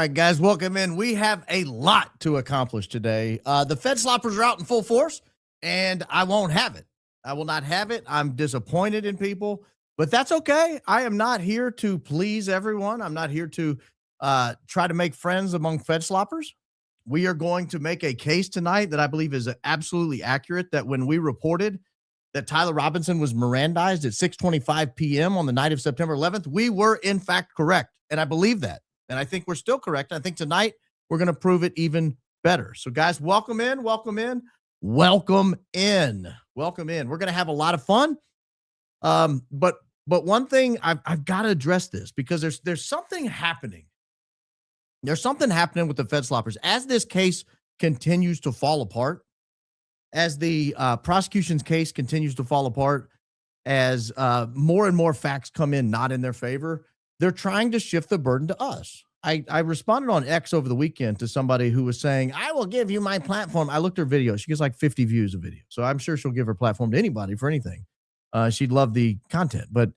All right, guys, welcome in. We have a lot to accomplish today. The Fed Sloppers are out in full force, and I won't have it. I will not have it. I'm disappointed in people, but that's okay. I am not here to please everyone. I'm not here to try to make friends among Fed Sloppers. We are going to make a case tonight that I believe is absolutely accurate, that when we reported that Tyler Robinson was Mirandized at 6:25 p.m. on the night of September 11th, we were in fact correct, and I believe that. And I think we're still correct. I think tonight we're going to prove it even better. So, guys, welcome in, welcome in, welcome in, welcome in. We're going to have a lot of fun. But one thing I've got to address this, because there's something happening. There's something happening with the Fed Sloppers as this case continues to fall apart, as the prosecution's case continues to fall apart, as more and more facts come in not in their favor. They're trying to shift the burden to us. I responded on X over the weekend to somebody who was saying, I will give you my platform. I looked at her video. She gets like 50 views a video. So I'm sure she'll give her platform to anybody for anything. She'd love the content. But,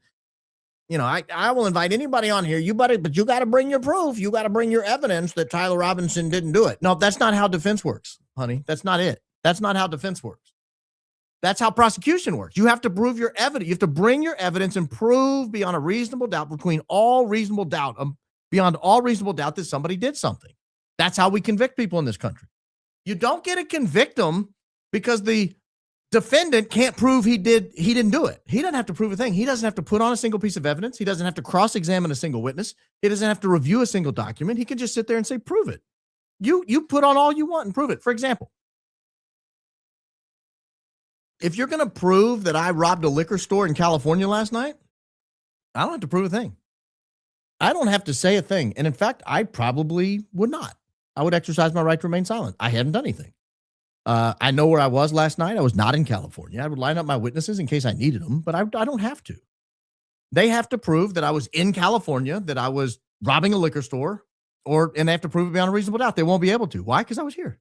you know, I will invite anybody on here. But you got to bring your proof. You got to bring your evidence that Tyler Robinson didn't do it. No, that's not how defense works, honey. That's not it. That's not how defense works. That's how prosecution works. You have to prove your evidence. You have to bring your evidence and prove beyond a reasonable doubt, beyond all reasonable doubt that somebody did something. That's how we convict people in this country. You don't get to convict them because the defendant can't prove he didn't do it. He doesn't have to prove a thing. He doesn't have to put on a single piece of evidence. He doesn't have to cross-examine a single witness. He doesn't have to review a single document. He can just sit there and say, prove it. You put on all you want and prove it. For example, if you're going to prove that I robbed a liquor store in California last night, I don't have to prove a thing. I don't have to say a thing. And in fact, I probably would not. I would exercise my right to remain silent. I haven't done anything. I know where I was last night. I was not in California. I would line up my witnesses in case I needed them, but I don't have to. They have to prove that I was in California, that I was robbing a liquor store, and they have to prove it beyond a reasonable doubt. They won't be able to. Why? Because I was here.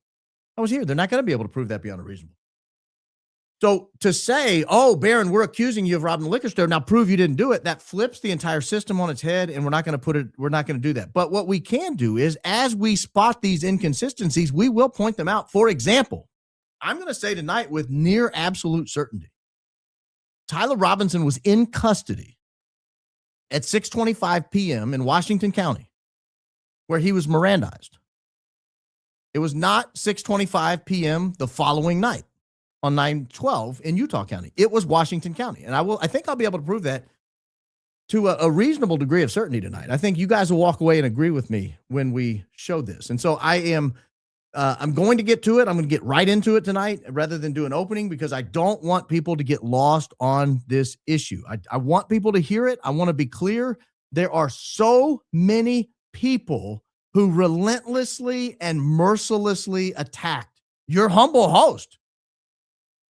They're not going to be able to prove that beyond a reasonable. So to say, oh, Barron, we're accusing you of robbing a liquor store, now prove you didn't do it, that flips the entire system on its head, and we're not going to do that. But what we can do is, as we spot these inconsistencies, we will point them out. For example, I'm going to say tonight with near absolute certainty, Tyler Robinson was in custody at 6:25 p.m. in Washington County, where he was Mirandized. It was not 6:25 p.m. the following night on 9/12 in Utah County. It was Washington County. And I think I'll be able to prove that to a reasonable degree of certainty tonight. I think you guys will walk away and agree with me when we show this. And so I'm going to get to it. I'm going to get right into it tonight rather than do an opening, because I don't want people to get lost on this issue. I want people to hear it. I want to be clear. There are so many people who relentlessly and mercilessly attacked your humble host.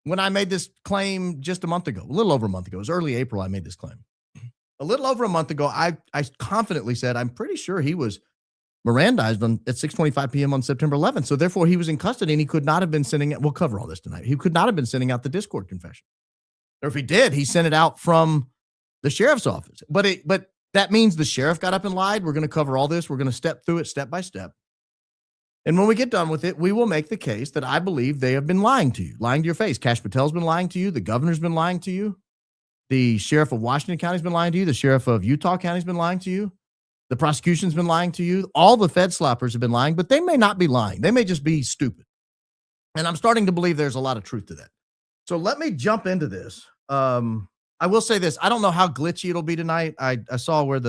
When I made this claim just a month ago, a little over a month ago, it was early April, I made this claim. A little over a month ago, I confidently said, I'm pretty sure he was Mirandized at 6:25 p.m. on September 11th. So therefore, he was in custody and he could not have been sending it. We'll cover all this tonight. He could not have been sending out the Discord confession. Or if he did, he sent it out from the sheriff's office. But that means the sheriff got up and lied. We're going to cover all this. We're going to step through it step by step. And when we get done with it, we will make the case that I believe they have been lying to you, lying to your face. Kash Patel's been lying to you. The governor's been lying to you. The sheriff of Washington County has been lying to you. The sheriff of Utah County has been lying to you. The prosecution's been lying to you. All the Fed Sloppers have been lying, but they may not be lying. They may just be stupid. And I'm starting to believe there's a lot of truth to that. So let me jump into this. I will say this. I don't know how glitchy it'll be tonight. I saw where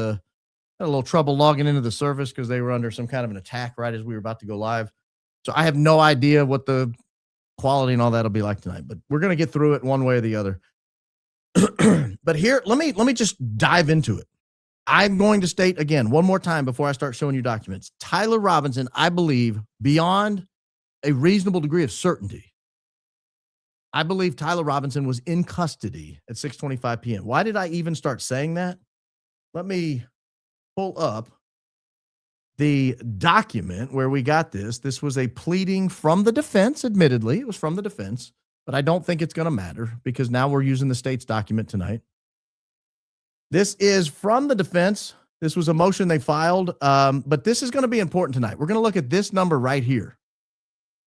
had a little trouble logging into the service because they were under some kind of an attack right as we were about to go live. So I have no idea what the quality and all that will be like tonight, but we're going to get through it one way or the other. But here, let me just dive into it. I'm going to state again, one more time before I start showing you documents. Tyler Robinson, I believe, beyond a reasonable degree of certainty, I believe Tyler Robinson was in custody at 6:25 p.m. Why did I even start saying that? Let me pull up the document where we got this. This was a pleading from the defense. Admittedly, it was from the defense, but I don't think it's going to matter because now we're using the state's document tonight. This is from the defense. This was a motion they filed, but this is going to be important tonight. We're going to look at this number right here.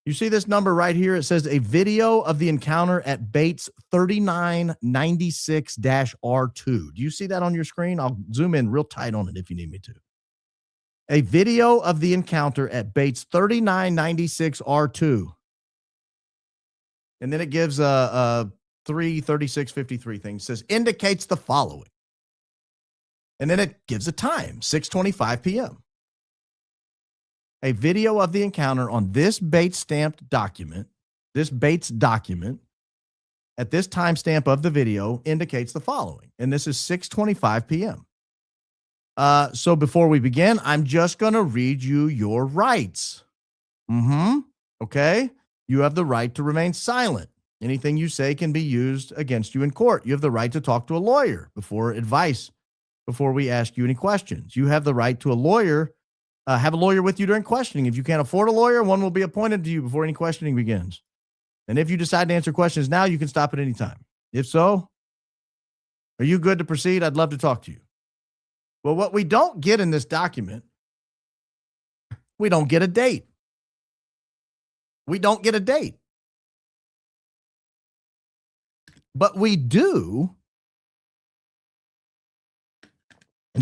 You see this number right here? It says a video of the encounter at Bates 3996-R2. Do you see that on your screen? I'll zoom in real tight on it if you need me to. A video of the encounter at Bates 3996-R2. And then it gives a 33653 thing. It says indicates the following. And then it gives a time, 6:25 p.m. A video of the encounter on this Bates stamped document, this Bates document, at this timestamp of the video indicates the following. And this is 6:25 p.m. So before we begin, I'm just going to read you your rights. Okay? You have the right to remain silent. Anything you say can be used against you in court. You have the right to talk to a lawyer before we ask you any questions. You have the right to have a lawyer with you during questioning. If you can't afford a lawyer, one will be appointed to you before any questioning begins. And if you decide to answer questions now, you can stop at any time. If so, are you good to proceed? I'd love to talk to you. Well, what we don't get in this document, we don't get a date. We don't get a date. But we do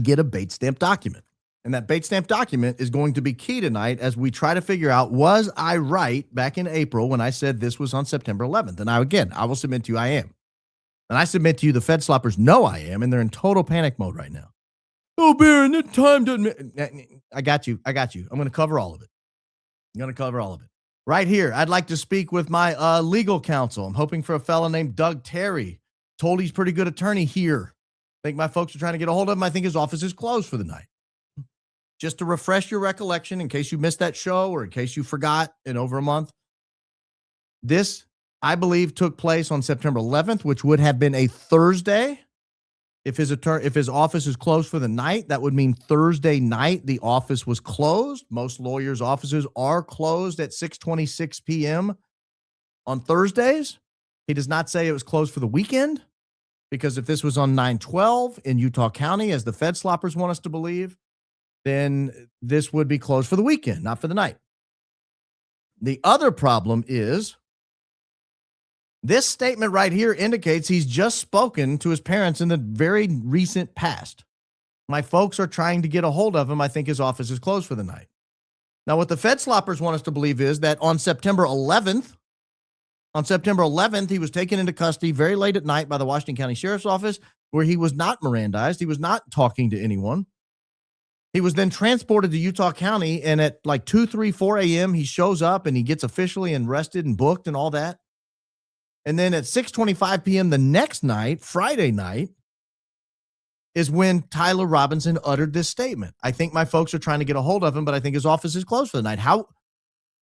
get a Bates stamp document. And that Bates stamp document is going to be key tonight as we try to figure out, was I right back in April when I said this was on September 11th? And I will submit to you I am. And I submit to you the Fed sloppers know I am, and they're in total panic mode right now. Oh, Baron, that time doesn't... I got you. I'm going to cover all of it. Right here, I'd like to speak with my legal counsel. I'm hoping for a fella named Doug Terry. Told he's a pretty good attorney here. I think my folks are trying to get a hold of him. I think his office is closed for the night. Just to refresh your recollection, in case you missed that show or in case you forgot in over a month, this, I believe, took place on September 11th, which would have been a Thursday. If his office is closed for the night, that would mean Thursday night the office was closed. Most lawyers' offices are closed at 6:26 p.m. on Thursdays. He does not say it was closed for the weekend, because if this was on 9/12 in Utah County, as the Fed sloppers want us to believe, then this would be closed for the weekend, not for the night. The other problem is this statement right here indicates he's just spoken to his parents in the very recent past. My folks are trying to get a hold of him. I think his office is closed for the night. Now, what the Fed sloppers want us to believe is that on September 11th, he was taken into custody very late at night by the Washington County Sheriff's Office, where he was not Mirandized. He was not talking to anyone. He was then transported to Utah County, and at like 2, 3, 4 a.m., he shows up and he gets officially arrested and booked and all that. And then at 6:25 p.m. the next night, Friday night, is when Tyler Robinson uttered this statement. I think my folks are trying to get a hold of him, but I think his office is closed for the night.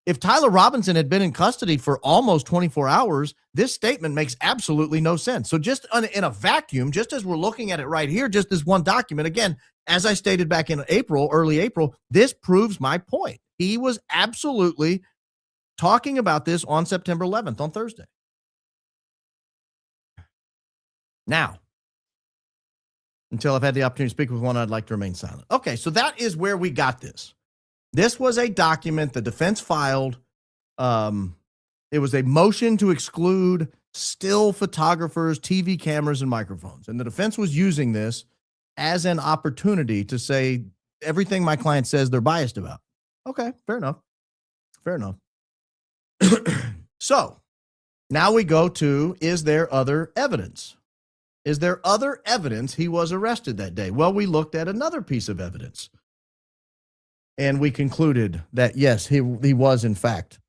If Tyler Robinson had been in custody for almost 24 hours, this statement makes absolutely no sense. So just in a vacuum, just as we're looking at it right here, just this one document, again, as I stated back in early April, this proves my point. He was absolutely talking about this on September 11th, on Thursday. Now, until I've had the opportunity to speak with one, I'd like to remain silent. Okay, so that is where we got this. This was a document the defense filed. It was a motion to exclude still photographers, TV cameras, and microphones. And the defense was using this as an opportunity to say everything my client says they're biased about. Okay, fair enough. So now we go to, is there other evidence? Is there other evidence he was arrested that day? Well, we looked at another piece of evidence, and we concluded that, yes, he was, in fact,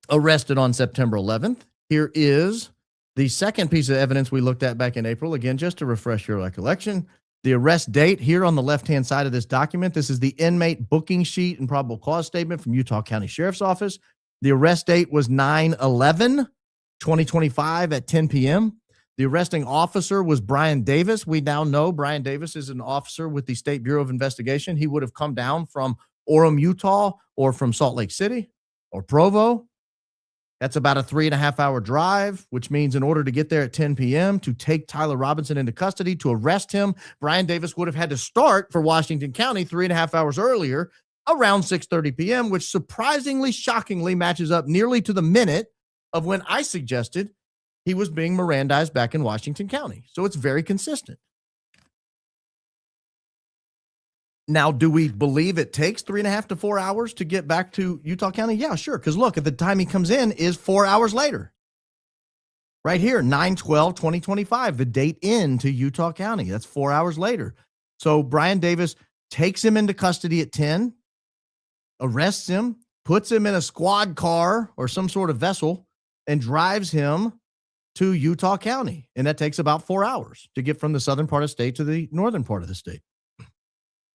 arrested on September 11th. Here is the second piece of evidence we looked at back in April. Again, just to refresh your recollection, the arrest date here on the left-hand side of this document. This is the inmate booking sheet and probable cause statement from Utah County Sheriff's Office. The arrest date was 9/11/2025 at 10 p.m. The arresting officer was Brian Davis. We now know Brian Davis is an officer with the State Bureau of Investigation. He would have come down from Orem, Utah, or from Salt Lake City or Provo. That's about a 3.5 hour drive, which means in order to get there at 10 p.m., to take Tyler Robinson into custody, to arrest him, Brian Davis would have had to start for Washington County 3.5 hours earlier, around 6:30 p.m., which surprisingly, shockingly matches up nearly to the minute of when I suggested he was being Mirandized back in Washington County. So it's very consistent. Now, do we believe it takes 3.5 to 4 hours to get back to Utah County? Yeah, sure. Because look, at the time he comes in is 4 hours later. Right here, 9/12/2025, the date into Utah County. That's 4 hours later. So Brian Davis takes him into custody at 10, arrests him, puts him in a squad car or some sort of vessel, and drives him to Utah County. And that takes about 4 hours to get from the southern part of the state to the northern part of the state.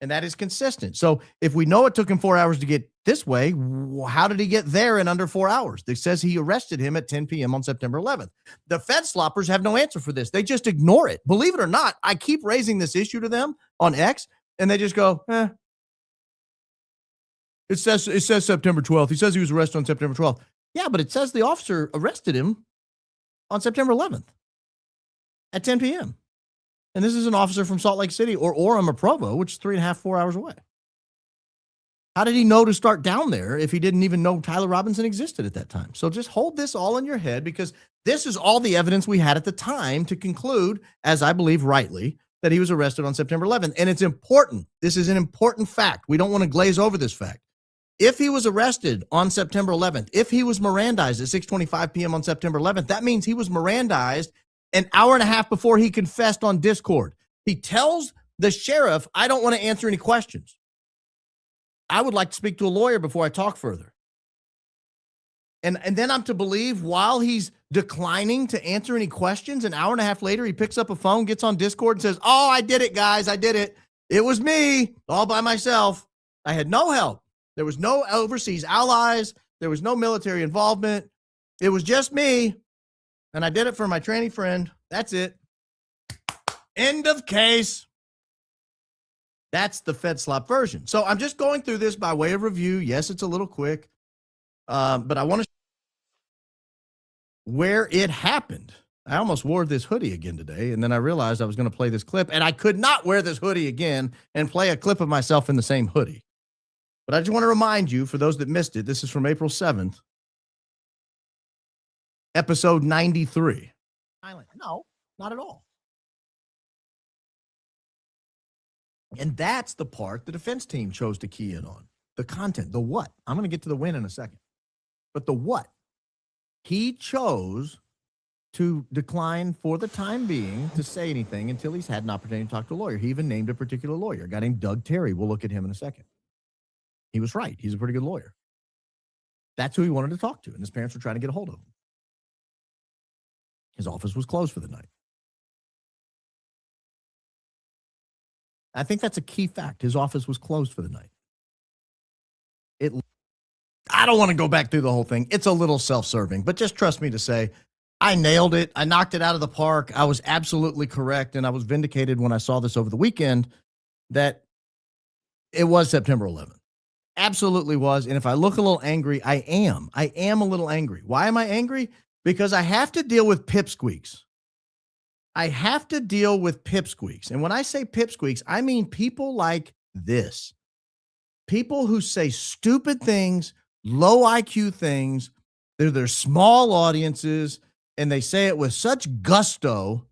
And that is consistent. So if we know it took him 4 hours to get this way, how did he get there in under 4 hours? It says he arrested him at 10 p.m. on September 11th. The Fed sloppers have no answer for this. They just ignore it. Believe it or not, I keep raising this issue to them on X, and they just go, It says September 12th. He says he was arrested on September 12th. Yeah, but it says the officer arrested him on September 11th at 10 p.m. And this is an officer from Salt Lake City or Orem or Provo, which is 3.5, 4 hours away. How did he know to start down there if he didn't even know Tyler Robinson existed at that time? So just hold this all in your head, because this is all the evidence we had at the time to conclude, as I believe rightly, that he was arrested on September 11th. And it's important. This is an important fact. We don't want to glaze over this fact. If he was arrested on September 11th, if he was Mirandized at 6:25 p.m. on September 11th, that means he was Mirandized an hour and a half before he confessed on Discord. He tells the sheriff, I don't want to answer any questions. I would like to speak to a lawyer before I talk further. And then I'm to believe while he's declining to answer any questions, an hour and a half later, he picks up a phone, gets on Discord and says, oh, I did it, guys. I did it. It was me all by myself. I had no help. There was no overseas allies. There was no military involvement. It was just me. And I did it for my tranny friend. That's it. End of case. That's the Fed slop version. So I'm just going through this by way of review. Yes, it's a little quick. But I want to where it happened. I almost wore this hoodie again today, and then I realized I was going to play this clip, and I could not wear this hoodie again and play a clip of myself in the same hoodie. But I just want to remind you, for those that missed it, this is from April 7th, episode 93. No, not at all. And that's the part the defense team chose to key in on. The content, the what. I'm going to get to the when in a second. But the what. He chose to decline for the time being to say anything until he's had an opportunity to talk to a lawyer. He even named a particular lawyer, a guy named Doug Terry. We'll look at him in a second. He was right. He's a pretty good lawyer. That's who he wanted to talk to, and his parents were trying to get a hold of him. His office was closed for the night. I think that's a key fact. His office was closed for the night. I don't want to go back through the whole thing. It's a little self-serving, but just trust me to say I nailed it. I knocked it out of the park. I was absolutely correct, and I was vindicated when I saw this over the weekend that it was September 11th. Absolutely was. And if I look a little angry, I am. I am a little angry. Why am I angry? Because I have to deal with pipsqueaks. I have to deal with pipsqueaks. And when I say pipsqueaks, I mean people like this. People who say stupid things, low IQ things. They're small audiences, and they say it with such gusto.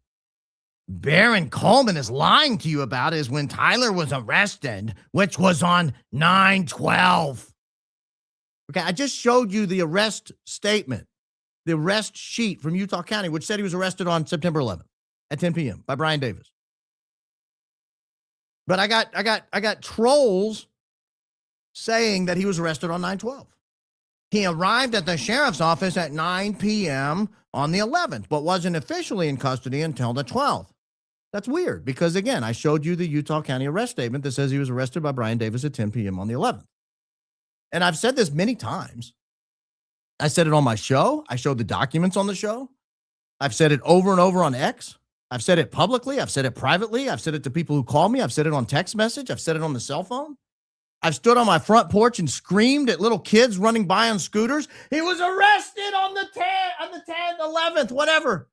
Baron Coleman is lying to you about is when Tyler was arrested, which was on 9/12. Okay, I just showed you the arrest statement, the arrest sheet from Utah County, which said he was arrested on September 11th at 10 p.m. by Brian Davis. But I got trolls saying that he was arrested on 9/12. He arrived at the sheriff's office at 9 p.m. on the 11th, but wasn't officially in custody until the 12th. That's weird because, again, I showed you the Utah County arrest statement that says he was arrested by Brian Davis at 10 p.m. on the 11th. And I've said this many times. I said it on my show. I showed the documents on the show. I've said it over and over on X. I've said it publicly. I've said it privately. I've said it to people who call me. I've said it on text message. I've said it on the cell phone. I've stood on my front porch and screamed at little kids running by on scooters. He was arrested on the 10th, 11th, whatever.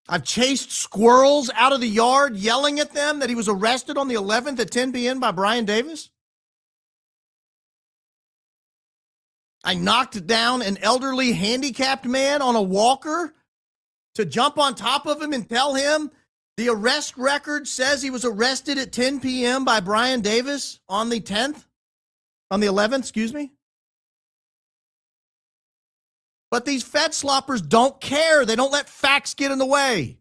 I've chased squirrels out of the yard yelling at them that he was arrested on the 11th at 10 p.m. by Brian Davis. I knocked down an elderly handicapped man on a walker to jump on top of him and tell him the arrest record says he was arrested at 10 p.m. by Brian Davis on the 11th, excuse me. But these Fed sloppers don't care. They don't let facts get in the way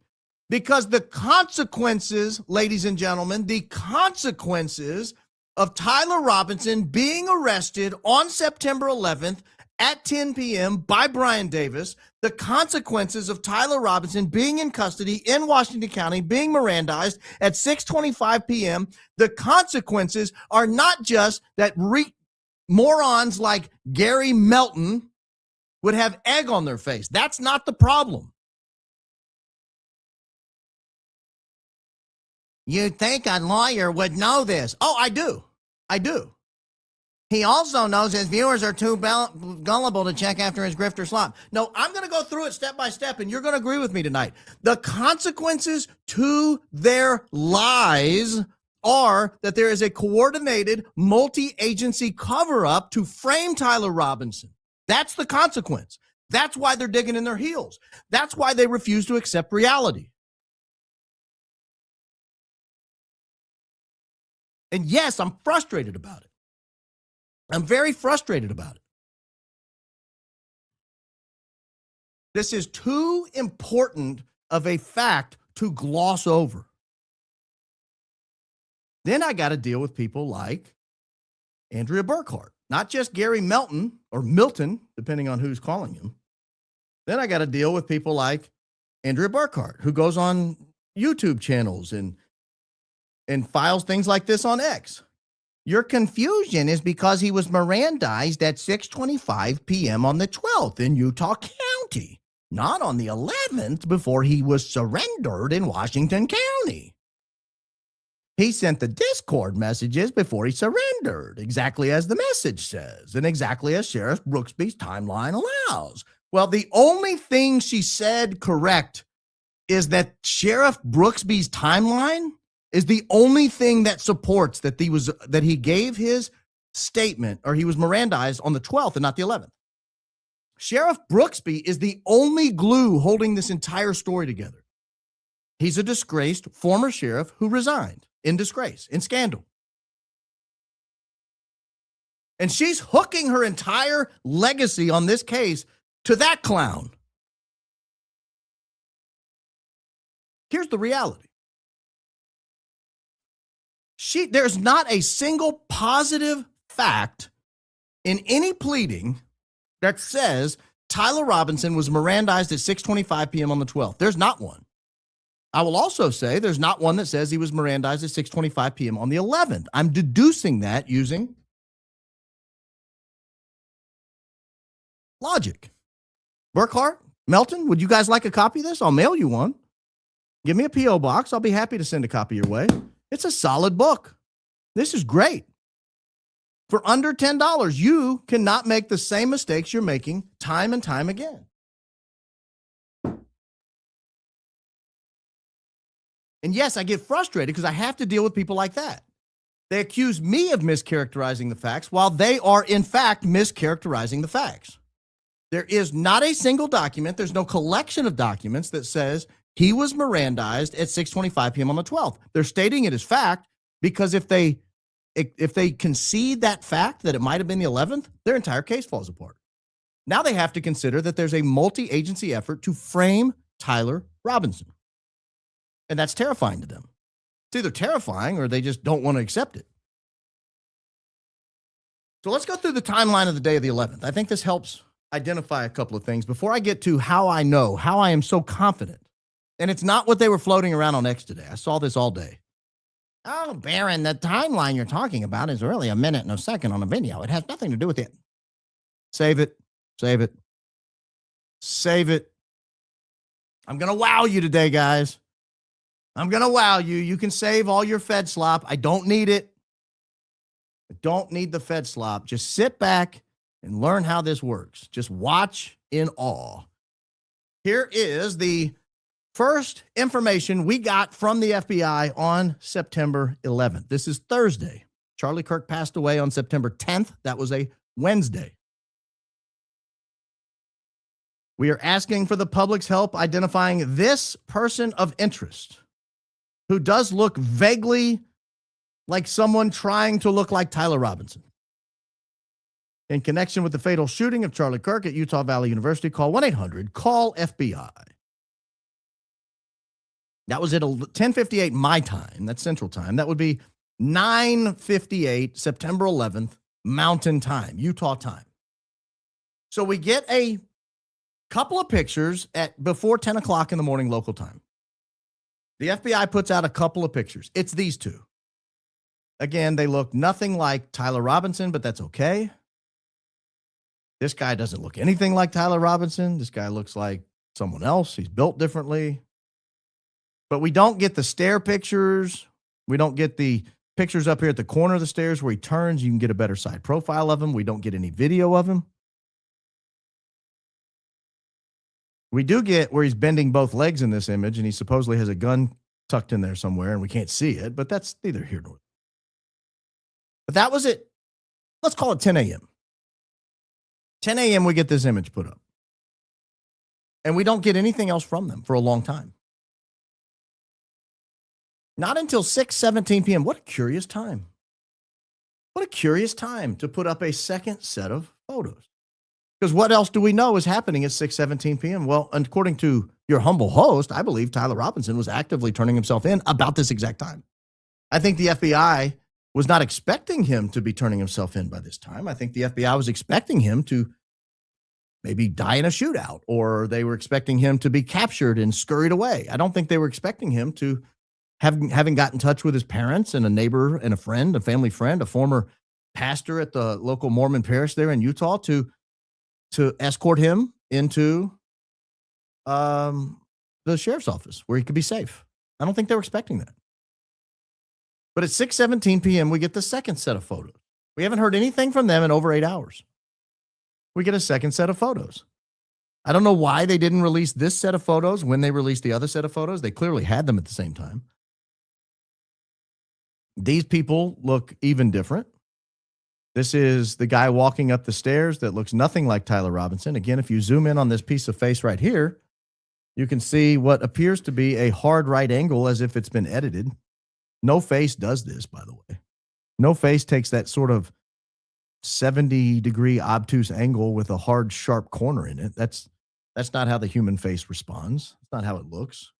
because the consequences, ladies and gentlemen, the consequences of Tyler Robinson being arrested on September 11th at 10 p.m. by Brian Davis, the consequences of Tyler Robinson being in custody in Washington County, being Mirandized at 6:25 p.m., the consequences are not just that morons like Gary Melton would have egg on their face. That's not the problem. You'd think a lawyer would know this. Oh, I do. He also knows his viewers are too gullible to check after his grift or slop. No, I'm going to go through it step by step, and you're going to agree with me tonight. The consequences to their lies are that there is a coordinated multi-agency cover-up to frame Tyler Robinson. That's the consequence. That's why they're digging in their heels. That's why they refuse to accept reality. And yes, I'm frustrated about it. I'm very frustrated about it. This is too important of a fact to gloss over. Then I got to deal with people like Andrea Burkhart, not just Gary Melton or Milton, depending on who's calling him. Then I got to deal with people like Andrea Burkhart, who goes on YouTube channels and files things like this on X. Your confusion is because he was Mirandized at 6:25 p.m. on the 12th in Utah County, not on the 11th before he was surrendered in Washington County. He sent the Discord messages before he surrendered, exactly as the message says, and exactly as Sheriff Brooksby's timeline allows. Well, the only thing she said correct is that Sheriff Brooksby's timeline is the only thing that supports that he gave his statement, or he was Mirandized on the 12th and not the 11th. Sheriff Brooksby is the only glue holding this entire story together. He's a disgraced former sheriff who resigned in disgrace, in scandal. And she's hooking her entire legacy on this case to that clown. Here's the reality. There's not a single positive fact in any pleading that says Tyler Robinson was Mirandized at 6:25 p.m. on the 12th. There's not one. I will also say there's not one that says he was Mirandized at 6:25 p.m. on the 11th. I'm deducing that using logic. Burkhart, Melton, would you guys like a copy of this? I'll mail you one. Give me a P.O. box. I'll be happy to send a copy your way. It's a solid book. This is great. For under $10, you cannot make the same mistakes you're making time and time again. And yes, I get frustrated because I have to deal with people like that. They accuse me of mischaracterizing the facts while they are, in fact, mischaracterizing the facts. There is not a single document, there's no collection of documents that says he was Mirandized at 6:25 p.m. on the 12th. They're stating it as fact because if they concede that fact that it might have been the 11th, their entire case falls apart. Now they have to consider that there's a multi-agency effort to frame Tyler Robinson. And that's terrifying to them. It's either terrifying or they just don't want to accept it. So let's go through the timeline of the day of the 11th. I think this helps identify a couple of things before I get to how I know, how I am so confident. And it's not what they were floating around on X today. I saw this all day. Oh, Baron, the timeline you're talking about is really a minute and a second on a video. It has nothing to do with it. Save it. Save it. Save it. I'm going to wow you today, guys. I'm going to wow you. You can save all your Fed slop. I don't need it. I don't need the Fed slop. Just sit back and learn how this works. Just watch in awe. Here is the first information we got from the FBI on September 11th. This is Thursday. Charlie Kirk passed away on September 10th. That was a Wednesday. We are asking for the public's help identifying this person of interest who does look vaguely like someone trying to look like Tyler Robinson. In connection with the fatal shooting of Charlie Kirk at Utah Valley University, call 1-800-CALL-FBI. That was at 10:58 my time. That's Central Time. That would be 9:58 September 11th Mountain Time, Utah time. So we get a couple of pictures at before 10 o'clock in the morning local time. The FBI puts out a couple of pictures. It's these two. Again, they look nothing like Tyler Robinson, but that's okay. This guy doesn't look anything like Tyler Robinson. This guy looks like someone else. He's built differently. But we don't get the stair pictures. We don't get the pictures up here at the corner of the stairs where he turns. You can get a better side profile of him. We don't get any video of him. We do get where he's bending both legs in this image, and he supposedly has a gun tucked in there somewhere, and we can't see it, but that's neither here nor there. But that was it. Let's call it 10 a.m. 10 a.m. we get this image put up. And we don't get anything else from them for a long time. Not until 6:17 p.m. What a curious time. What a curious time to put up a second set of photos. Because what else do we know is happening at 6:17 p.m.? Well, according to your humble host, I believe Tyler Robinson was actively turning himself in about this exact time. I think the FBI was not expecting him to be turning himself in by this time. I think the FBI was expecting him to maybe die in a shootout, or they were expecting him to be captured and scurried away. I don't think they were expecting him to having got in touch with his parents and a neighbor and a friend, a family friend, a former pastor at the local Mormon parish there in Utah to escort him into the sheriff's office where he could be safe. I don't think they were expecting that. But at 6:17 p.m., we get the second set of photos. We haven't heard anything from them in over 8 hours. We get a second set of photos. I don't know why they didn't release this set of photos when they released the other set of photos. They clearly had them at the same time. These people look even different. This is the guy walking up the stairs that looks nothing like Tyler Robinson. Again, if you zoom in on this piece of face right here, you can see what appears to be a hard right angle as if it's been edited. No Face does this, by the way. No Face takes that sort of 70-degree obtuse angle with a hard, sharp corner in it. That's not how the human face responds. It's not how it looks.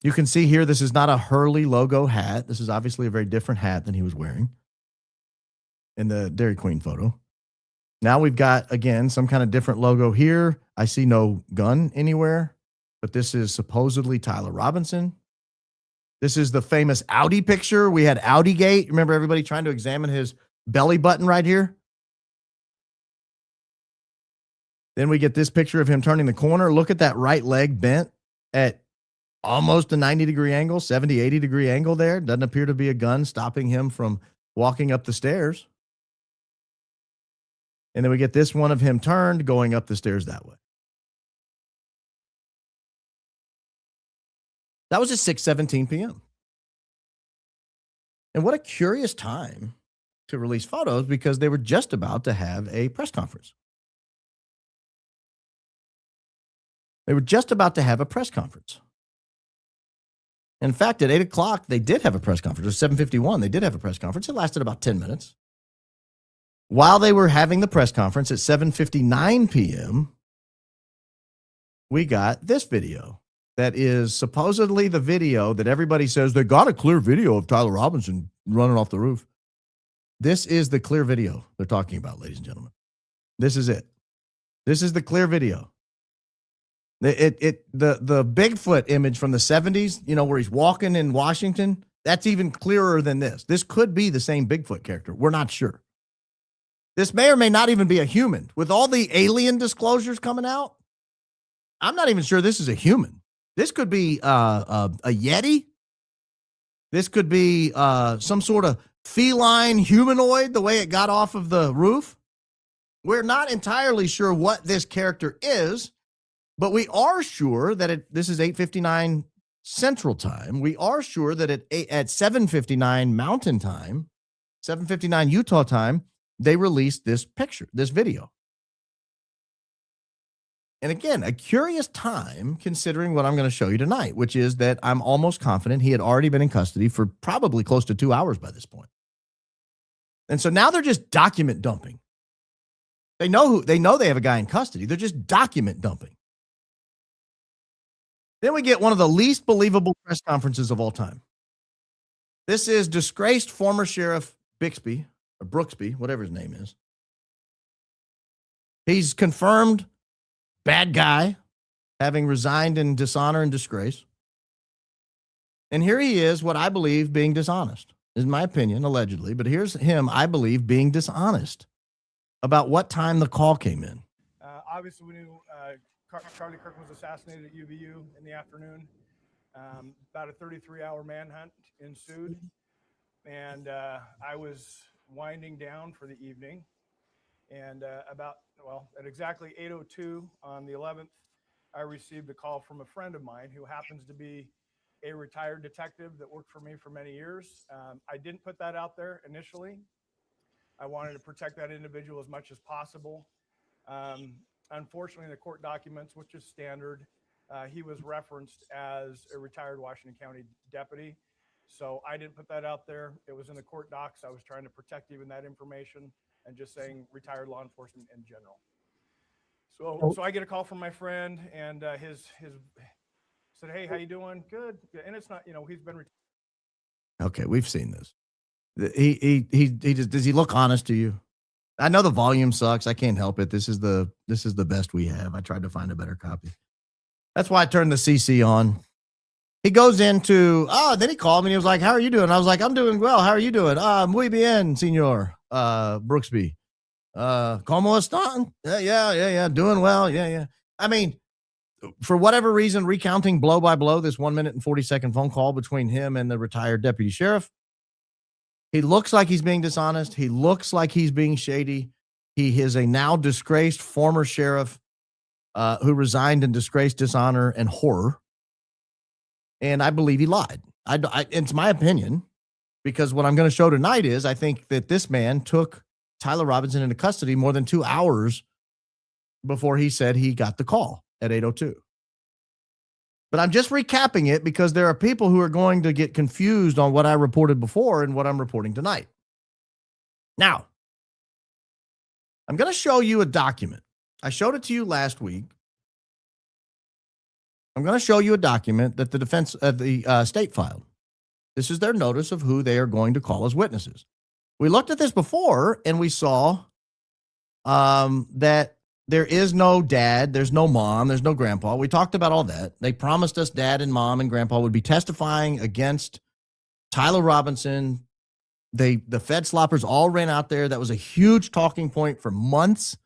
You can see here, this is not a Hurley logo hat. This is obviously a very different hat than he was wearing in the Dairy Queen photo. Now we've got, again, some kind of different logo here. I see no gun anywhere, but this is supposedly Tyler Robinson. This is the famous Audi picture. We had Audi Gate. Remember everybody trying to examine his belly button right here? Then we get this picture of him turning the corner. Look at that right leg bent at almost a 90-degree angle, 70, 80-degree angle there. Doesn't appear to be a gun stopping him from walking up the stairs. And then we get this one of him turned going up the stairs that way. That was at 6:17 p.m. And what a curious time to release photos because they were just about to have a press conference. They were just about to have a press conference. In fact, at 8 o'clock, they did have a press conference. It was 7:51. They did have a press conference. It lasted about 10 minutes. While they were having the press conference at 7:59 p.m., we got this video that is supposedly the video that everybody says they got a clear video of Tyler Robinson running off the roof. This is the clear video they're talking about, ladies and gentlemen. This is it. This is the clear video. The Bigfoot image from the 70s, you know, where he's walking in Washington, that's even clearer than this. This could be the same Bigfoot character. We're not sure. This may or may not even be a human. With all the alien disclosures coming out, I'm not even sure this is a human. This could be a Yeti. This could be some sort of feline humanoid, the way it got off of the roof. We're not entirely sure what this character is, but we are sure that this is 8:59 Central Time. We are sure that at 7:59 Mountain Time, 7:59 Utah time, they released this picture, this video. And again, a curious time considering what I'm going to show you tonight, which is that I'm almost confident he had already been in custody for probably close to 2 hours by this point. And so now they're just document dumping. They know they have a guy in custody. They're just document dumping. Then we get one of the least believable press conferences of all time. This is disgraced former Sheriff Bixby, or Brooksby, whatever his name is. He's confirmed bad guy, having resigned in dishonor and disgrace. And here he is, what I believe being dishonest, is my opinion, allegedly. But here's him, I believe, being dishonest about what time the call came in. Obviously, we knew Charlie Kirk was assassinated at UVU in the afternoon. About a 33-hour manhunt ensued. And I was winding down for the evening. And at exactly 8:02 on the 11th, I received a call from a friend of mine who happens to be a retired detective that worked for me for many years. I didn't put that out there initially. I wanted to protect that individual as much as possible. Unfortunately, in the court documents, which is standard, he was referenced as a retired Washington County deputy. So I didn't put that out there. It was in the court docs. I was trying to protect even that information and just saying retired law enforcement in general. So I get a call from my friend, and his said, "Hey, how you doing?" "Good." And it's not, he's been retired. Okay, we've seen this. He just, does he look honest to you? I know the volume sucks. I can't help it. This is the best we have. I tried to find a better copy. That's why I turned the CC on. He goes into, then he called me and he was like, "How are you doing?" I was like, "I'm doing well. How are you doing?" "Muy bien, señor Brooksby." "¿Cómo están?" Yeah. Doing well. Yeah. I mean, for whatever reason, recounting blow by blow this 1 minute and 40-second phone call between him and the retired deputy sheriff, he looks like he's being dishonest. He looks like he's being shady. He is a now disgraced former sheriff who resigned in disgrace, dishonor, and horror. And I believe he lied. It's my opinion, because what I'm going to show tonight is I think that this man took Tyler Robinson into custody more than 2 hours before he said he got the call at 8:02. But I'm just recapping it because there are people who are going to get confused on what I reported before and what I'm reporting tonight. Now, I'm going to show you a document. I showed it to you last week. I'm going to show you a document that the state filed. This is their notice of who they are going to call as witnesses. We looked at this before and we saw that there is no dad, there's no mom, there's no grandpa. We talked about all that. They promised us dad and mom and grandpa would be testifying against Tyler Robinson. The Fed sloppers all ran out there. That was a huge talking point for months.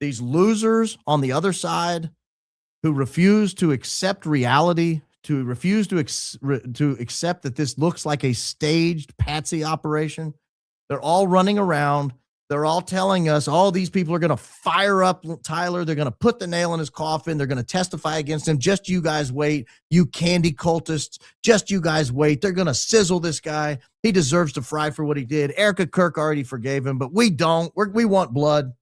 These losers on the other side who refuse to accept reality, to refuse to accept that this looks like a staged patsy operation. They're all running around. They're all telling us, these people are going to fire up Tyler. They're going to put the nail in his coffin. They're going to testify against him. Just you guys wait, you candy cultists. Just you guys wait. They're going to sizzle this guy. He deserves to fry for what he did. Erica Kirk already forgave him, but we don't. We want blood.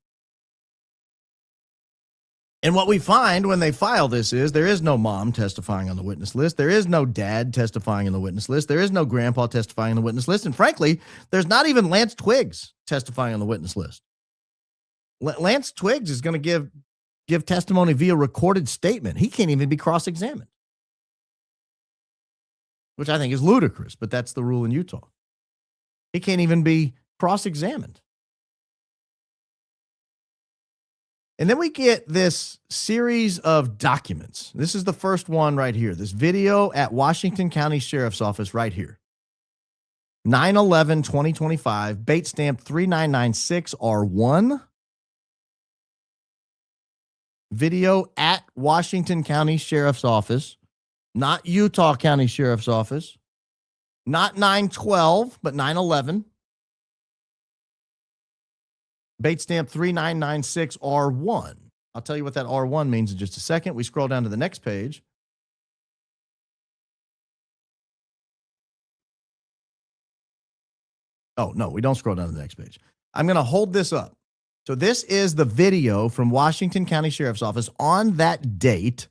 And what we find when they file this is there is no mom testifying on the witness list. There is no dad testifying on the witness list. There is no grandpa testifying on the witness list. And frankly, there's not even Lance Twiggs testifying on the witness list. Lance Twiggs is going to give testimony via recorded statement. He can't even be cross-examined, which I think is ludicrous, but that's the rule in Utah. He can't even be cross-examined. And then we get this series of documents. This is the first one right here. This video at Washington County Sheriff's Office right here. 9/11/2025, bait stamp 3996R1. Video at Washington County Sheriff's Office, not Utah County Sheriff's Office, not 912, but 911. Bait stamp 3996R1. I'll tell you what that R1 means in just a second. We scroll down to the next page. Oh, no, we don't scroll down to the next page. I'm going to hold this up. So this is the video from Washington County Sheriff's Office on that date,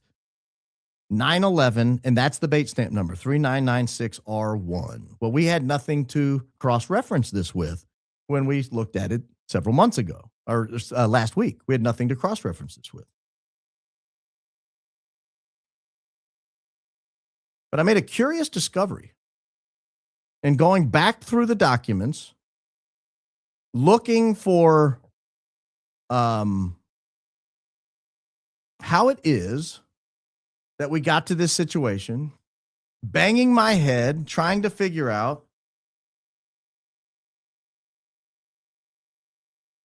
9/11, and that's the bait stamp number, 3996R1. Well, we had nothing to cross-reference this with when we looked at it several months ago, or last week. We had nothing to cross-reference this with. But I made a curious discovery. And going back through the documents, looking for how it is that we got to this situation, banging my head, trying to figure out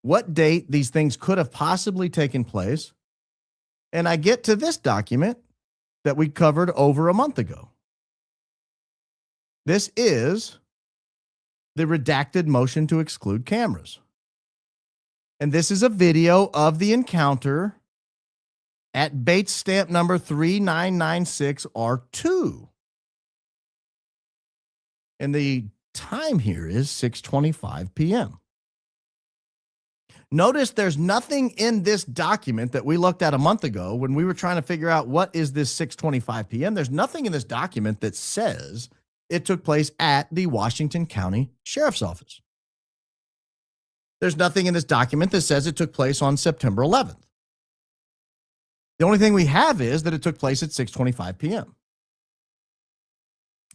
what date these things could have possibly taken place. And I get to this document that we covered over a month ago. This is the redacted motion to exclude cameras. And this is a video of the encounter at bait stamp number 3996R2. And the time here is 6:25 p.m. Notice there's nothing in this document that we looked at a month ago when we were trying to figure out what is this 6:25 p.m. There's nothing in this document that says it took place at the Washington County Sheriff's Office. There's nothing in this document that says it took place on September 11th. The only thing we have is that it took place at 6:25 p.m.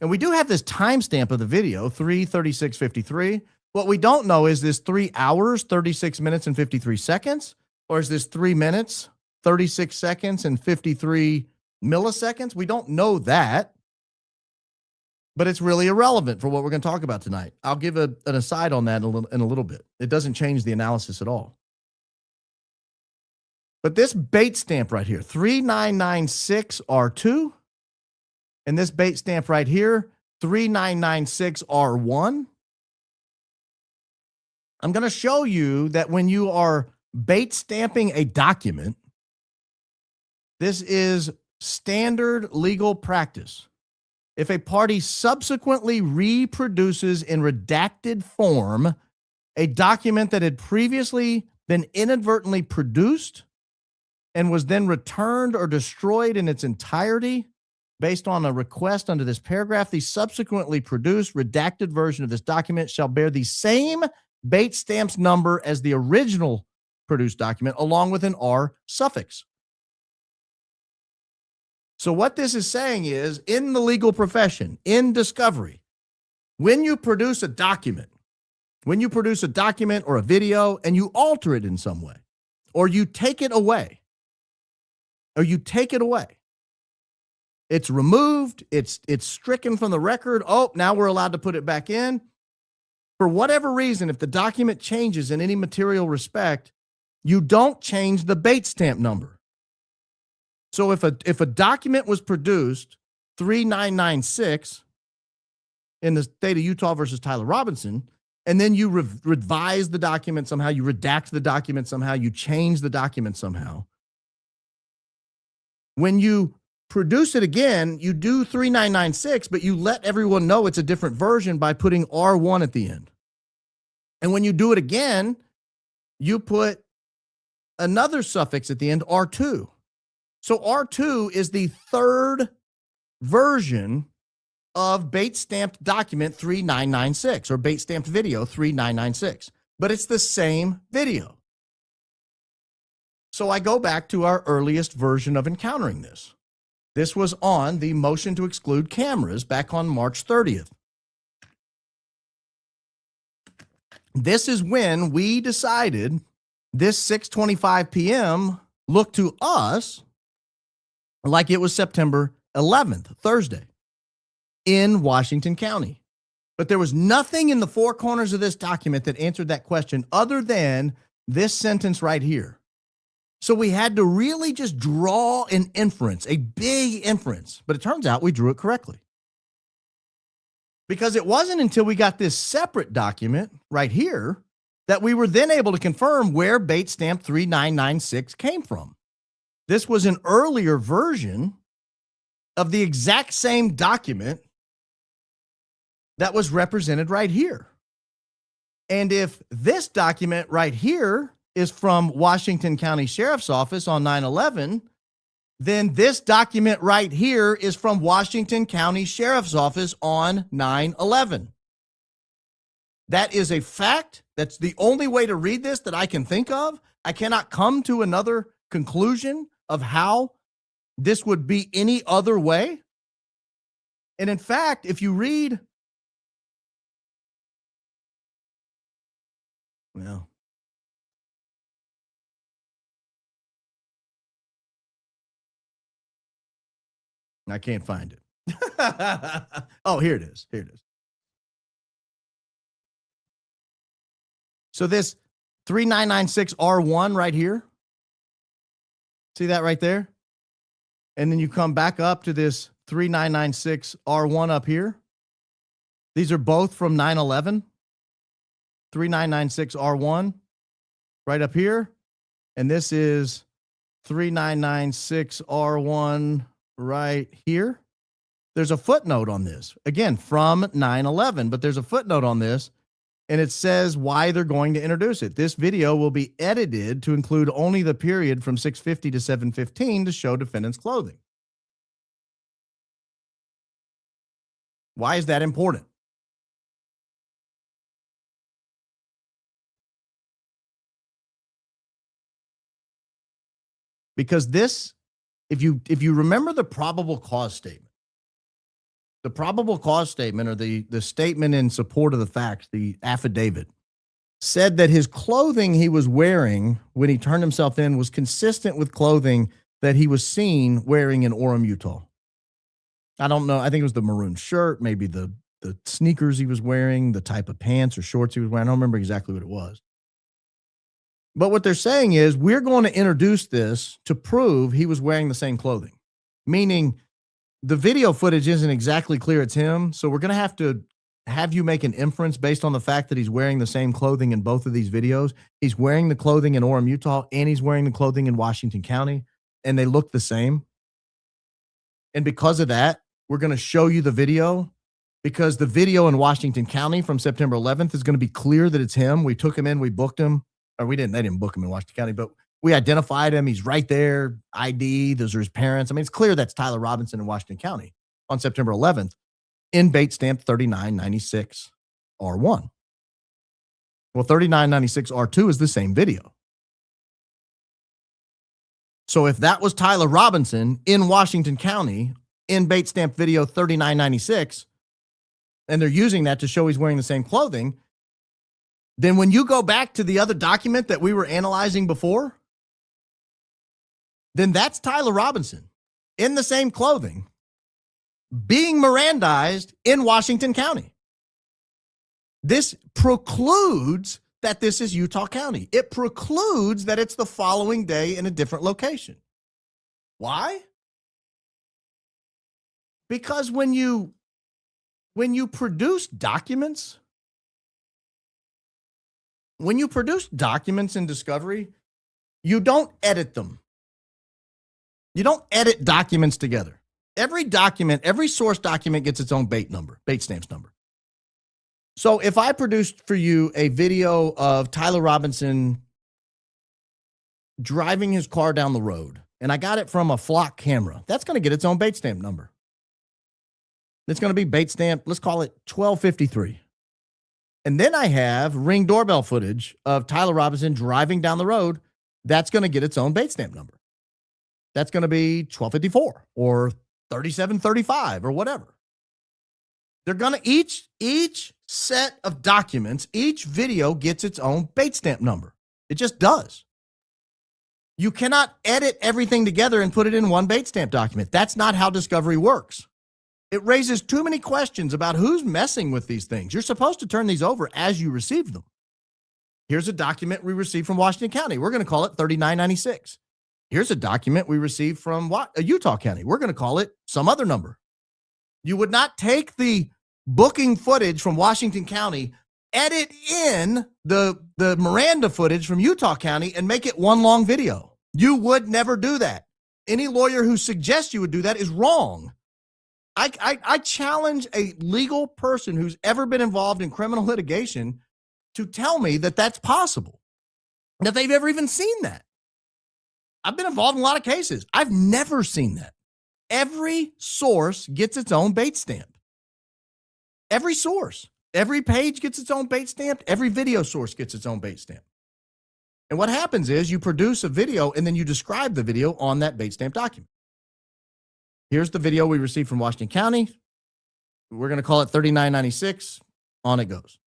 And we do have this timestamp of the video, 3:36:53. What we don't know is this 3 hours, 36 minutes, and 53 seconds, or is this 3 minutes, 36 seconds, and 53 milliseconds? We don't know that. But it's really irrelevant for what we're going to talk about tonight. I'll give an aside on that in a little bit. It doesn't change the analysis at all. But this bait stamp right here, 3996R2, and this bait stamp right here, 3996R1, I'm going to show you that when you are bait stamping a document, this is standard legal practice. If a party subsequently reproduces in redacted form a document that had previously been inadvertently produced and was then returned or destroyed in its entirety based on a request under this paragraph, the subsequently produced redacted version of this document shall bear the same bait stamps number as the original produced document, along with an R suffix. So what this is saying is, in the legal profession, in discovery, when you produce a document or a video and you alter it in some way, or you take it away, it's removed, it's stricken from the record. Oh, now we're allowed to put it back in. For whatever reason, if the document changes in any material respect, you don't change the bait stamp number. So if a document was produced 3996 in the state of Utah versus Tyler Robinson, and then you revise the document somehow, you redact the document somehow, you change the document somehow, when you produce it again, you do 3996, but you let everyone know it's a different version by putting R1 at the end. And when you do it again, you put another suffix at the end, R2. So R2 is the third version of bait stamped document 3996 or bait stamped video 3996, but it's the same video. So I go back to our earliest version of encountering this. This was on the motion to exclude cameras back on March 30th. This is when we decided this 6:25 p.m. looked to us like it was September 11th, Thursday, in Washington County. But there was nothing in the four corners of this document that answered that question other than this sentence right here. So we had to really just draw an inference, a big inference. But it turns out we drew it correctly. Because it wasn't until we got this separate document right here that we were then able to confirm where bait stamp 3996 came from. This was an earlier version of the exact same document that was represented right here. And if this document right here is from Washington County Sheriff's Office on 9/11, then this document right here is from Washington County Sheriff's Office on 9/11. That is a fact. That's the only way to read this that I can think of. I cannot come to another conclusion of how this would be any other way. And in fact, if you read, well, I can't find it. Oh, here it is. Here it is. So this 3996R1 right here, see that right there? And then you come back up to this 3996R1 up here. These are both from 9/11. 3996R1 right up here. And this is 3996R1 right here. There's a footnote on this, again, from 9/11, but there's a footnote on this, and it says why they're going to introduce it. This video will be edited to include only the period from 650 to 715 to show defendant's clothing. Why is that important? Because this, if you remember the probable cause statement, the probable cause statement, or the statement in support of the facts, the affidavit, said that his clothing he was wearing when he turned himself in was consistent with clothing that he was seen wearing in Orem, Utah. I don't know. I think it was the maroon shirt, maybe the sneakers he was wearing, the type of pants or shorts he was wearing. I don't remember exactly what it was. But what they're saying is we're going to introduce this to prove he was wearing the same clothing, meaning the video footage isn't exactly clear it's him. So we're going to have you make an inference based on the fact that he's wearing the same clothing in both of these videos. He's wearing the clothing in Orem, Utah, and he's wearing the clothing in Washington County, and they look the same. And because of that, we're going to show you the video, because the video in Washington County from September 11th is going to be clear that it's him. We took him in, we booked him. Or they didn't book him in Washington County, but we identified him. He's right there, ID. Those are his parents. I mean, it's clear that's Tyler Robinson in Washington County on September 11th in bait stamp 3996R1. Well, 3996R2 is the same video. So if that was Tyler Robinson in Washington County in bait stamp video 3996, and they're using that to show he's wearing the same clothing, then when you go back to the other document that we were analyzing before, then that's Tyler Robinson in the same clothing being Mirandized in Washington County. This precludes that this is Utah County. It precludes that it's the following day in a different location. Why? Because when you produce documents, in discovery, you don't edit them. You don't edit documents together. Every document, every source document gets its own bait stamps number. So if I produced for you a video of Tyler Robinson driving his car down the road, and I got it from a flock camera, that's going to get its own bait stamp number. It's going to be bait stamp, let's call it 1253. And then I have Ring doorbell footage of Tyler Robinson driving down the road. That's going to get its own bait stamp number. That's going to be 1254 or 3735 or whatever. They're going to each set of documents, each video gets its own bait stamp number. It just does. You cannot edit everything together and put it in one bait stamp document. That's not how discovery works. It raises too many questions about who's messing with these things. You're supposed to turn these over as you receive them. Here's a document we received from Washington County. We're going to call it 3996. Here's a document we received from Utah County. We're going to call it some other number. You would not take the booking footage from Washington County, edit in the Miranda footage from Utah County, and make it one long video. You would never do that. Any lawyer who suggests you would do that is wrong. I challenge a legal person who's ever been involved in criminal litigation to tell me that that's possible, that they've ever even seen that. I've been involved in a lot of cases. I've never seen that. Every source gets its own bait stamp. Every source. Every page gets its own bait stamp. Every video source gets its own bait stamp. And what happens is you produce a video and then you describe the video on that bait stamp document. Here's the video we received from Washington County. We're going to call it 3996. On it goes.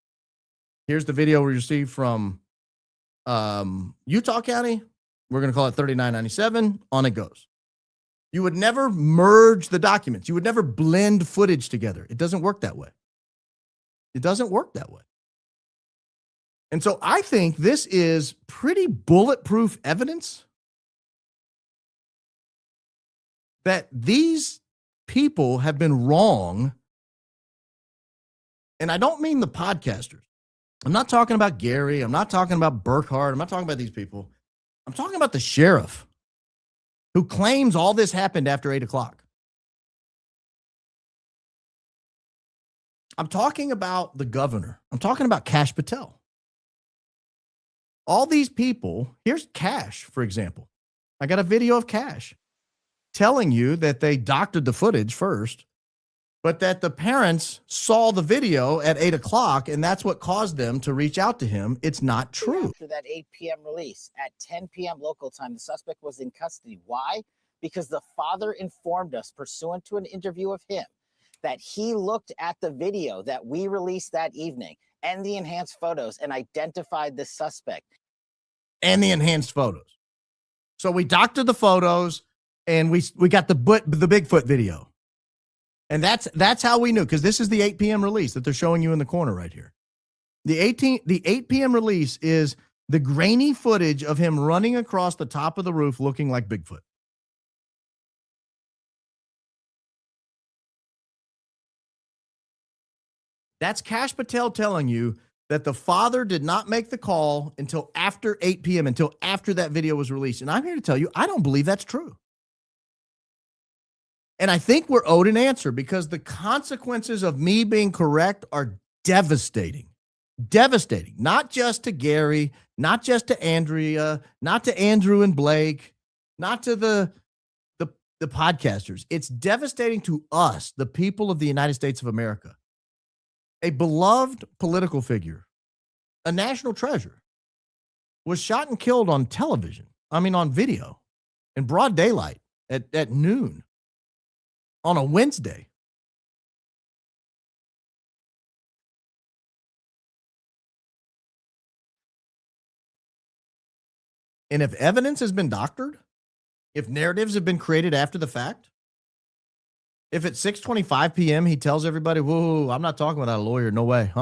Here's the video we received from Utah County. We're going to call it 3997. On it goes. You would never merge the documents. You would never blend footage together. It doesn't work that way. It doesn't work that way. And so I think this is pretty bulletproof evidence that these people have been wrong. And I don't mean the podcasters. I'm not talking about Gary. I'm not talking about Burkhart. I'm not talking about these people. I'm talking about the sheriff who claims all this happened after 8 o'clock. I'm talking about the governor. I'm talking about Kash Patel. All these people, here's Kash, for example. I got a video of Kash telling you that they doctored the footage first, but that the parents saw the video at 8 o'clock, and that's what caused them to reach out to him. It's not true. After that 8 p.m. release, at 10 p.m. local time, the suspect was in custody. Why? Because the father informed us, pursuant to an interview of him, that he looked at the video that we released that evening and the enhanced photos and identified the suspect. And the enhanced photos. So we doctored the photos and we got the Bigfoot video. And that's how we knew, because this is the 8 p.m. release that they're showing you in the corner right here. The 8 p.m. release is the grainy footage of him running across the top of the roof looking like Bigfoot. That's Kash Patel telling you that the father did not make the call until after 8 p.m., until after that video was released. And I'm here to tell you, I don't believe that's true. And I think we're owed an answer, because the consequences of me being correct are devastating. Devastating. Not just to Gary, not just to Andrea, not to Andrew and Blake, not to the podcasters. It's devastating to us, the people of the United States of America. A beloved political figure, a national treasure, was shot and killed on television. I mean, on video, in broad daylight at noon on a Wednesday. And if evidence has been doctored, if narratives have been created after the fact, if at 6:25 p.m. he tells everybody, whoa, I'm not talking without a lawyer. No way.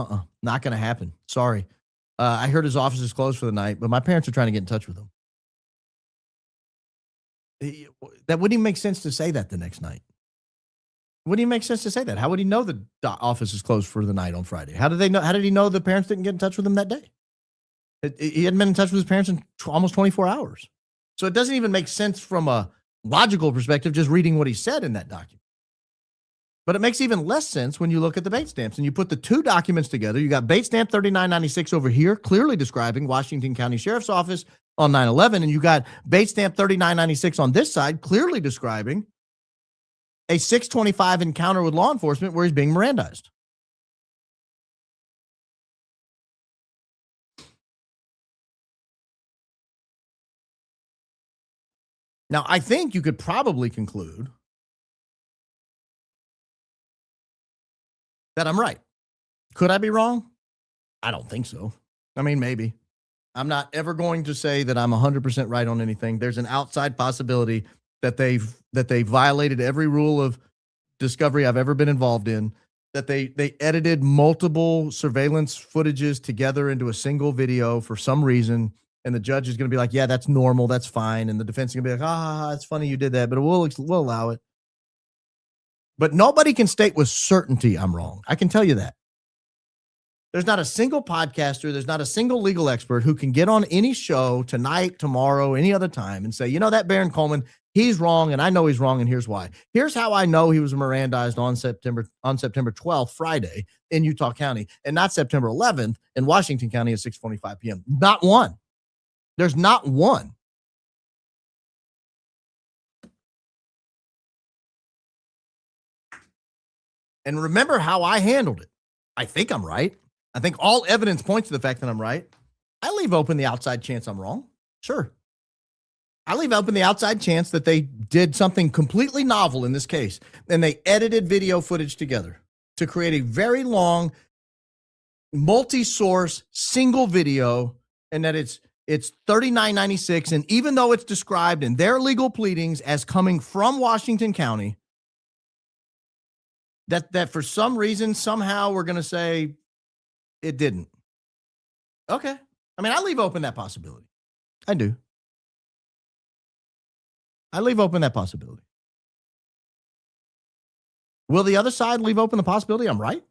Not going to happen. Sorry. I heard his office is closed for the night, but my parents are trying to get in touch with him. That wouldn't even make sense to say that the next night. Wouldn't even make sense to say that. How would he know the office is closed for the night on Friday? How did they know? How did he know the parents didn't get in touch with him that day? He hadn't been in touch with his parents in almost 24 hours. So it doesn't even make sense from a logical perspective, just reading what he said in that document. But it makes even less sense when you look at the bait stamps and you put the two documents together. You got bait stamp 3996 over here, clearly describing Washington County Sheriff's Office on 9/11. And you got bait stamp 3996 on this side, clearly describing a 6:25 encounter with law enforcement where he's being Mirandized. Now, I think you could probably conclude that I'm right. Could I be wrong? I don't think so. I mean, maybe. I'm not ever going to say that I'm 100% right on anything. There's an outside possibility that they violated every rule of discovery I've ever been involved in, that they edited multiple surveillance footages together into a single video for some reason, And the judge is going to be like, yeah, that's normal. That's fine. And the defense is going to be like, it's funny you did that, but we'll allow it. But nobody can state with certainty I'm wrong. I can tell you that. There's not a single podcaster, there's not a single legal expert who can get on any show tonight, tomorrow, any other time and say, you know, that Baron Coleman, he's wrong, and I know he's wrong, and here's why. Here's how I know he was Mirandized on September 12th, Friday, in Utah County, and not September 11th in Washington County at 6:25 p.m. Not one. There's not one. And remember how I handled it. I think I'm right. I think all evidence points to the fact that I'm right. I leave open the outside chance I'm wrong. Sure. I leave open the outside chance that they did something completely novel in this case, and they edited video footage together to create a very long, multi-source, single video, and that it's $39.96. And even though it's described in their legal pleadings as coming from Washington County, that for some reason, somehow we're going to say it didn't. Okay. I mean, I leave open that possibility. I do. I leave open that possibility. Will the other side leave open the possibility I'm right?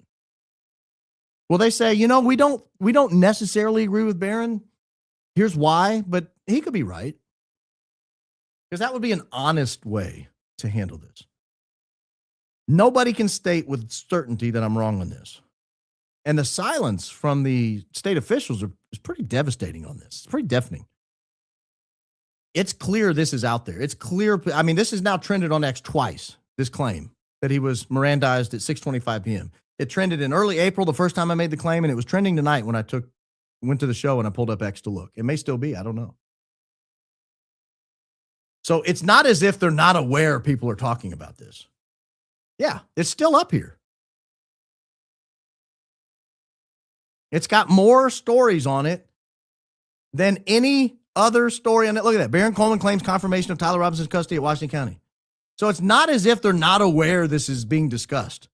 Will they say, you know, we don't necessarily agree with Baron. Here's why, but he could be right. Because that would be an honest way to handle this. Nobody can state with certainty that I'm wrong on this. And the silence from the state officials is pretty devastating on this. It's pretty deafening. It's clear this is out there. It's clear. I mean, this is now trended on X twice, this claim that he was Mirandized at 6:25 p.m. It trended in early April the first time I made the claim, and it was trending tonight when I went to the show and I pulled up X to look. It may still be. I don't know. So it's not as if they're not aware people are talking about this. Yeah, it's still up here. It's got more stories on it than any other story on it. Look at that. Baron Coleman claims confirmation of Tyler Robinson's custody at Washington County. So it's not as if they're not aware this is being discussed.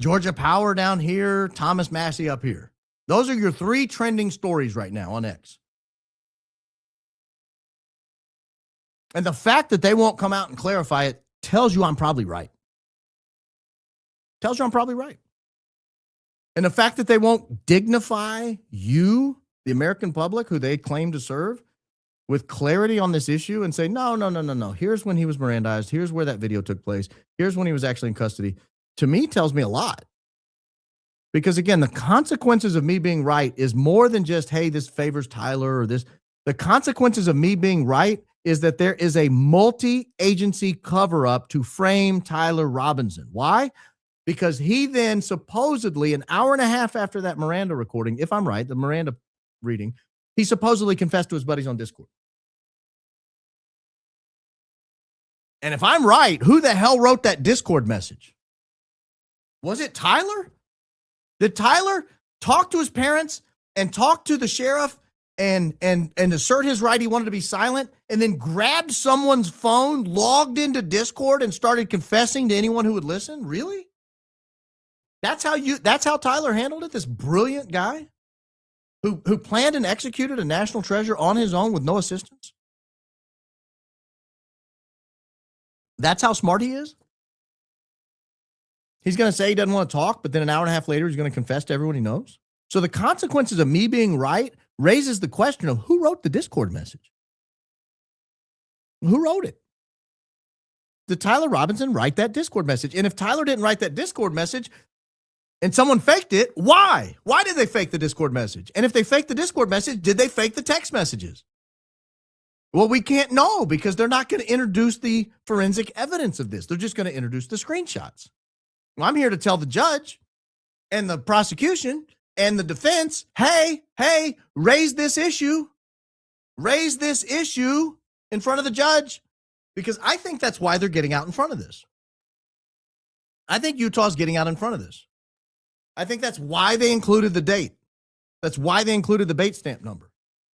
Georgia Power down here, Thomas Massey up here. Those are your three trending stories right now on X. And the fact that they won't come out and clarify it tells you I'm probably right. Tells you I'm probably right. And the fact that they won't dignify you, the American public, who they claim to serve, with clarity on this issue and say, no. Here's when he was Mirandized. Here's where that video took place. Here's when he was actually in custody. To me, tells me a lot. Because again, the consequences of me being right is more than just, hey, this favors Tyler or this. The consequences of me being right is that there is a multi-agency cover-up to frame Tyler Robinson. Why? Because he then supposedly, an hour and a half after that Miranda recording, if I'm right, the Miranda reading, he supposedly confessed to his buddies on Discord. And if I'm right, who the hell wrote that Discord message? Was it Tyler? Did Tyler talk to his parents and talk to the sheriff and assert his right he wanted to be silent, and then grabbed someone's phone, logged into Discord, and started confessing to anyone who would listen? Really? That's how Tyler handled it, this brilliant guy who planned and executed a national treasure on his own with no assistance? That's how smart he is? He's going to say he doesn't want to talk, but then an hour and a half later, he's going to confess to everyone he knows. So the consequences of me being right raises the question of who wrote the Discord message? Who wrote it? Did Tyler Robinson write that Discord message? And if Tyler didn't write that Discord message and someone faked it, why? Why did they fake the Discord message? And if they faked the Discord message, did they fake the text messages? Well, we can't know because they're not going to introduce the forensic evidence of this. They're just going to introduce the screenshots. Well, I'm here to tell the judge and the prosecution and the defense, hey, raise this issue in front of the judge, because I think that's why they're getting out in front of this. I think Utah's getting out in front of this. I think that's why they included the date. That's why they included the bait stamp number.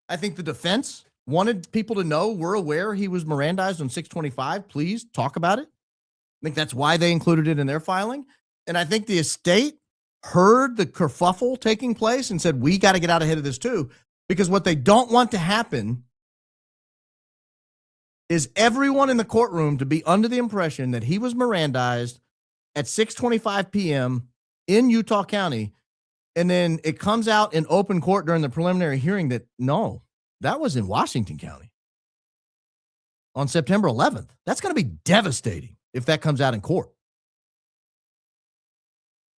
I think the defense wanted people to know we're aware he was Mirandized on 6/25. Please talk about it. I think that's why they included it in their filing. And I think the estate heard the kerfuffle taking place and said, we got to get out ahead of this too. Because what they don't want to happen is everyone in the courtroom to be under the impression that he was Mirandized at 6:25 p.m. in Utah County, and then it comes out in open court during the preliminary hearing that, no, that was in Washington County on September 11th. That's going to be devastating if that comes out in court.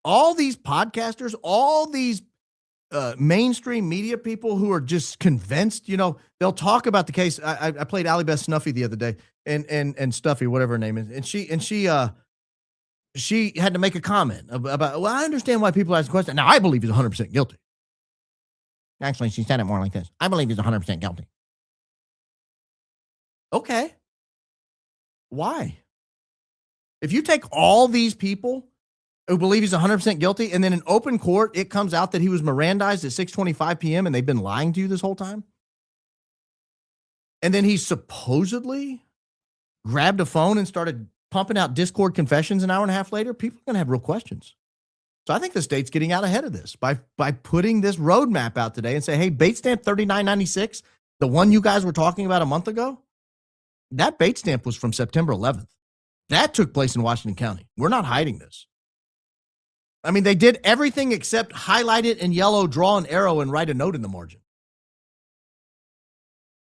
All these podcasters, all these mainstream media people who are just convinced, they'll talk about the case. I played Allie Beth Snuffy the other day, and Stuffy, whatever her name is, and she had to make a comment about, well, I understand why people ask the question. Now, I believe he's 100% guilty. Actually, she said it more like this. I believe he's 100% guilty. Okay. Why? If you take all these people who believe he's 100% guilty, and then in open court, it comes out that he was Mirandized at 6:25 p.m. and they've been lying to you this whole time. And then he supposedly grabbed a phone and started pumping out Discord confessions an hour and a half later. People are going to have real questions. So I think the state's getting out ahead of this by putting this roadmap out today and say, hey, bait stamp 3996, the one you guys were talking about a month ago, that bait stamp was from September 11th. That took place in Washington County. We're not hiding this. I mean, they did everything except highlight it in yellow, draw an arrow, and write a note in the margin.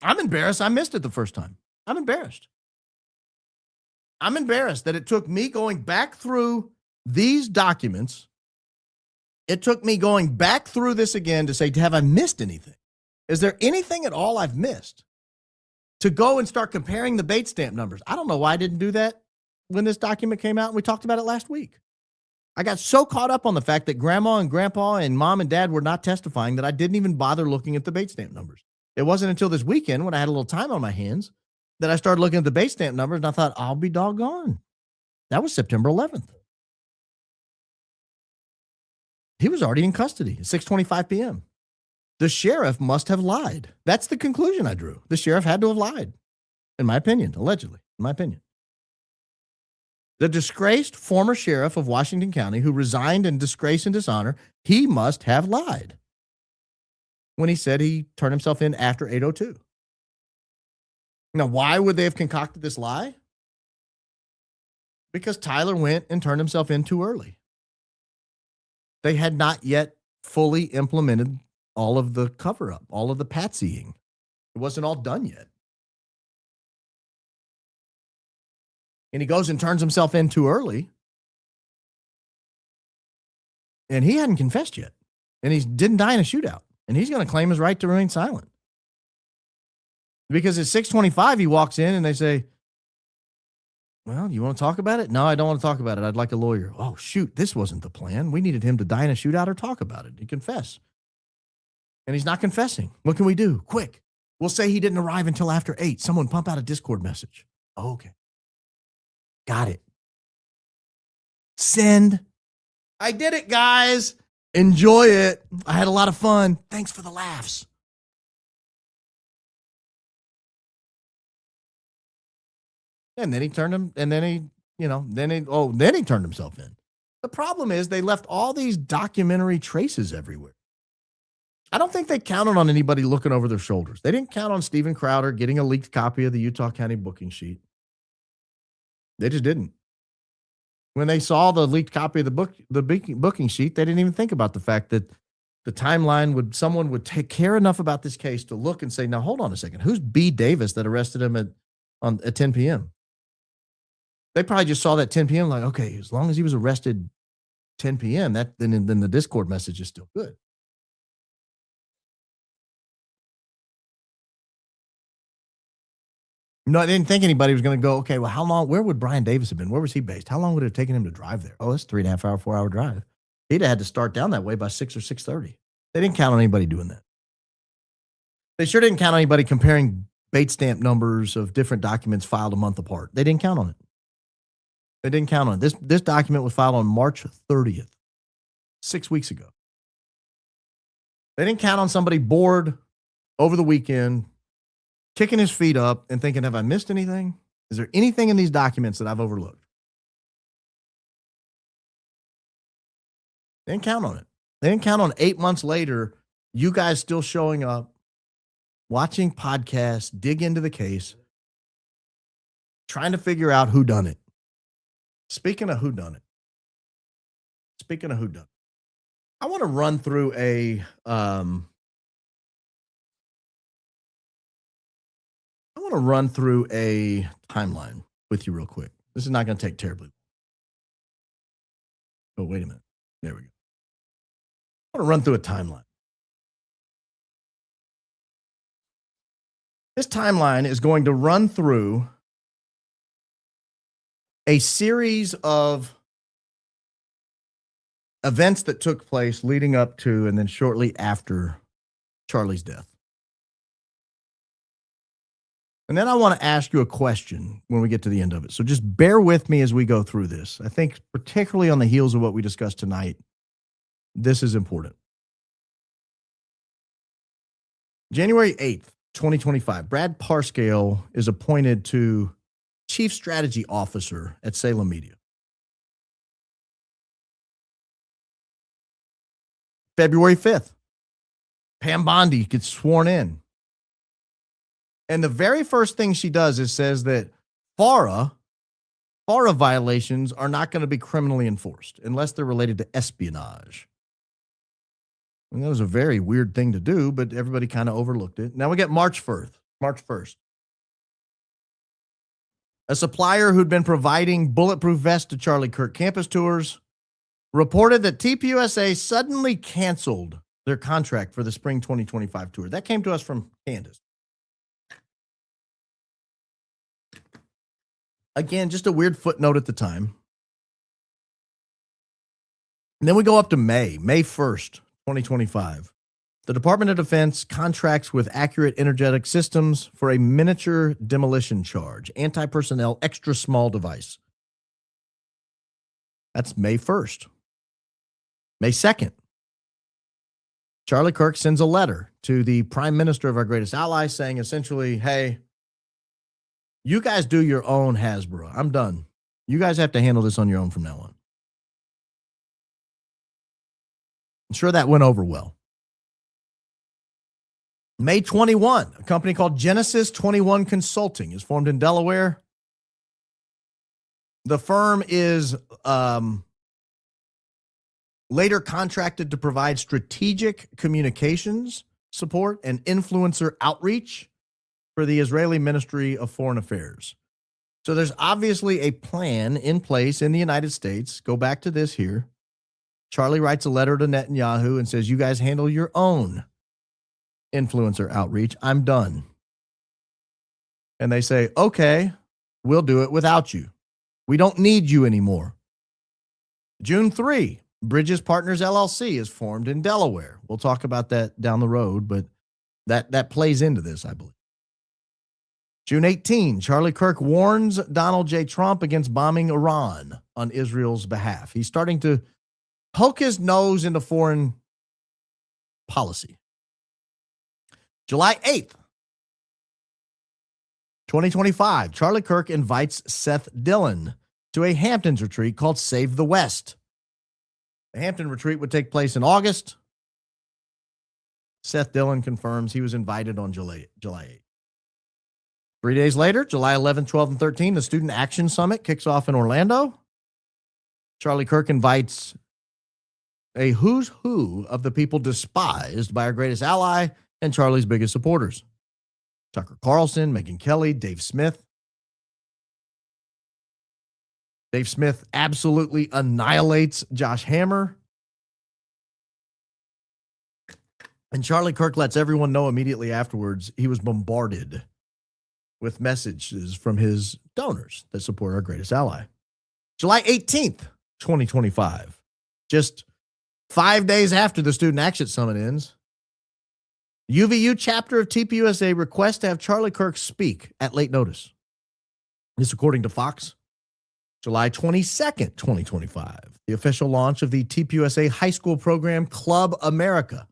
I'm embarrassed I missed it the first time. I'm embarrassed. I'm embarrassed that it took me going back through these documents. It took me going back through this again to say, have I missed anything? Is there anything at all I've missed? To go and start comparing the bait stamp numbers. I don't know why I didn't do that when this document came out, and we talked about it last week. I got so caught up on the fact that grandma and grandpa and mom and dad were not testifying that I didn't even bother looking at the bait stamp numbers. It wasn't until this weekend when I had a little time on my hands that I started looking at the bait stamp numbers, and I thought, I'll be doggone. That was September 11th. He was already in custody at 6:25 p.m. The sheriff must have lied. That's the conclusion I drew. The sheriff had to have lied, in my opinion, allegedly, in my opinion. The disgraced former sheriff of Washington County who resigned in disgrace and dishonor, he must have lied when he said he turned himself in after 8:02. Now, why would they have concocted this lie? Because Tyler went and turned himself in too early. They had not yet fully implemented all of the cover-up, all of the patsying. It wasn't all done yet. And he goes and turns himself in too early. And he hadn't confessed yet. And he didn't die in a shootout. And he's going to claim his right to remain silent. Because at 6:25, he walks in and they say, well, you want to talk about it? No, I don't want to talk about it. I'd like a lawyer. Oh, shoot, this wasn't the plan. We needed him to die in a shootout or talk about it. He confess. And he's not confessing. What can we do? Quick. We'll say he didn't arrive until after 8. Someone pump out a Discord message. Oh, okay. Got it. Send. I did it, guys. Enjoy it. I had a lot of fun. Thanks for the laughs. And then he turned him, and then he turned himself in. The problem is they left all these documentary traces everywhere. I don't think they counted on anybody looking over their shoulders. They didn't count on Steven Crowder getting a leaked copy of the Utah County booking sheet. They just didn't. When they saw the leaked copy of the booking sheet, they didn't even think about the fact that the timeline someone would take care enough about this case to look and say, now hold on a second, who's B. Davis that arrested him at 10 p.m.? They probably just saw that 10 p.m. like, okay, as long as he was arrested 10 p.m., then the Discord message is still good. No, I didn't think anybody was going to go, okay, well, how long, where would Brian Davis have been? Where was he based? How long would it have taken him to drive there? Oh, it's 3.5 hour, 4 hour drive. He'd have had to start down that way by 6 or 6:30. They didn't count on anybody doing that. They sure didn't count on anybody comparing bait stamp numbers of different documents filed a month apart. They didn't count on it. They didn't count on it. This document was filed on March 30th, 6 weeks ago. They didn't count on somebody bored over the weekend, kicking his feet up and thinking, have I missed anything? Is there anything in these documents that I've overlooked? They didn't count on it. They didn't count on 8 months later, you guys still showing up watching podcasts, dig into the case, trying to figure out who done it. Speaking of who done it, I want to run through a timeline with you real quick. This is not going to take terribly. Oh, wait a minute. There we go. I want to run through a timeline. This timeline is going to run through a series of events that took place leading up to and then shortly after Charlie's death. And then I want to ask you a question when we get to the end of it. So just bear with me as we go through this. I think particularly on the heels of what we discussed tonight, this is important. January 8th, 2025, Brad Parscale is appointed to Chief Strategy Officer at Salem Media. February 5th, Pam Bondi gets sworn in. And the very first thing she does is says that FARA violations are not going to be criminally enforced unless they're related to espionage. And that was a very weird thing to do, but everybody kind of overlooked it. Now we get March 1st. A supplier who'd been providing bulletproof vests to Charlie Kirk campus tours reported that TPUSA suddenly canceled their contract for the spring 2025 tour. That came to us from Candace. Again, just a weird footnote at the time. And then we go up to May 1st, 2025. The Department of Defense contracts with Accurate Energetic Systems for a miniature demolition charge, anti-personnel, extra small device. That's May 1st. May 2nd, Charlie Kirk sends a letter to the Prime Minister of our greatest ally saying essentially, hey, you guys do your own Hasbro. I'm done. You guys have to handle this on your own from now on. I'm sure that went over well. May 21, a company called Genesis 21 Consulting is formed in Delaware. The firm is later contracted to provide strategic communications support and influencer outreach for the Israeli Ministry of Foreign Affairs. So there's obviously a plan in place in the United States. Go back to this here. Charlie writes a letter to Netanyahu and says, you guys handle your own influencer outreach. I'm done. And they say, okay, we'll do it without you. We don't need you anymore. June 3, Bridges Partners LLC is formed in Delaware. We'll talk about that down the road, but that plays into this, I believe. June 18, Charlie Kirk warns Donald J. Trump against bombing Iran on Israel's behalf. He's starting to poke his nose into foreign policy. July 8th, 2025, Charlie Kirk invites Seth Dillon to a Hamptons retreat called Save the West. The Hampton retreat would take place in August. Seth Dillon confirms he was invited on July 8th. 3 days later, July 11, 12, and 13, the Student Action Summit kicks off in Orlando. Charlie Kirk invites a who's who of the people despised by our greatest ally and Charlie's biggest supporters. Tucker Carlson, Megyn Kelly, Dave Smith. Dave Smith absolutely annihilates Josh Hammer. And Charlie Kirk lets everyone know immediately afterwards he was bombarded with messages from his donors that support our greatest ally. July 18th, 2025, just 5 days after the Student Action Summit ends, UVU chapter of TPUSA requests to have Charlie Kirk speak at late notice. This according to Fox. July 22nd, 2025, the official launch of the TPUSA high school program Club America.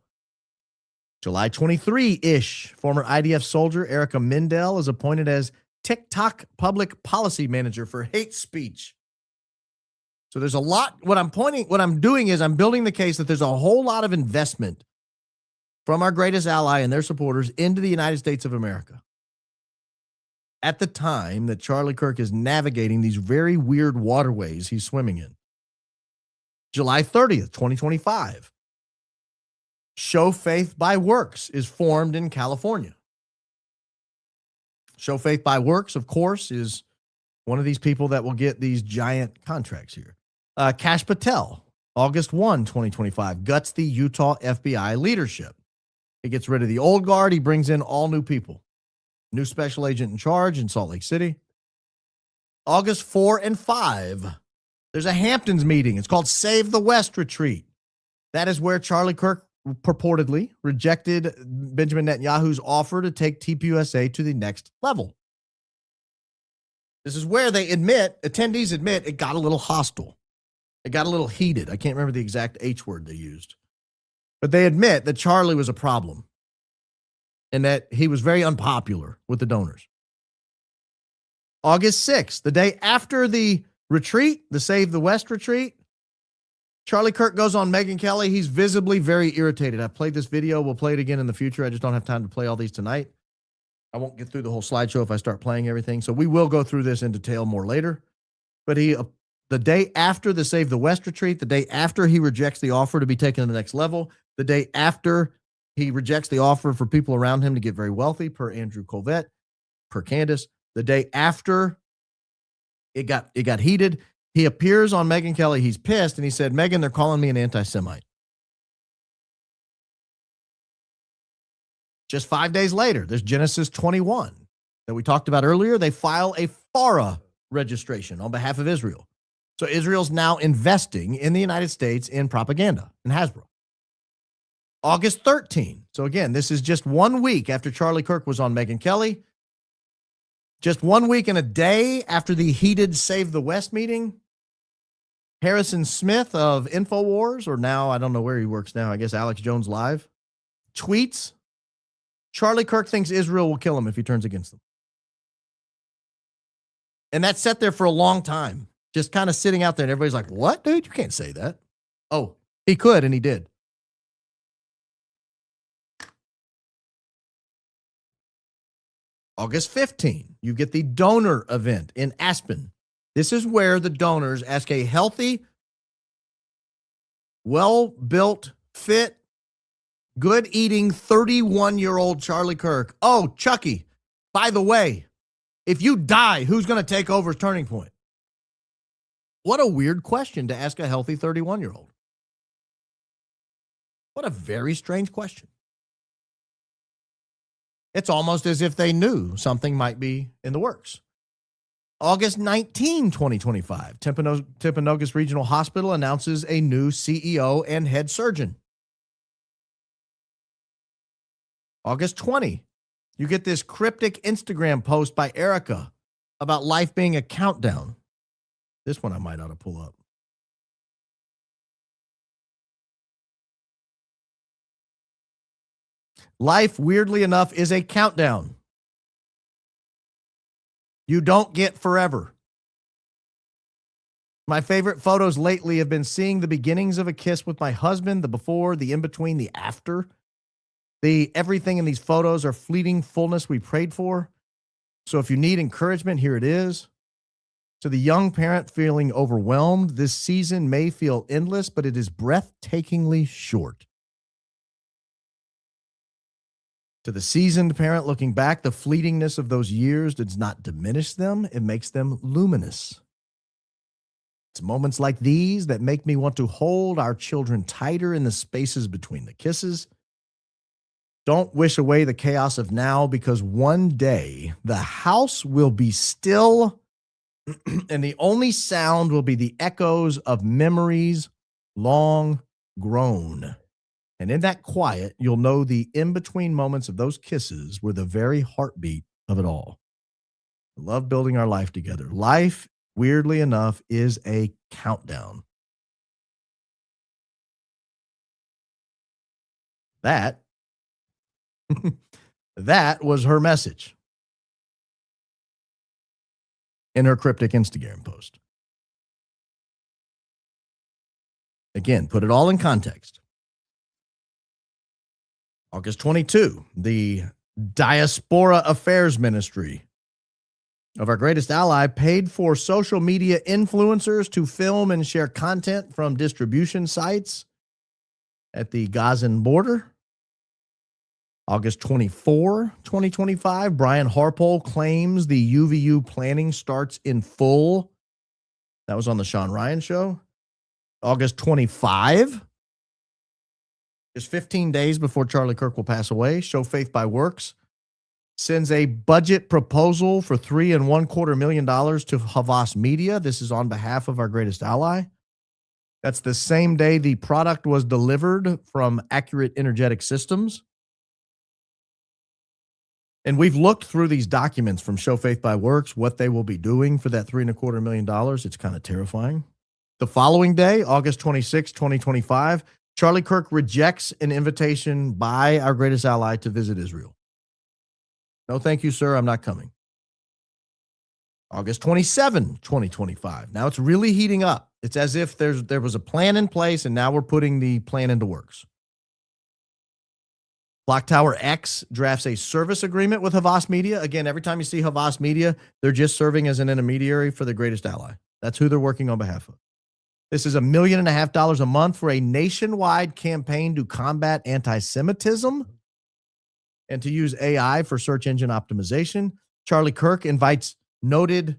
July 23-ish, former IDF soldier Erica Mindell is appointed as TikTok public policy manager for hate speech. So there's a lot. What I'm doing is I'm building the case that there's a whole lot of investment from our greatest ally and their supporters into the United States of America at the time that Charlie Kirk is navigating these very weird waterways he's swimming in. July 30th, 2025. Show Faith by Works is formed in California. Show Faith by Works, of course, is one of these people that will get these giant contracts here. Kash Patel, August 1, 2025, guts the Utah FBI leadership. He gets rid of the old guard. He brings in all new people. New special agent in charge in Salt Lake City. August 4 and 5, there's a Hamptons meeting. It's called Save the West Retreat. That is where Charlie Kirk purportedly rejected Benjamin Netanyahu's offer to take TPUSA to the next level. This is where attendees admit it got a little hostile. It got a little heated. I can't remember the exact H word they used. But they admit that Charlie was a problem and that he was very unpopular with the donors. August 6th, the day after the retreat, the Save the West retreat, Charlie Kirk goes on Megyn Kelly. He's visibly very irritated. I've played this video. We'll play it again in the future. I just don't have time to play all these tonight. I won't get through the whole slideshow if I start playing everything. So we will go through this in detail more later. But the day after the Save the West retreat, the day after he rejects the offer to be taken to the next level, the day after he rejects the offer for people around him to get very wealthy, per Andrew Colvett, per Candace, the day after it got heated, he appears on Megyn Kelly. He's pissed, and he said, "Megyn, they're calling me an anti-Semite." Just 5 days later, there's Genesis 21 that we talked about earlier. They file a FARA registration on behalf of Israel. So Israel's now investing in the United States in propaganda in Hasbro. August 13. So again, this is just 1 week after Charlie Kirk was on Megyn Kelly. Just 1 week and a day after the heated Save the West meeting. Harrison Smith of InfoWars, or now, I don't know where he works now, I guess Alex Jones Live, tweets, Charlie Kirk thinks Israel will kill him if he turns against them. And that sat there for a long time, just kind of sitting out there, and everybody's like, "What, dude? You can't say that." Oh, he could, and he did. August 15, you get the donor event in Aspen. This is where the donors ask a healthy, well-built, fit, good-eating 31-year-old Charlie Kirk, "Oh, Chucky, by the way, if you die, who's going to take over Turning Point?" What a weird question to ask a healthy 31-year-old. What a very strange question. It's almost as if they knew something might be in the works. August 19, 2025, Timpanogos Regional Hospital announces a new CEO and head surgeon. August 20, you get this cryptic Instagram post by Erica about life being a countdown. This one I might ought to pull up. Life, weirdly enough, is a countdown. You don't get forever. My favorite photos lately have been seeing the beginnings of a kiss with my husband, the before, the in-between, the after. Everything in these photos are fleeting fullness we prayed for. So if you need encouragement, here it is. To the young parent feeling overwhelmed, this season may feel endless, but it is breathtakingly short. To the seasoned parent looking back, the fleetingness of those years does not diminish them. It makes them luminous. It's moments like these that make me want to hold our children tighter in the spaces between the kisses. Don't wish away the chaos of now, because one day the house will be still and the only sound will be the echoes of memories long grown. And in that quiet, you'll know the in-between moments of those kisses were the very heartbeat of it all. I love building our life together. Life, weirdly enough, is a countdown. That was her message in her cryptic Instagram post. Again, put it all in context. August 22, the Diaspora Affairs Ministry of our greatest ally paid for social media influencers to film and share content from distribution sites at the Gazan border. August 24, 2025, Brian Harpole claims the UVU planning starts in full. That was on the Sean Ryan show. August 25, just 15 days before Charlie Kirk will pass away, Show Faith by Works sends a budget proposal for $3.25 million to Havas Media. This is on behalf of our greatest ally. That's the same day the product was delivered from Accurate Energetic Systems. And we've looked through these documents from Show Faith by Works, what they will be doing for that $3.25 million. It's kind of terrifying. The following day, August 26, 2025, Charlie Kirk rejects an invitation by our greatest ally to visit Israel. No, thank you, sir. I'm not coming. August 27, 2025. Now it's really heating up. It's as if there was a plan in place, and now we're putting the plan into works. Clock Tower X drafts a service agreement with Havas Media. Again, every time you see Havas Media, they're just serving as an intermediary for the greatest ally. That's who they're working on behalf of. This is $1.5 million a month for a nationwide campaign to combat anti-Semitism and to use AI for search engine optimization. Charlie Kirk invites noted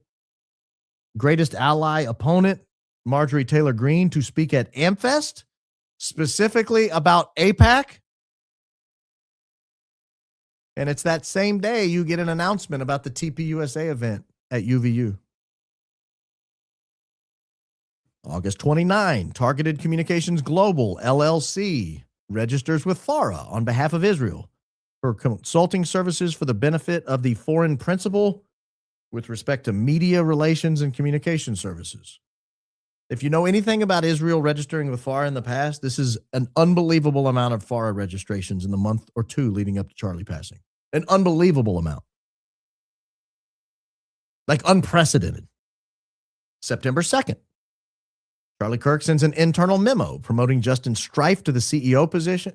greatest ally opponent Marjorie Taylor Greene to speak at AmFest, specifically about AIPAC. And it's that same day you get an announcement about the TPUSA event at UVU. August 29, Targeted Communications Global, LLC, registers with FARA on behalf of Israel for consulting services for the benefit of the foreign principal with respect to media relations and communication services. If you know anything about Israel registering with FARA in the past, this is an unbelievable amount of FARA registrations in the month or two leading up to Charlie passing. An unbelievable amount. Like unprecedented. September 2nd, Charlie Kirk sends an internal memo promoting Justin Strife to the COO position,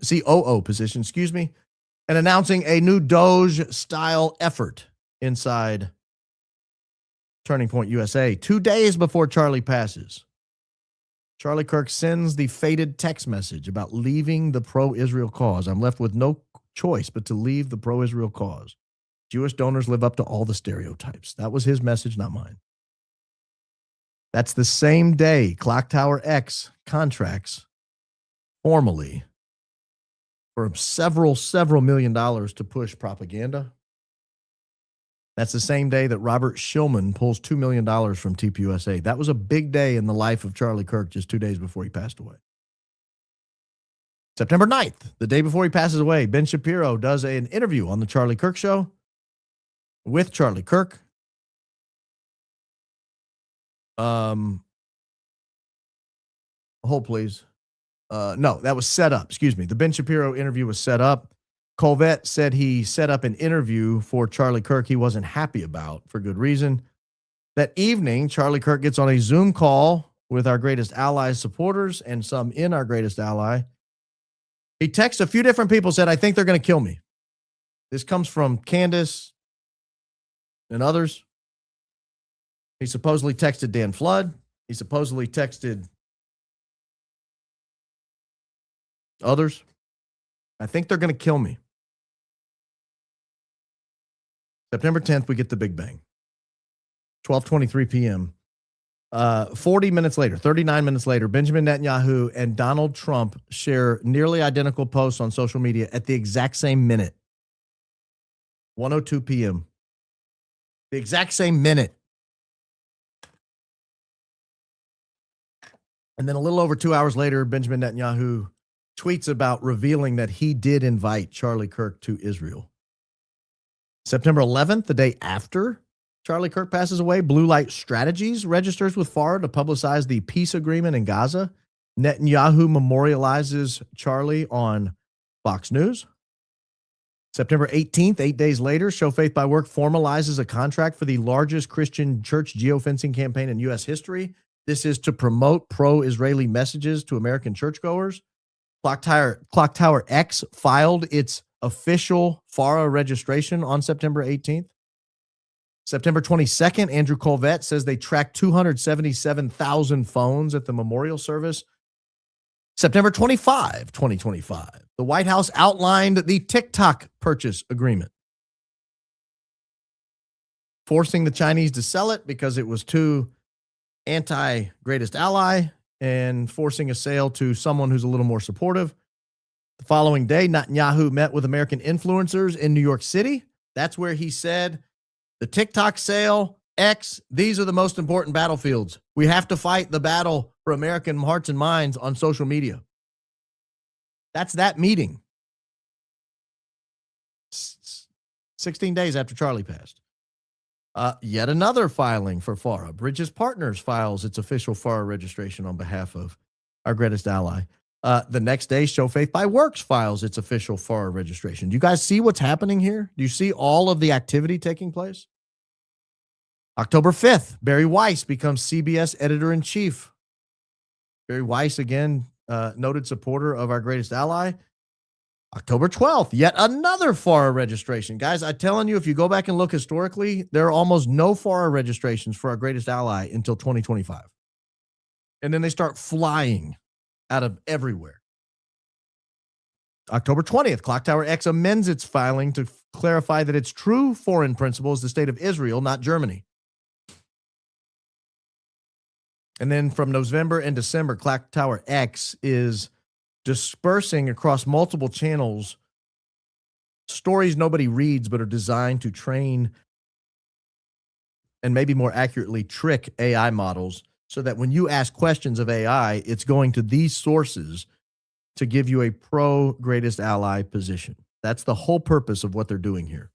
and announcing a new Doge-style effort inside Turning Point USA. 2 days before Charlie passes, Charlie Kirk sends the fated text message about leaving the pro-Israel cause. I'm left with no choice but to leave the pro-Israel cause. Jewish donors live up to all the stereotypes. That was his message, not mine. That's the same day Clock Tower X contracts formally for several $1 million to push propaganda. That's the same day that Robert Shillman pulls $2 million from TPUSA. That was a big day in the life of Charlie Kirk just 2 days before he passed away. September 9th, the day before he passes away, Ben Shapiro does an interview on the Charlie Kirk Show with Charlie Kirk. Hold, please. No, that was set up. Excuse me. The Ben Shapiro interview was set up. Colvette said he set up an interview for Charlie Kirk he wasn't happy about for good reason. That evening, Charlie Kirk gets on a Zoom call with our greatest allies supporters and some in our greatest ally. He texts a few different people, said, I think they're going to kill me. This comes from Candace and others. He supposedly texted Dan Flood. He supposedly texted others. I think they're going to kill me. September 10th, we get the Big Bang. 12:23 p.m. 40 minutes later, 39 minutes later, Benjamin Netanyahu and Donald Trump share nearly identical posts on social media at the exact same minute. 1:02 p.m. The exact same minute. And then a little over 2 hours later, Benjamin Netanyahu tweets about revealing that he did invite Charlie Kirk to Israel. September 11th, the day after Charlie Kirk passes away, Blue Light Strategies registers with FARA to publicize the peace agreement in Gaza. Netanyahu memorializes Charlie on Fox News. September 18th, 8 days later, Show Faith by Work formalizes a contract for the largest Christian church geofencing campaign in U.S. history. This is to promote pro-Israeli messages to American churchgoers. Clock Tower X filed its official FARA registration on September 18th. September 22nd, Andrew Colvett says they tracked 277,000 phones at the memorial service. September 25, 2025, the White House outlined the TikTok purchase agreement, forcing the Chinese to sell it because it was too anti-greatest ally and forcing a sale to someone who's a little more supportive. The following day, Netanyahu met with American influencers in New York City. That's where he said, the TikTok sale, X, these are the most important battlefields. We have to fight the battle for American hearts and minds on social media. That's that meeting. 16 days after Charlie passed. Yet another filing for FARA. Bridges Partners files its official FARA registration on behalf of our greatest ally. The next day, Show Faith by Works files its official FARA registration. Do you guys see what's happening here? Do you see all of the activity taking place? October 5th, Barry Weiss becomes CBS editor-in-chief. Barry Weiss, again, noted supporter of our greatest ally. October 12th, yet another FARA registration. Guys, I'm telling you, if you go back and look historically, there are almost no FARA registrations for our greatest ally until 2025. And then they start flying out of everywhere. October 20th, Clock Tower X amends its filing to clarify that its true foreign principal is the state of Israel, not Germany. And then from November and December, Clock Tower X is dispersing across multiple channels stories nobody reads but are designed to train and maybe more accurately trick AI models so that when you ask questions of AI, it's going to these sources to give you a pro-greatest ally position. That's the whole purpose of what they're doing here.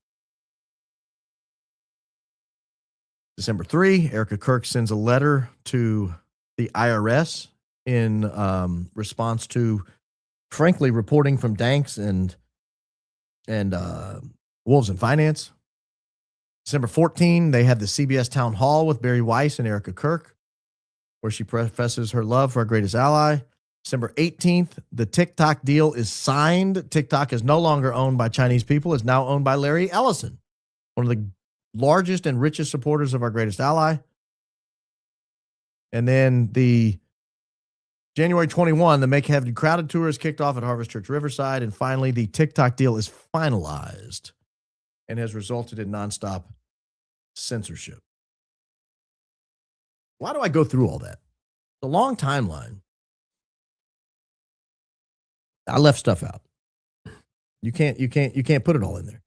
December 3, Erica Kirk sends a letter to the IRS in response to, frankly, reporting from Danks and Wolves in Finance. December 14, they had the CBS Town Hall with Barry Weiss and Erica Kirk, where she professes her love for our greatest ally. December 18th, the TikTok deal is signed. TikTok is no longer owned by Chinese people. It's now owned by Larry Ellison, one of the largest and richest supporters of our greatest ally. And then the January 21, the Make Heaven Crowded tour is kicked off at Harvest Church Riverside. And finally, the TikTok deal is finalized and has resulted in nonstop censorship. Why do I go through all that? It's a long timeline. I left stuff out. You can't put it all in there.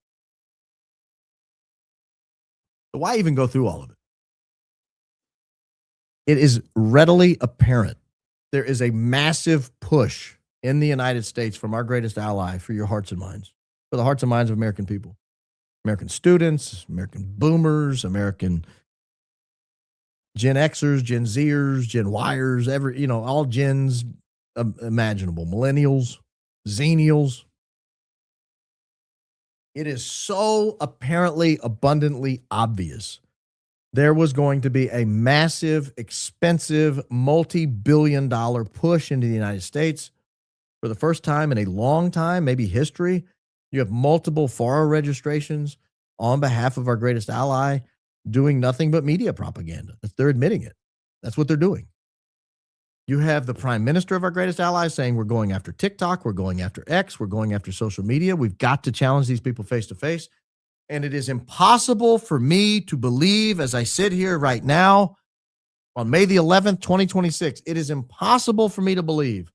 So why even go through all of it? It is readily apparent there is a massive push in the United States from our greatest ally for your hearts and minds, for the hearts and minds of American people, American students, American boomers, American Gen Xers, Gen Zers, Gen Yers, all gens imaginable, millennials, Xennials. It is so apparently abundantly obvious there was going to be a massive, expensive, multi-billion-dollar push into the United States for the first time in a long time, maybe history. You have multiple FARA registrations on behalf of our greatest ally doing nothing but media propaganda. They're admitting it. That's what they're doing. You have the prime minister of our greatest ally saying we're going after TikTok, we're going after X, we're going after social media. We've got to challenge these people face to face. And it is impossible for me to believe, as I sit here right now on May the 11th, 2026, it is impossible for me to believe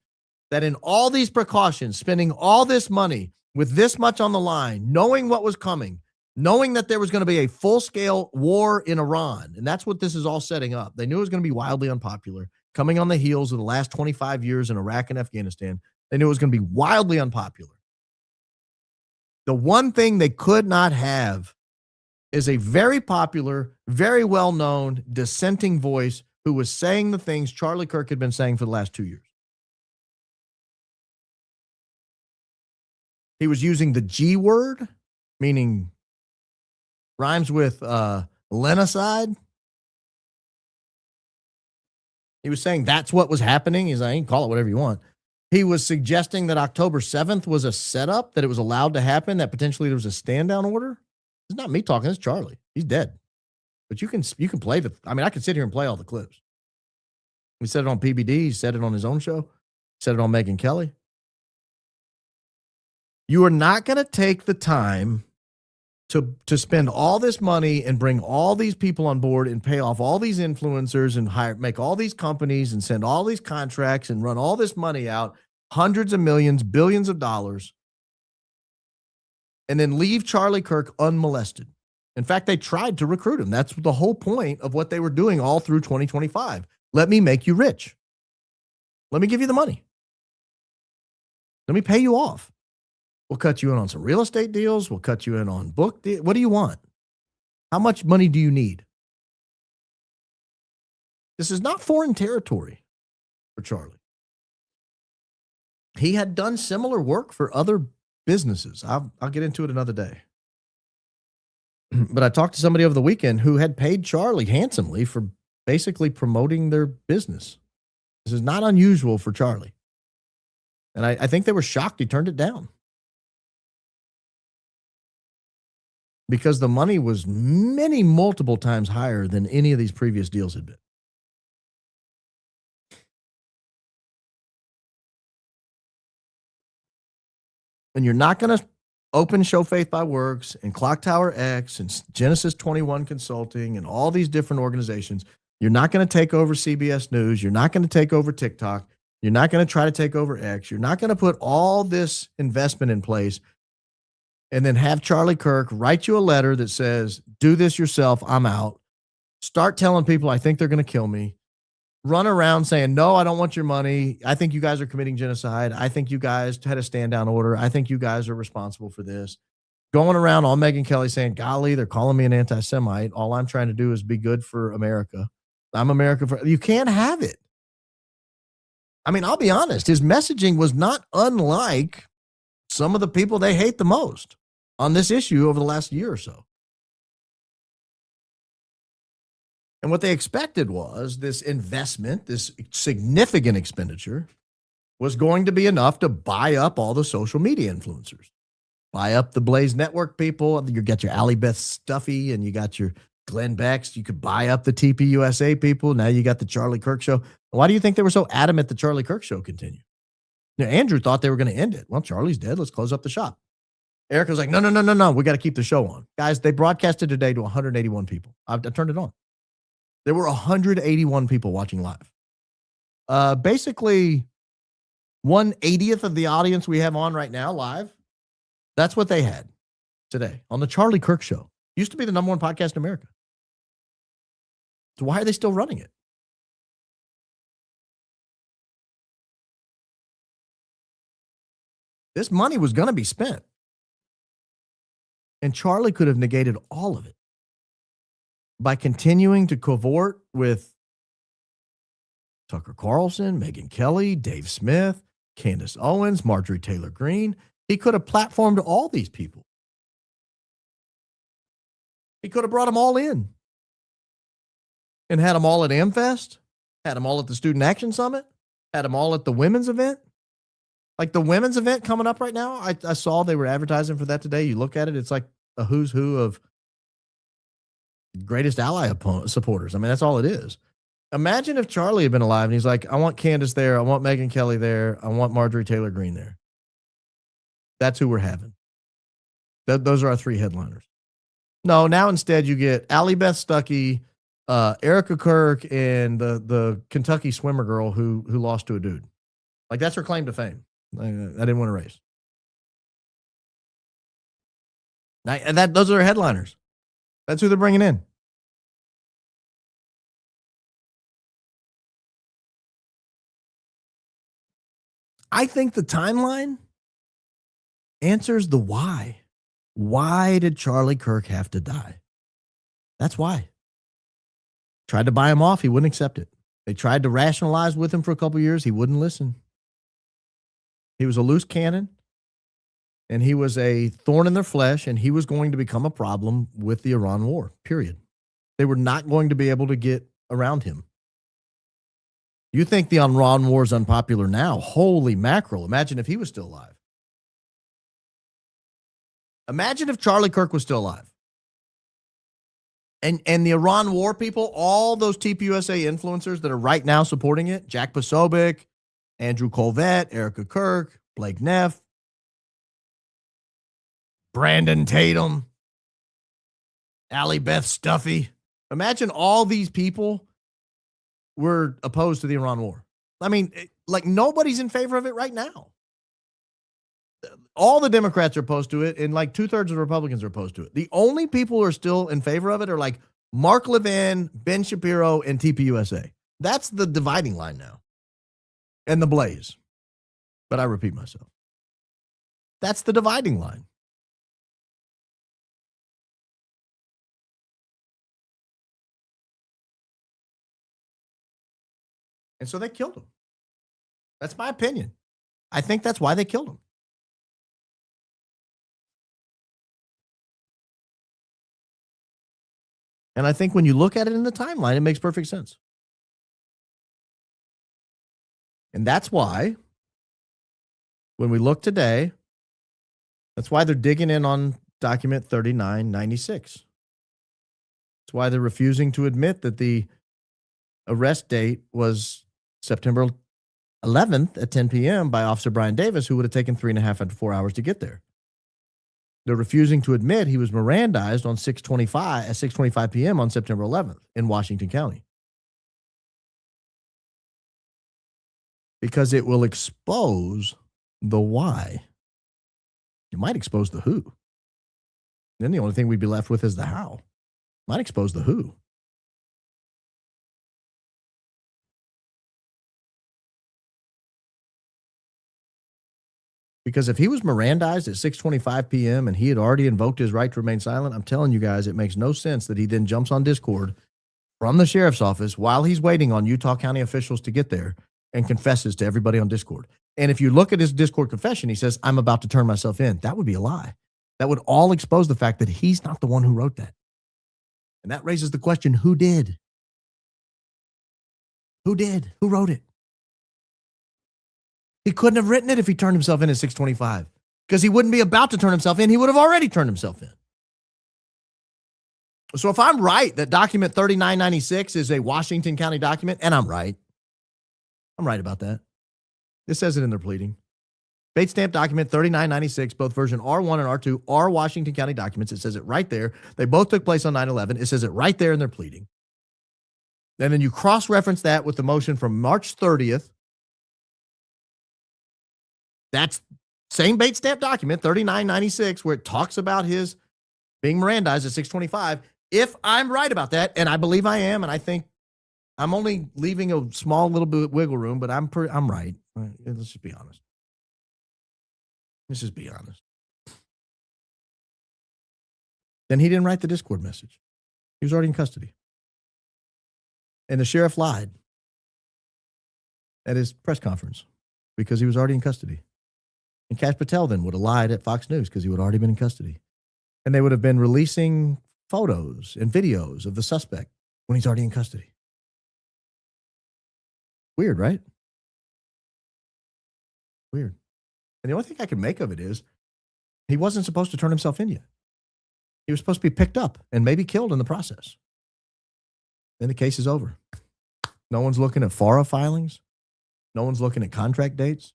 that in all these precautions, spending all this money with this much on the line, knowing what was coming, knowing that there was going to be a full-scale war in Iran, and that's what this is all setting up. They knew it was going to be wildly unpopular, coming on the heels of the last 25 years in Iraq and Afghanistan. They knew it was going to be wildly unpopular. The one thing they could not have is a very popular, very well-known dissenting voice who was saying the things Charlie Kirk had been saying for the last 2 years. He was using the G word, meaning rhymes with lenocide. He was saying that's what was happening. He's like, you can call it whatever you want. He was suggesting that October 7th was a setup, that it was allowed to happen, that potentially there was a stand down order. It's not me talking, it's Charlie. He's dead. But you can play I can sit here and play all the clips. He said it on PBD, he said it on his own show, he said it on Megyn Kelly. You are not going to take the time to spend all this money and bring all these people on board and pay off all these influencers and make all these companies and send all these contracts and run all this money out, hundreds of millions, billions of dollars, and then leave Charlie Kirk unmolested. In fact, they tried to recruit him. That's the whole point of what they were doing all through 2025. Let me make you rich. Let me give you the money. Let me pay you off. We'll cut you in on some real estate deals. We'll cut you in on book deals. What do you want? How much money do you need? This is not foreign territory for Charlie. He had done similar work for other businesses. I'll get into it another day. But I talked to somebody over the weekend who had paid Charlie handsomely for basically promoting their business. This is not unusual for Charlie. And I think they were shocked he turned it down. Because the money was multiple times higher than any of these previous deals had been. And you're not going to open Show Faith by Works and Clock Tower X and Genesis 21 Consulting and all these different organizations. You're not going to take over CBS News. You're not going to take over TikTok. You're not going to try to take over X. You're not going to put all this investment in place and then have Charlie Kirk write you a letter that says, do this yourself, I'm out. Start telling people I think they're going to kill me. Run around saying, no, I don't want your money. I think you guys are committing genocide. I think you guys had a stand down order. I think you guys are responsible for this. Going around on Megyn Kelly saying, golly, they're calling me an anti-Semite. All I'm trying to do is be good for America. I'm America. You can't have it. I mean, I'll be honest. His messaging was not unlike some of the people they hate the most on this issue over the last year or so. And what they expected was this investment, this significant expenditure, was going to be enough to buy up all the social media influencers, buy up the Blaze Network people. You got your Allie Beth Stuffy and you got your Glenn Becks. You could buy up the TPUSA people. Now you got the Charlie Kirk show. Why do you think they were so adamant the Charlie Kirk show continue? You know, Andrew thought they were going to end it. Well, Charlie's dead. Let's close up the shop. Erica was like, no. We got to keep the show on. Guys, they broadcasted today to 181 people. I turned it on. There were 181 people watching live. Basically, 1/80th of the audience we have on right now live. That's what they had today on the Charlie Kirk show. Used to be the #1 podcast in America. So why are they still running it? This money was going to be spent. And Charlie could have negated all of it by continuing to cavort with Tucker Carlson, Megyn Kelly, Dave Smith, Candace Owens, Marjorie Taylor Greene. He could have platformed all these people. He could have brought them all in and had them all at AmFest, had them all at the Student Action Summit, had them all at the women's event. Like the women's event coming up right now, I saw they were advertising for that today. You look at it, it's like a who's who of greatest ally supporters. I mean, that's all it is. Imagine if Charlie had been alive and he's like, I want Candace there. I want Megyn Kelly there. I want Marjorie Taylor Greene there. That's who we're having. Those are our 3 headliners. No, now instead you get Allie Beth Stuckey, Erica Kirk, and the Kentucky swimmer girl who lost to a dude. Like that's her claim to fame. I didn't win a race. And those are their headliners. That's who they're bringing in. I think the timeline answers the why. Why did Charlie Kirk have to die? That's why. Tried to buy him off. He wouldn't accept it. They tried to rationalize with him for a couple of years. He wouldn't listen. He was a loose cannon, and he was a thorn in their flesh, and he was going to become a problem with the Iran war, period. They were not going to be able to get around him. You think the Iran war is unpopular now? Holy mackerel. Imagine if he was still alive. Imagine if Charlie Kirk was still alive. And the Iran war people, all those TPUSA influencers that are right now supporting it, Jack Posobiec, Andrew Colvette, Erica Kirk, Blake Neff, Brandon Tatum, Allie Beth Stuffy. Imagine all these people were opposed to the Iran war. I mean, like nobody's in favor of it right now. All the Democrats are opposed to it, and like 2/3 of the Republicans are opposed to it. The only people who are still in favor of it are like Mark Levin, Ben Shapiro, and TPUSA. That's the dividing line now. And the Blaze. But I repeat myself. That's the dividing line. And so they killed him. That's my opinion. I think that's why they killed him. And I think when you look at it in the timeline, it makes perfect sense. And that's why, when we look today, that's why they're digging in on document 3996. That's why they're refusing to admit that the arrest date was September 11th at 10 p.m. by Officer Brian Davis, who would have taken 3.5 to 4 hours to get there. They're refusing to admit he was Mirandized on 6:25 p.m. on September 11th in Washington County. Because it will expose the why. It might expose the who. Then the only thing we'd be left with is the how. Might expose the who. Because if he was Mirandized at 6:25 p.m. and he had already invoked his right to remain silent, I'm telling you guys, it makes no sense that he then jumps on Discord from the sheriff's office while he's waiting on Utah County officials to get there and confesses to everybody on Discord. And if you look at his Discord confession, he says, I'm about to turn myself in. That would be a lie. That would all expose the fact that he's not the one who wrote that. And that raises the question, who did? Who did? Who wrote it? He couldn't have written it if he turned himself in at 6:25 because he wouldn't be about to turn himself in. He would have already turned himself in. So if I'm right that document 3996 is a Washington County document, and I'm right about that. It says it in their pleading. Bait stamp document 3996, both version R1 and R2 are Washington County documents. It says it right there. They both took place on 9/11. It says it right there in their pleading. And then you cross-reference that with the motion from March 30th. That's same bait stamp document, 3996, where it talks about his being Mirandized at 6:25. If I'm right about that, and I believe I am, and I think I'm only leaving a small little bit wiggle room, but I'm right. Let's just be honest. Let's just be honest. Then he didn't write the Discord message. He was already in custody. And the sheriff lied at his press conference because he was already in custody. And Kash Patel then would have lied at Fox News because he would have already been in custody. And they would have been releasing photos and videos of the suspect when he's already in custody. Weird, right? Weird. And the only thing I can make of it is he wasn't supposed to turn himself in yet. He was supposed to be picked up and maybe killed in the process. Then the case is over. No one's looking at FARA filings. No one's looking at contract dates.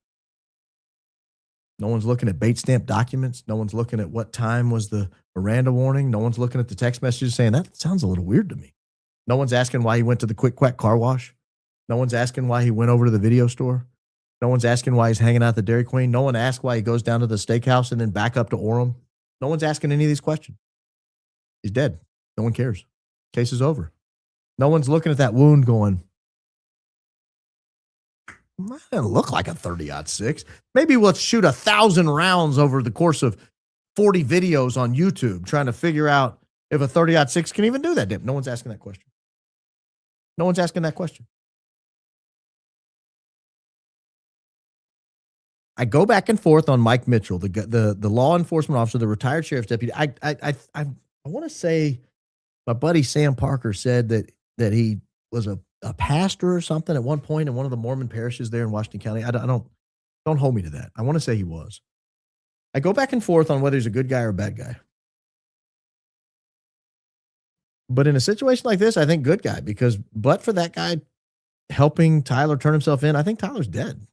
No one's looking at bait stamp documents. No one's looking at what time was the Miranda warning. No one's looking at the text messages saying, that sounds a little weird to me. No one's asking why he went to the Quick Quack car wash. No one's asking why he went over to the video store. No one's asking why he's hanging out at the Dairy Queen. No one asked why he goes down to the steakhouse and then back up to Orem. No one's asking any of these questions. He's dead. No one cares. Case is over. No one's looking at that wound going, that doesn't look like a 30-06. Maybe let's shoot 1,000 rounds over the course of 40 videos on YouTube trying to figure out if a 30-06 can even do that. No one's asking that question. No one's asking that question. I go back and forth on Mike Mitchell, the law enforcement officer, the retired sheriff's deputy. I want to say my buddy Sam Parker said that he was a a pastor or something at one point in one of the Mormon parishes there in Washington County. I don't hold me to that. I want to say he was. I go back and forth on whether he's a good guy or a bad guy. But in a situation like this, I think good guy, because but for that guy helping Tyler turn himself in, I think Tyler's dead.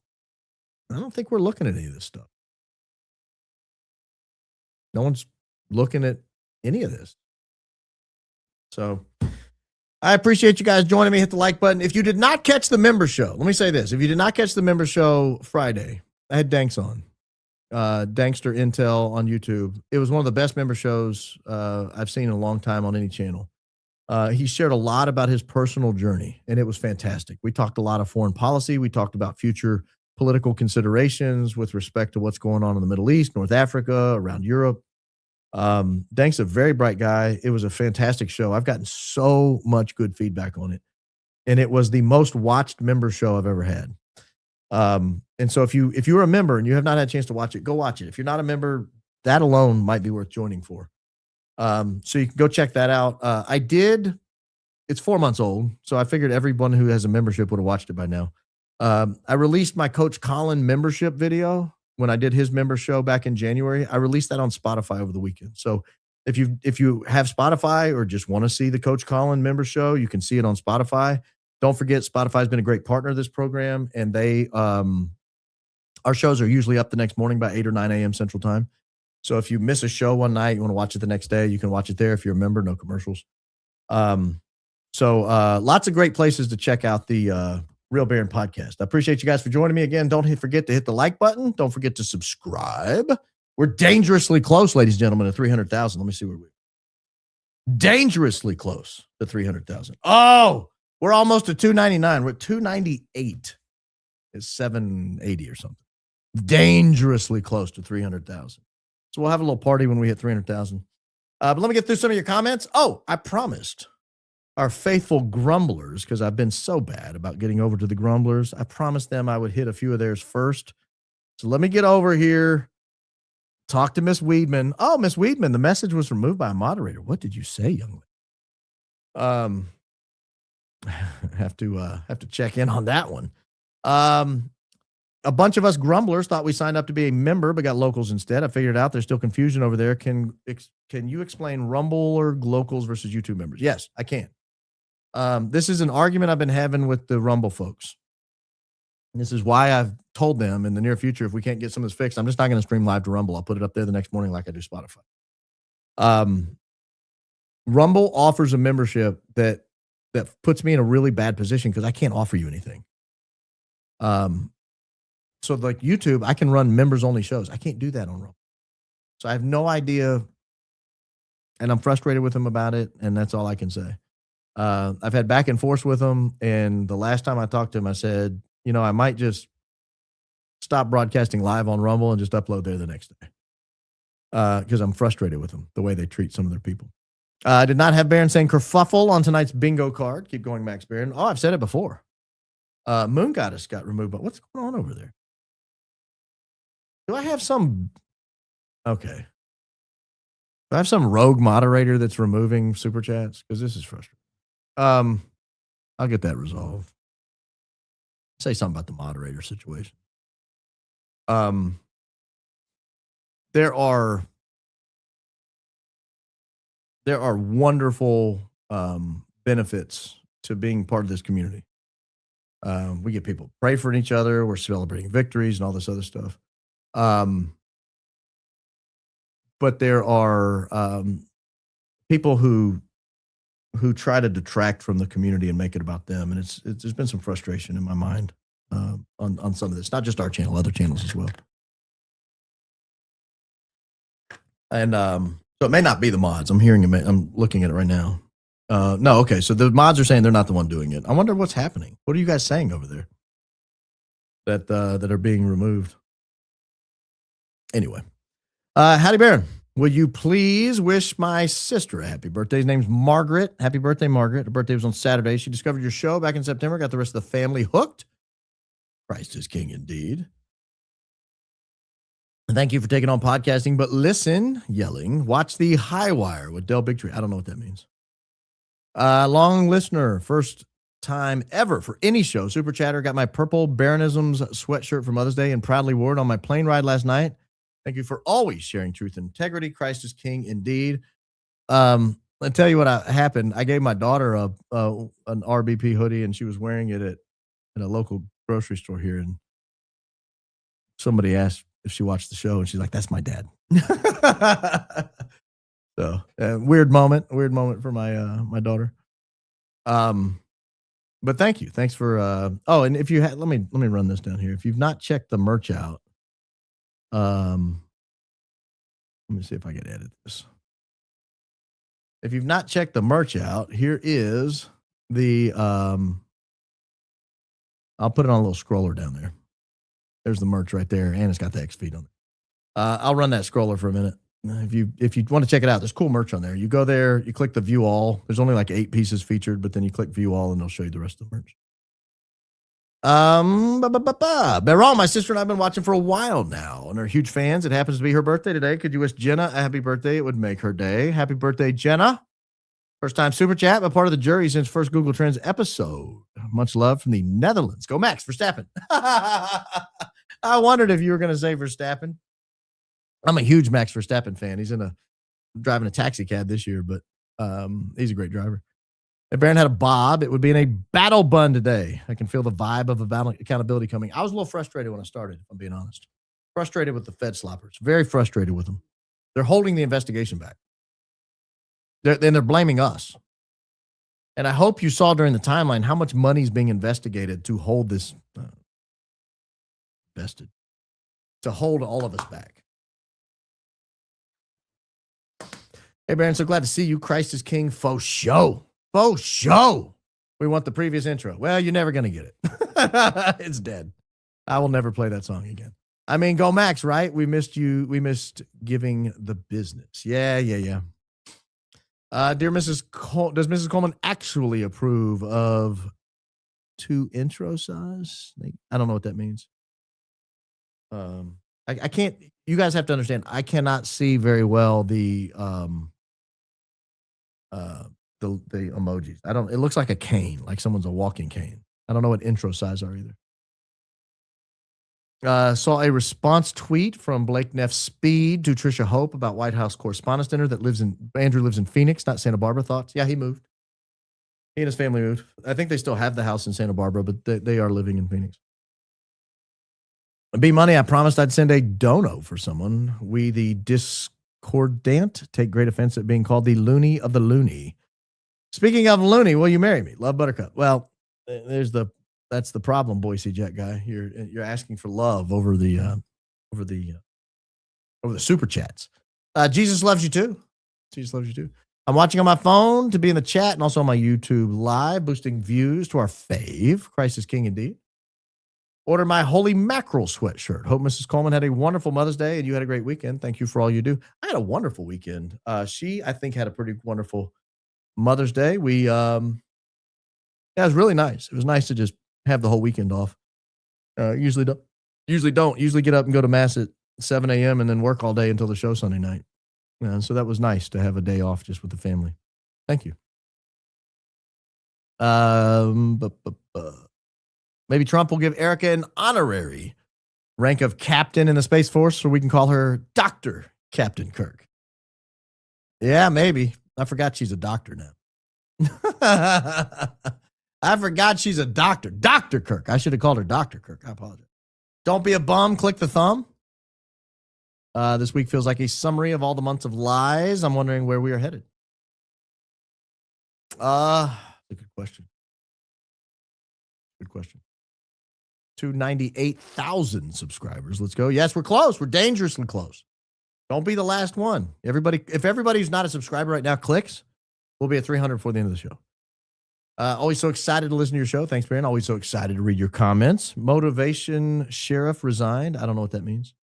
I don't think we're looking at any of this stuff. No one's looking at any of this. So I appreciate you guys joining me. Hit the like button. If you did not catch the member show, let me say this. If you did not catch the member show Friday, I had Danks on. Dankster Intel on YouTube. It was one of the best member shows I've seen in a long time on any channel. He shared a lot about his personal journey, and it was fantastic. We talked a lot of foreign policy. We talked about future political considerations with respect to what's going on in the Middle East, North Africa, around Europe. Dank's a very bright guy. It was a fantastic show. I've gotten so much good feedback on it, and it was the most watched member show I've ever had. And so if you're a member and you have not had a chance to watch it, go watch it. If you're not a member, that alone might be worth joining for. So you can go check that out. It's 4 months old, so I figured everyone who has a membership would have watched it by now. I released my Coach Colin membership video when I did his member show back in January. I released that on Spotify over the weekend. So if you have Spotify or just want to see the Coach Colin member show, you can see it on Spotify. Don't forget, Spotify has been a great partner of this program, and they our shows are usually up the next morning by 8 or 9 a.m. Central Time. So if you miss a show one night, you want to watch it the next day, you can watch it there. If you're a member, no commercials. So lots of great places to check out the Real Baron podcast. I appreciate you guys for joining me again. Don't forget to hit the like button. Don't forget to subscribe. We're dangerously close, ladies and gentlemen, to 300,000. Let me see where we're dangerously close to 300,000. Oh, we're almost to 299. We're at 298. It's 780 or something. Dangerously close to 300,000. So we'll have a little party when we hit 300,000. But let me get through some of your comments. Oh, I promised our faithful grumblers, because I've been so bad about getting over to the grumblers, I promised them I would hit a few of theirs first. So let me get over here. Talk to Miss Weedman. Oh, Miss Weedman, the message was removed by a moderator. What did you say, young lady? Have to check in on that one. A bunch of us grumblers thought we signed up to be a member, but got locals instead. I figured out there's still confusion over there. Can you explain Rumble or locals versus YouTube members? Yes, I can. This is an argument I've been having with the Rumble folks. This is why I've told them in the near future, if we can't get some of this fixed, I'm just not going to stream live to Rumble. I'll put it up there the next morning like I do Spotify. Rumble offers a membership that puts me in a really bad position because I can't offer you anything. So like YouTube, I can run members only shows. I can't do that on Rumble. So I have no idea, and I'm frustrated with them about it, and that's all I can say. I've had back and forth with them, and the last time I talked to him, I said, I might just stop broadcasting live on Rumble and just upload there the next day. Because I'm frustrated with them, the way they treat some of their people. I did not have Baron saying kerfuffle on tonight's bingo card. Keep going, Max Baron. Oh, I've said it before. Moon Goddess got removed, but what's going on over there? Do I have some? Okay. Do I have some rogue moderator that's removing super chats? Because this is frustrating. I'll get that resolved. Say something about the moderator situation. There are wonderful benefits to being part of this community. We get people to pray for each other. We're celebrating victories and all this other stuff. But there are people who try to detract from the community and make it about them, and there's been some frustration in my mind on some of this. Not just our channel, other channels as well. And so it may not be the mods. I'm looking at it right now. No, okay. So the mods are saying they're not the one doing it. I wonder what's happening. What are you guys saying over there that are being removed? Anyway, Howdy Baron, would you please wish my sister a happy birthday? His name's Margaret. Happy birthday, Margaret. Her birthday was on Saturday. She discovered your show back in September, got the rest of the family hooked. Christ is king indeed. And thank you for taking on podcasting, but listen, yelling, watch the High Wire with Del Bigtree. I don't know what that means. Long listener, first time ever for any show. Super Chatter got my purple Baronisms sweatshirt for Mother's Day and proudly wore it on my plane ride last night. Thank you for always sharing truth and integrity. Christ is King indeed. I'll tell you what happened. I gave my daughter an RBP hoodie, and she was wearing it at a local grocery store here. And somebody asked if she watched the show, and she's like, "That's my dad." So weird moment for my daughter. But thank you. Thanks for and if you let me run this down here. If you've not checked the merch out, let me see if I can edit this. If you've not checked the merch out, here is the I'll put it on a little scroller down there. There's the merch right there, and it's got the X feed on it. I'll run that scroller for a minute. If you want to check it out, there's cool merch on there. You go there, you click the view all. There's only like 8 pieces featured, but then you click view all and they'll show you the rest of the merch. Baron, my sister and I have been watching for a while now and are huge fans. It happens to be her birthday today. Could you wish Jenna a happy birthday? It would make her day. Happy birthday, Jenna. First time super chat, but part of the jury since first Google Trends episode. Much love from the Netherlands. Go Max Verstappen. I wondered if you were going to say Verstappen. I'm a huge Max Verstappen fan. He's driving a taxi cab this year, but he's a great driver. If Baron had a bob, it would be in a battle bun today. I can feel the vibe of accountability coming. I was a little frustrated when I started, if I'm being honest. Frustrated with the Fed sloppers. Very frustrated with them. They're holding the investigation back. They're blaming us. And I hope you saw during the timeline how much money is being investigated to hold this to hold all of us back. Hey, Baron, so glad to see you. Christ is King. Faux show. Faux show. We want the previous intro. Well, you're never going to get it. It's dead. I will never play that song again. I mean, go Max, right? We missed you. We missed giving the business. Yeah. Dear Mrs. does Mrs. Coleman actually approve of 2 intro size? I don't know what that means. I can't. You guys have to understand. I cannot see very well the emojis. It looks like a cane, like someone's a walking cane. I don't know what intro size are either. Saw a response tweet from Blake Neff Speed to Trisha Hope about White House Correspondents' Dinner Andrew lives in Phoenix, not Santa Barbara. Thoughts? Yeah, he moved. He and his family moved. I think they still have the house in Santa Barbara, but they are living in Phoenix. B Money, I promised I'd send a dono for someone. We, the discordant, take great offense at being called the loony of the loony. Speaking of loony, will you marry me? Love Buttercup. Well, that's the problem, Boise Jet guy. You're asking for love over the super chats. Jesus loves you too. Jesus loves you too. I'm watching on my phone to be in the chat and also on my YouTube live, boosting views to our fave. Christ is King indeed. Order my holy mackerel sweatshirt. Hope Mrs. Coleman had a wonderful Mother's Day and you had a great weekend. Thank you for all you do. I had a wonderful weekend. She, I think, had a pretty wonderful Mother's Day. It was really nice. It was nice to just have the whole weekend off. Usually don't. Usually get up and go to mass at 7 a.m. and then work all day until the show Sunday night. So that was nice to have a day off just with the family. Thank you. Maybe Trump will give Erica an honorary rank of captain in the Space Force so we can call her Dr. Captain Kirk. Yeah, maybe. I forgot she's a doctor now. I forgot she's a doctor. Dr. Kirk. I should have called her Dr. Kirk. I apologize. Don't be a bum. Click the thumb. This week feels like a summary of all the months of lies. I'm wondering where we are headed. That's a good question. Good question. 298,000 subscribers. Let's go. Yes, we're close. We're dangerously close. Don't be the last one. If everybody who's not a subscriber right now clicks, we'll be at 300 before the end of the show. Always so excited to listen to your show. Thanks, Baron. Always so excited to read your comments. Motivation Sheriff resigned. I don't know what that means.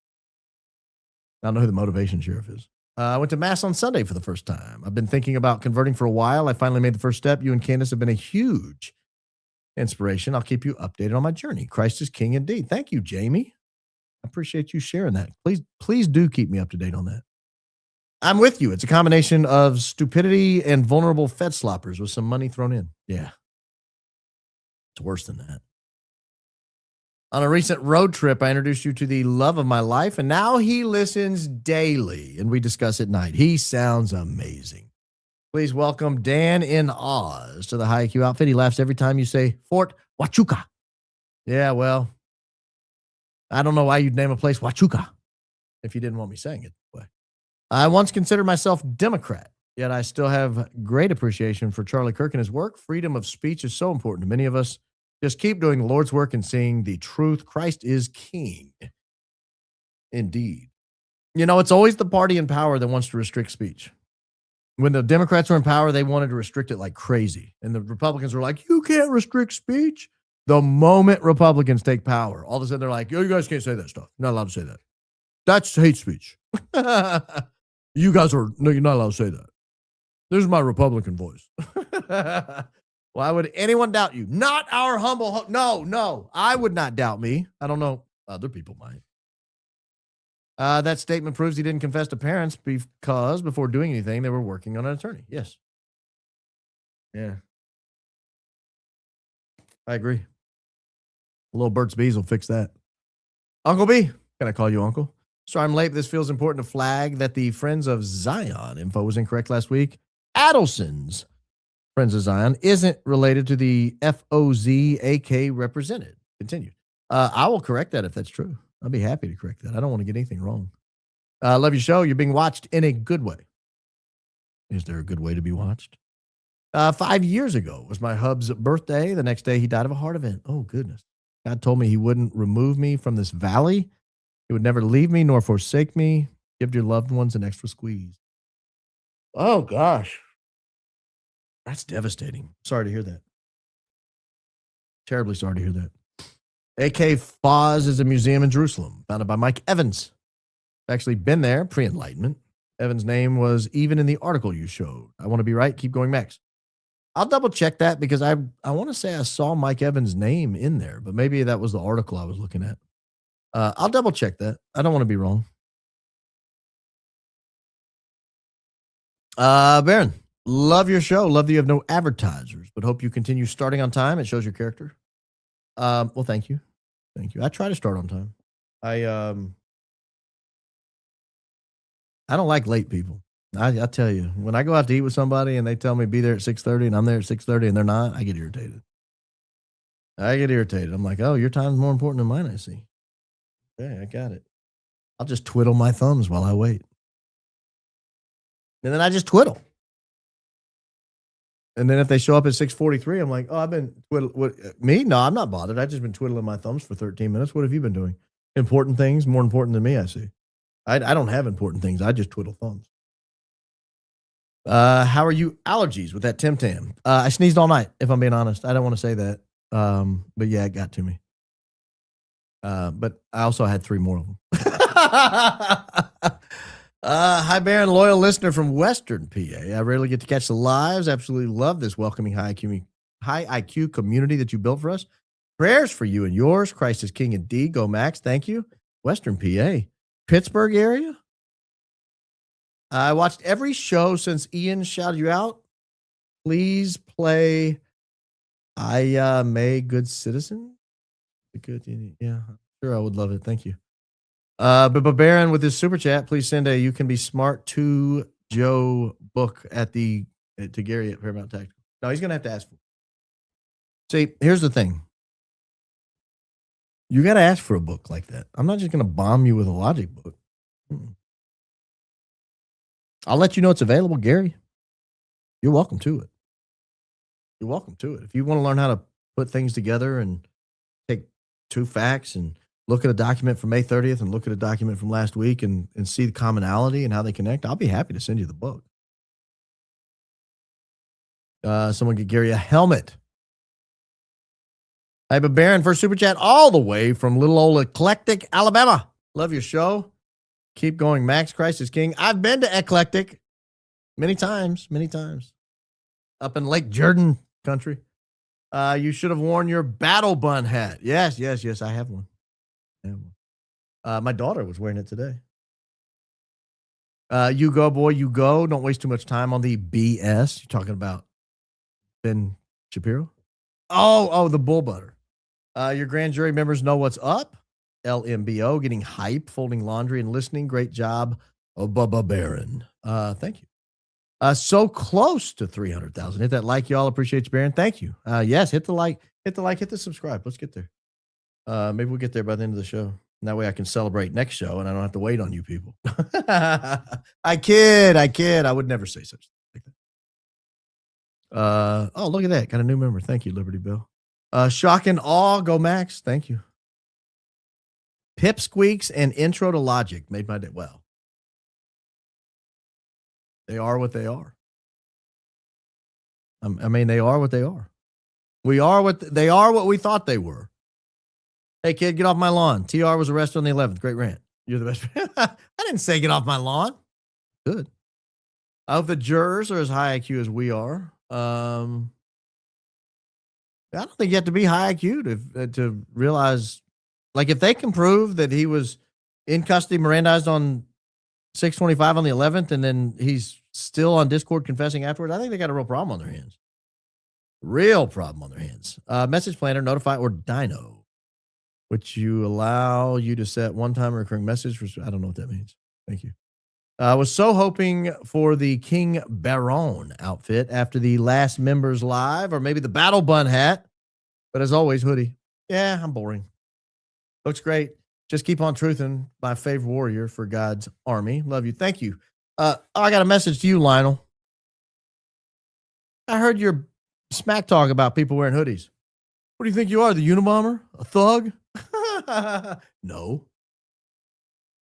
I don't know who the Motivation Sheriff is. I went to Mass on Sunday for the first time. I've been thinking about converting for a while. I finally made the first step. You and Candace have been a huge inspiration. I'll keep you updated on my journey. Christ is King indeed. Thank you, Jamie. I appreciate you sharing that. Please do keep me up to date on that. I'm with you. It's a combination of stupidity and vulnerable Fed sloppers with some money thrown in. Yeah. It's worse than that. On a recent road trip, I introduced you to the love of my life, and now he listens daily, and we discuss at night. He sounds amazing. Please welcome Dan in Oz to the High IQ outfit. He laughs every time you say Fort Huachuca. Yeah, well, I don't know why you'd name a place Huachuca if you didn't want me saying it that way. I once considered myself Democrat, yet I still have great appreciation for Charlie Kirk and his work. Freedom of speech is so important to many of us. Just keep doing the Lord's work and seeing the truth. Christ is king. Indeed. You know, it's always the party in power that wants to restrict speech. When the Democrats were in power, they wanted to restrict it like crazy. And the Republicans were like, you can't restrict speech. The moment Republicans take power, all of a sudden they're like, oh, you guys can't say that stuff. You're not allowed to say that. That's hate speech. You guys are, no, you're not allowed to say that. This is my Republican voice. Why would anyone doubt you? Not our humble. No, I would not doubt me. I don't know. Other people might. That statement proves he didn't confess to parents because before doing anything, they were working on an attorney. Yes. Yeah. I agree. Little Burt's Bees will fix that. Uncle B, can I call you Uncle? Sorry I'm late, but this feels important to flag that the Friends of Zion info was incorrect last week. Adelson's Friends of Zion isn't related to the FOZAK represented. Continue. I will correct that if that's true. I'll be happy to correct that. I don't want to get anything wrong. Love your show. You're being watched in a good way. Is there a good way to be watched? 5 years ago was my hub's birthday. The next day he died of a heart event. Oh, goodness. God told me he wouldn't remove me from this valley. He would never leave me nor forsake me. Give your loved ones an extra squeeze. Oh, gosh. That's devastating. Sorry to hear that. Terribly sorry to hear that. AK Foz is a museum in Jerusalem, founded by Mike Evans. I've actually been there pre-Enlightenment. Evans' name was even in the article you showed. I want to be right. Keep going, Max. I'll double check that because I want to say I saw Mike Evans' name in there, but maybe that was the article I was looking at. I'll double check that. I don't want to be wrong. Baron, love your show. Love that you have no advertisers, but hope you continue starting on time. It shows your character. Well, thank you. Thank you. I try to start on time. I don't like late people. I tell you, when I go out to eat with somebody and they tell me be there at 6:30 and I'm there at 6:30 and they're not, I get irritated. I'm like, oh, your time's more important than mine, I see. Okay, I got it. I'll just twiddle my thumbs while I wait. And then I just twiddle. And then if they show up at 6:43, I'm like, oh, I've been twiddling. Me? No, I'm not bothered. I've just been twiddling my thumbs for 13 minutes. What have you been doing? Important things, more important than me, I see. I don't have important things. I just twiddle thumbs. How are you allergies with that Tim Tam? I sneezed all night, if I'm being honest. I don't want to say that. But yeah, it got to me. But I also had 3 more of them. Hi, Baron, loyal listener from Western PA. I rarely get to catch the lives. Absolutely love this welcoming high IQ community that you built for us. Prayers for you and yours. Christ is King indeed. Go Max. Thank you. Western PA. Pittsburgh area. I watched every show since Ian shouted you out. Please play I May Good Citizen. Good, yeah, sure, I would love it. Thank you. But Baron with his super chat, please send a "You Can Be Smart" to Joe book to Gary at Paramount Tactical. No, he's gonna have to ask for it. See, here's the thing. You got to ask for a book like that. I'm not just gonna bomb you with a logic book. I'll let you know it's available, Gary. You're welcome to it. You're welcome to it. If you want to learn how to put things together and take 2 facts and look at a document from May 30th and look at a document from last week and see the commonality and how they connect, I'll be happy to send you the book. Someone get Gary a helmet. I have a Baron for super chat all the way from little old Eclectic, Alabama. Love your show. Keep going, Max. Christ is King. I've been to Eclectic many times. Up in Lake Jordan country. You should have worn your battle bun hat. Yes, I have one. My daughter was wearing it today. You go, boy, you go. Don't waste too much time on the BS. You're talking about Ben Shapiro? Oh, the bull butter. Your grand jury members know what's up. LMBO, getting hype, folding laundry, and listening. Great job, Bubba Baron. Thank you. So close to 300,000. Hit that like, y'all. Appreciate you, Baron. Thank you. Yes, hit the like, hit the subscribe. Let's get there. Maybe we'll get there by the end of the show. And that way I can celebrate next show and I don't have to wait on you people. I kid. I would never say such thing like that. Oh, look at that. Got a new member. Thank you, Liberty Bill. Shock and awe. Go Max. Thank you. Pipsqueaks and intro to logic made my day. Well, they are what they are. I mean, they are what they are. They are what we thought they were. Hey, kid, get off my lawn. TR was arrested on the 11th. Great rant. You're the best. I didn't say get off my lawn. Good. I hope the jurors are as high IQ as we are. I don't think you have to be high IQ to realize, like, if they can prove that he was in custody, Mirandized on 6/25 on the 11th, and then he's still on Discord confessing afterwards, I think they got a real problem on their hands. Real problem on their hands. Message planner, notify, or Dino, which you allow you to set one-time recurring message for. I don't know what that means. Thank you. I was so hoping for the King Baron outfit after the last members live, or maybe the battle bun hat. But as always, hoodie. Yeah, I'm boring. Looks great. Just keep on truthing, my favorite warrior for God's army. Love you. Thank you. I got a message to you, Lionel. I heard your smack talk about people wearing hoodies. What do you think you are, the Unabomber? A thug? No.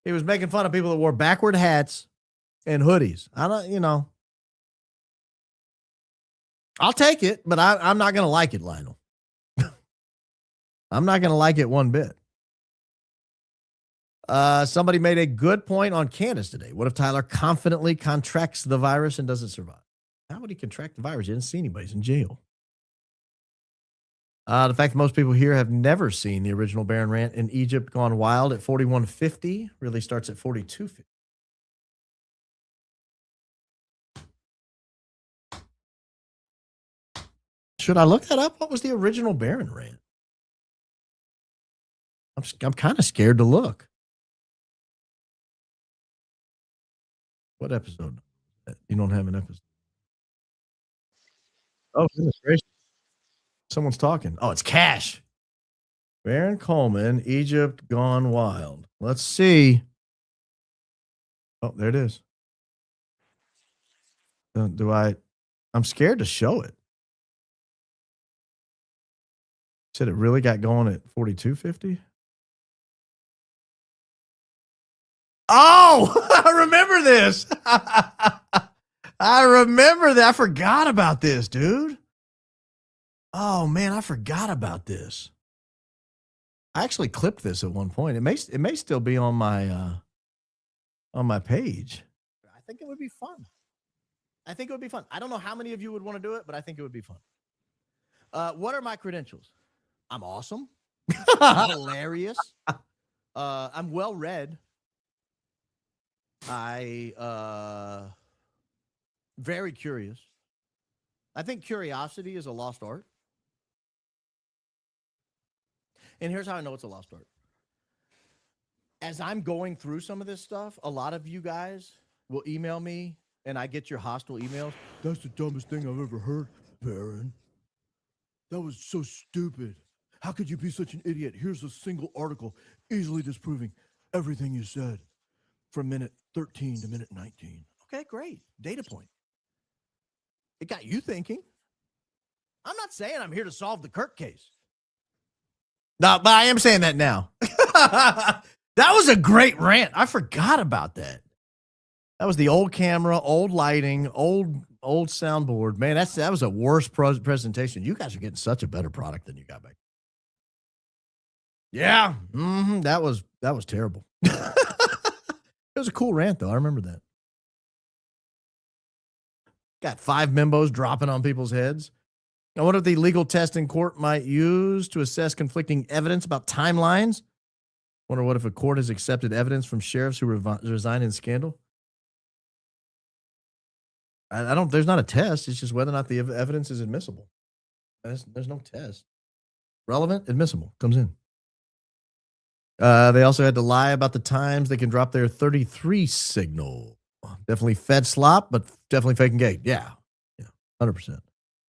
He was making fun of people that wore backward hats and hoodies. I'll take it, but I'm not going to like it, Lionel. I'm not going to like it one bit. Somebody made a good point on Candace today. What if Tyler confidently contracts the virus and doesn't survive? How would he contract the virus? You didn't see anybody. He's in jail. The fact that most people here have never seen the original Baron rant in Egypt Gone Wild at 4150 really starts at 4250. Should I look that up? What was the original Baron rant? I'm kind of scared to look. What episode? You don't have an episode. Oh, goodness gracious. Someone's talking. Oh, it's Cash. Baron Coleman, Egypt Gone Wild. Let's see. Oh, there it is. I'm scared to show it. Said it really got going at 4250. Oh, I remember this. I remember that. I forgot about this, dude. Oh man, I forgot about this. I actually clipped this at one point. It may still be on my page. I think it would be fun. I don't know how many of you would want to do it, but I think it would be fun. What are my credentials? I'm awesome. I'm hilarious. I'm well read. Very curious. I think curiosity is a lost art. And here's how I know it's a lost art. As I'm going through some of this stuff, a lot of you guys will email me and I get your hostile emails. That's the dumbest thing I've ever heard, Baron. That was so stupid. How could you be such an idiot? Here's a single article easily disproving everything you said from minute 13 to minute 19. Okay, great. Data point. It got you thinking. I'm not saying I'm here to solve the Kirk case. No, but I am saying that now. That was a great rant. I forgot about that. That was the old camera, old lighting, old soundboard. Man, that was a worse presentation. You guys are getting such a better product than you got back. Yeah, that was terrible. It was a cool rant, though. I remember that. Got 5 membos dropping on people's heads. I wonder if the legal test in court might use to assess conflicting evidence about timelines. Wonder what if a court has accepted evidence from sheriffs who resigned in scandal. I don't. There's not a test. It's just whether or not the evidence is admissible. There's no test. Relevant, admissible, comes in. They also had to lie about the times they can drop their 33 signal. Definitely fed slop, but definitely faking gate. Yeah, 100%.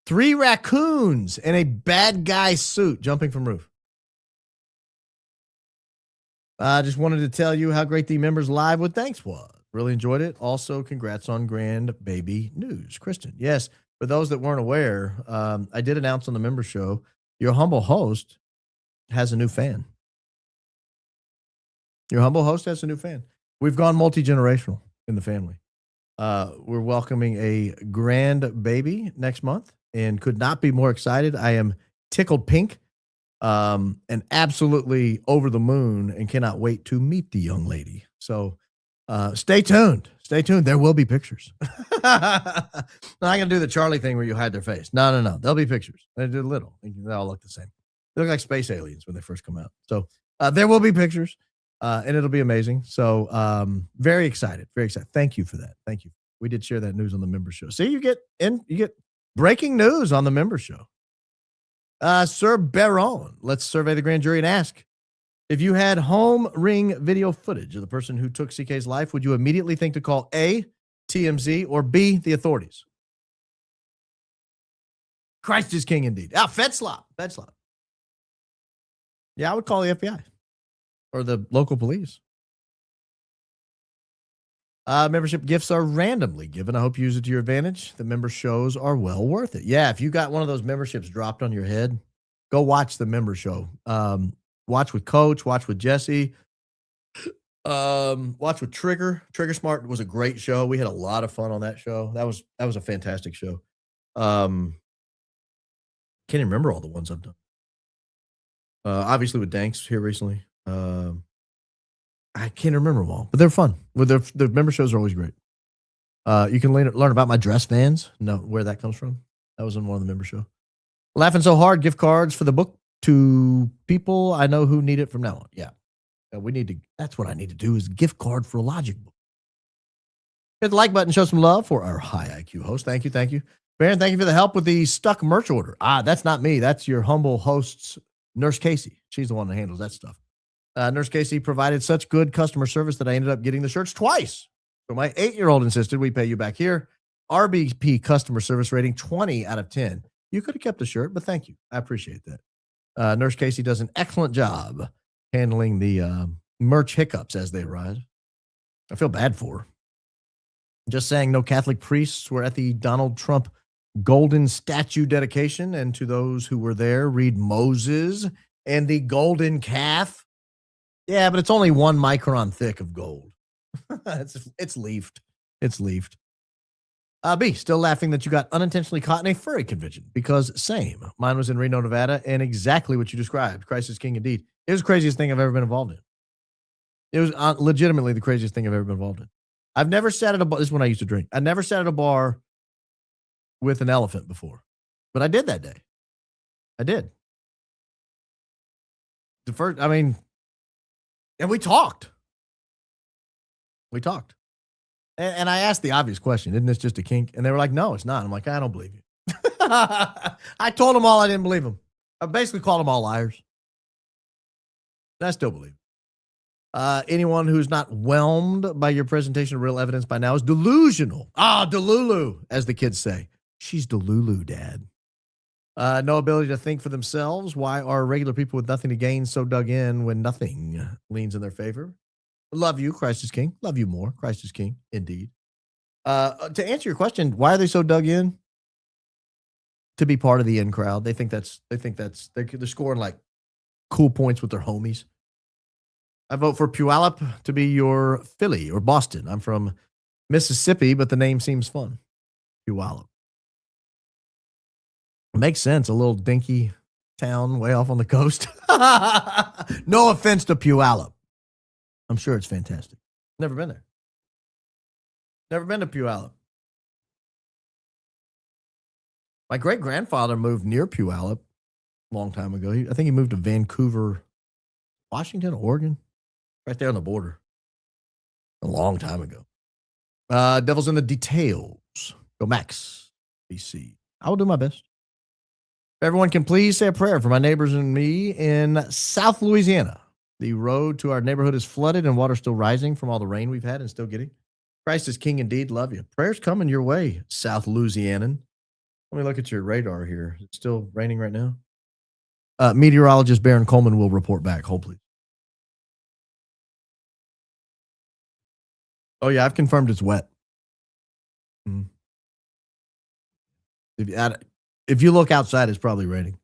3 raccoons in a bad guy suit jumping from roof. I just wanted to tell you how great the members live with thanks was. Really enjoyed it. Also, congrats on grand baby news, Kristen. Yes, for those that weren't aware, I did announce on the member show, your humble host has a new fan. Your humble host has a new fan. We've gone multi-generational in the family. We're welcoming a grand baby next month and could not be more excited. I am tickled pink and absolutely over the moon and cannot wait to meet the young lady. So stay tuned. Stay tuned. There will be pictures. I'm not going to do the Charlie thing where you hide their face. No. There'll be pictures. They do little. They all look the same. They look like space aliens when they first come out. So there will be pictures. And it'll be amazing. So very excited. Very excited. Thank you for that. Thank you. We did share that news on the member show. See, you get breaking news on the member show. Sir Baron, let's survey the grand jury and ask, if you had home ring video footage of the person who took CK's life, would you immediately think to call A, TMZ, or B, the authorities? Christ is king indeed. Fed slop. Yeah, I would call the FBI. Or the local police. Membership gifts are randomly given. I hope you use it to your advantage. The member shows are well worth it. Yeah, if you got one of those memberships dropped on your head, go watch the member show. Watch with Coach, watch with Jesse, watch with Trigger. Trigger Smart was a great show. We had a lot of fun on that show. That was a fantastic show. Can't even remember all the ones I've done. Obviously with Danks here recently. I can't remember them all, but they're fun. The member shows are always great. You can learn about my dress vans. Know where that comes from. That was in one of the member show. Laughing so hard. Gift cards for the book to people I know who need it from now on. Yeah, we need to. That's what I need to do is gift card for a Logic book. Hit the like button. Show some love for our high IQ host. Thank you. Baron, thank you for the help with the stuck merch order. That's not me. That's your humble host's Nurse Casey. She's the one that handles that stuff. Nurse Casey provided such good customer service that I ended up getting the shirts twice. So my 8-year-old insisted we pay you back here. RBP customer service rating 20 out of 10. You could have kept the shirt, but thank you. I appreciate that. Nurse Casey does an excellent job handling the merch hiccups as they arise. I feel bad for her. Just saying, no Catholic priests were at the Donald Trump golden statue dedication. And to those who were there, read Moses and the golden calf. Yeah, but it's only 1 micron thick of gold. It's leafed. It's leafed. B, still laughing that you got unintentionally caught in a furry convention because same. Mine was in Reno, Nevada, and exactly what you described. Christ is king indeed. It was the craziest thing I've ever been involved in. It was legitimately the craziest thing I've ever been involved in. I've never sat at a bar. This is when I used to drink. I never sat at a bar with an elephant before, but I did that day. I did. The first, and we talked. And I asked the obvious question, isn't this just a kink? And they were like, no, it's not. I'm like, I don't believe you. I told them all I didn't believe them. I basically called them all liars. And I still believe it. Anyone who's not whelmed by your presentation of real evidence by now is delusional. Delulu, as the kids say. She's Delulu, Dad. No ability to think for themselves. Why are regular people with nothing to gain so dug in when nothing leans in their favor? Love you, Christ is king. Love you more, Christ is king, indeed. To answer your question, why are they so dug in? To be part of the in crowd. They're scoring like cool points with their homies. I vote for Puyallup to be your Philly or Boston. I'm from Mississippi, but the name seems fun. Puyallup. Makes sense. A little dinky town way off on the coast. No offense to Puyallup. I'm sure it's fantastic. Never been there. Never been to Puyallup. My great-grandfather moved near Puyallup a long time ago. I think he moved to Vancouver, Washington, Oregon, right there on the border. A long time ago. Devil's in the details. Go Max, BC. I will do my best. Everyone can please say a prayer for my neighbors and me in South Louisiana. The road to our neighborhood is flooded and water still rising from all the rain we've had and still getting. Christ is king indeed. Love you. Prayers coming your way, South Louisianan. Let me look at your radar here. Is it still raining right now? Meteorologist Baron Coleman will report back. Hold, please. Oh, yeah, I've confirmed it's wet. Mm. If you look outside, it's probably raining.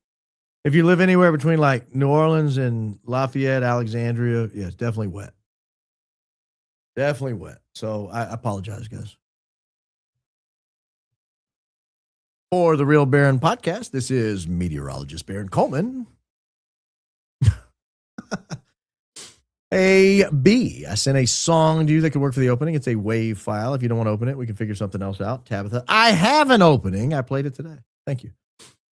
If you live anywhere between like New Orleans and Lafayette, Alexandria, yeah, it's definitely wet. Definitely wet. So I apologize, guys. For the Real Baron podcast, this is meteorologist Baron Coleman. I sent a song to you that could work for the opening. It's a WAV file. If you don't want to open it, we can figure something else out. Tabitha, I have an opening. I played it today. Thank you.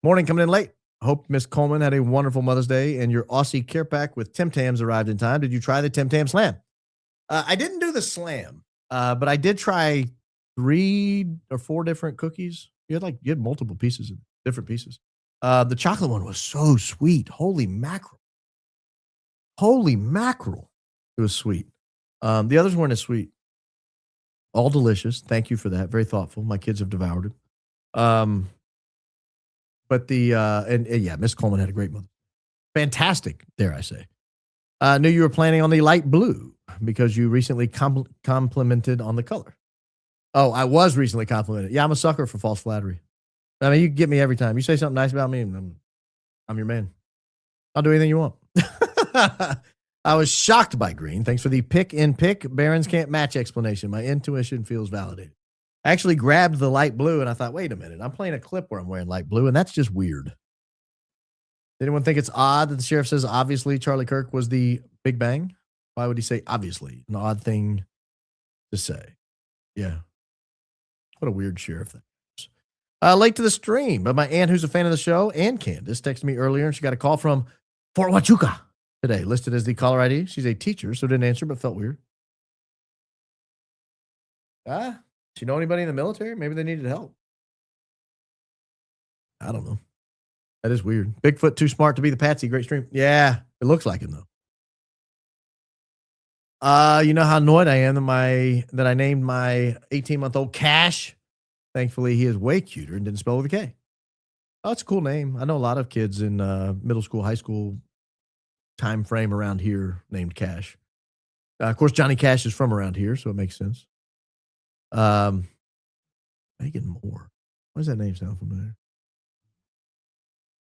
Morning coming in late. Hope Miss Coleman had a wonderful Mother's Day and your Aussie care pack with Tim Tams arrived in time. Did you try the Tim Tam Slam? I didn't do the slam, but I did try 3 or 4 different cookies. You had multiple pieces, different pieces. The chocolate one was so sweet. Holy mackerel. Holy mackerel. It was sweet. The others weren't as sweet. All delicious. Thank you for that. Very thoughtful. My kids have devoured it. But yeah, Miss Coleman had a great month. Fantastic, dare I say. Knew you were planning on the light blue because you recently complimented on the color. Oh, I was recently complimented. Yeah, I'm a sucker for false flattery. I mean, you get me every time. You say something nice about me, and I'm your man. I'll do anything you want. I was shocked by green. Thanks for the pick. Barons can't match explanation. My intuition feels validated. I actually grabbed the light blue and I thought, wait a minute, I'm playing a clip where I'm wearing light blue, and that's just weird. Anyone think it's odd that the sheriff says obviously Charlie Kirk was the Big Bang? Why would he say obviously? An odd thing to say. Yeah. What a weird sheriff that is. Late to the stream, but my aunt, who's a fan of the show, and Candace, texted me earlier, and she got a call from Fort Huachuca today, listed as the caller ID. She's a teacher, so didn't answer, but felt weird. Does she know anybody in the military? Maybe they needed help. I don't know. That is weird. Bigfoot too smart to be the patsy. Great stream. Yeah, it looks like him though. You know how annoyed I am that I named my 18-month-old Cash. Thankfully, he is way cuter and didn't spell with a K. Oh, it's a cool name. I know a lot of kids in middle school, high school time frame around here named Cash. Of course, Johnny Cash is from around here, so it makes sense. Megan Moore. Why does that name sound familiar?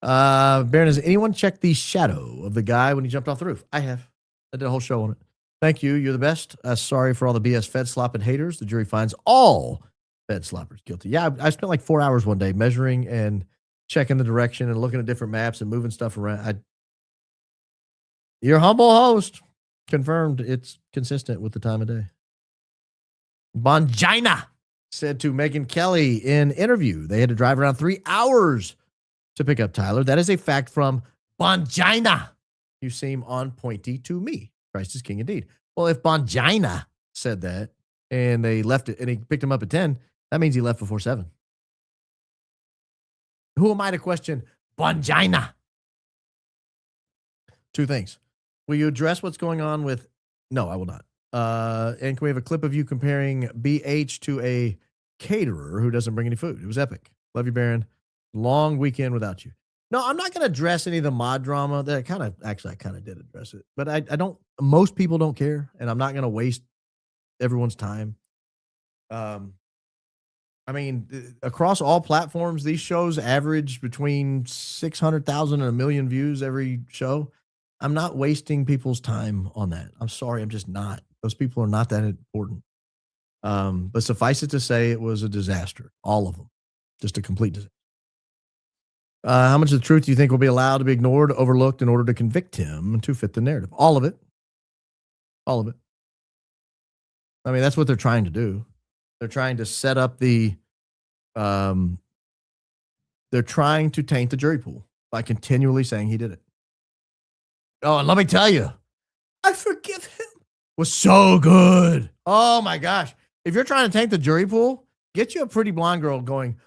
Baron, has anyone checked the shadow of the guy when he jumped off the roof? I have. I did a whole show on it. Thank you. You're the best. Sorry for all the BS Fed slopping haters. The jury finds all Fed sloppers guilty. Yeah, I spent like 4 hours one day measuring and checking the direction and looking at different maps and moving stuff around. Your humble host confirmed it's consistent with the time of day. Bongina said to Megyn Kelly in interview they had to drive around 3 hours to pick up Tyler. That is a fact from Bongina. You seem on pointy to me. Christ is king indeed. Well, if Bongina said that and they left it and he picked him up at 10, that means he left before 7. Who am I to question Bongina? 2 things. Will you address what's going on with... No, I will not. And can we have a clip of you comparing BH to a caterer who doesn't bring any food? It was epic. Love you, Baron. Long weekend without you. No, I'm not going to address any of the mod drama. That I kind of did address it, but I don't. Most people don't care, and I'm not going to waste everyone's time. I mean, across all platforms, these shows average between 600,000 and 1 million views every show. I'm not wasting people's time on that. I'm sorry, I'm just not. Those people are not that important. But suffice it to say, it was a disaster. All of them, just a complete disaster. How much of the truth do you think will be allowed to be ignored, overlooked in order to convict him to fit the narrative? All of it. All of it. I mean, that's what they're trying to do. They're trying to set up they're trying to taint the jury pool by continually saying he did it. Oh, and let me tell you, I forgive him. Was so good. Oh my gosh. If you're trying to taint the jury pool, get you a pretty blonde girl going,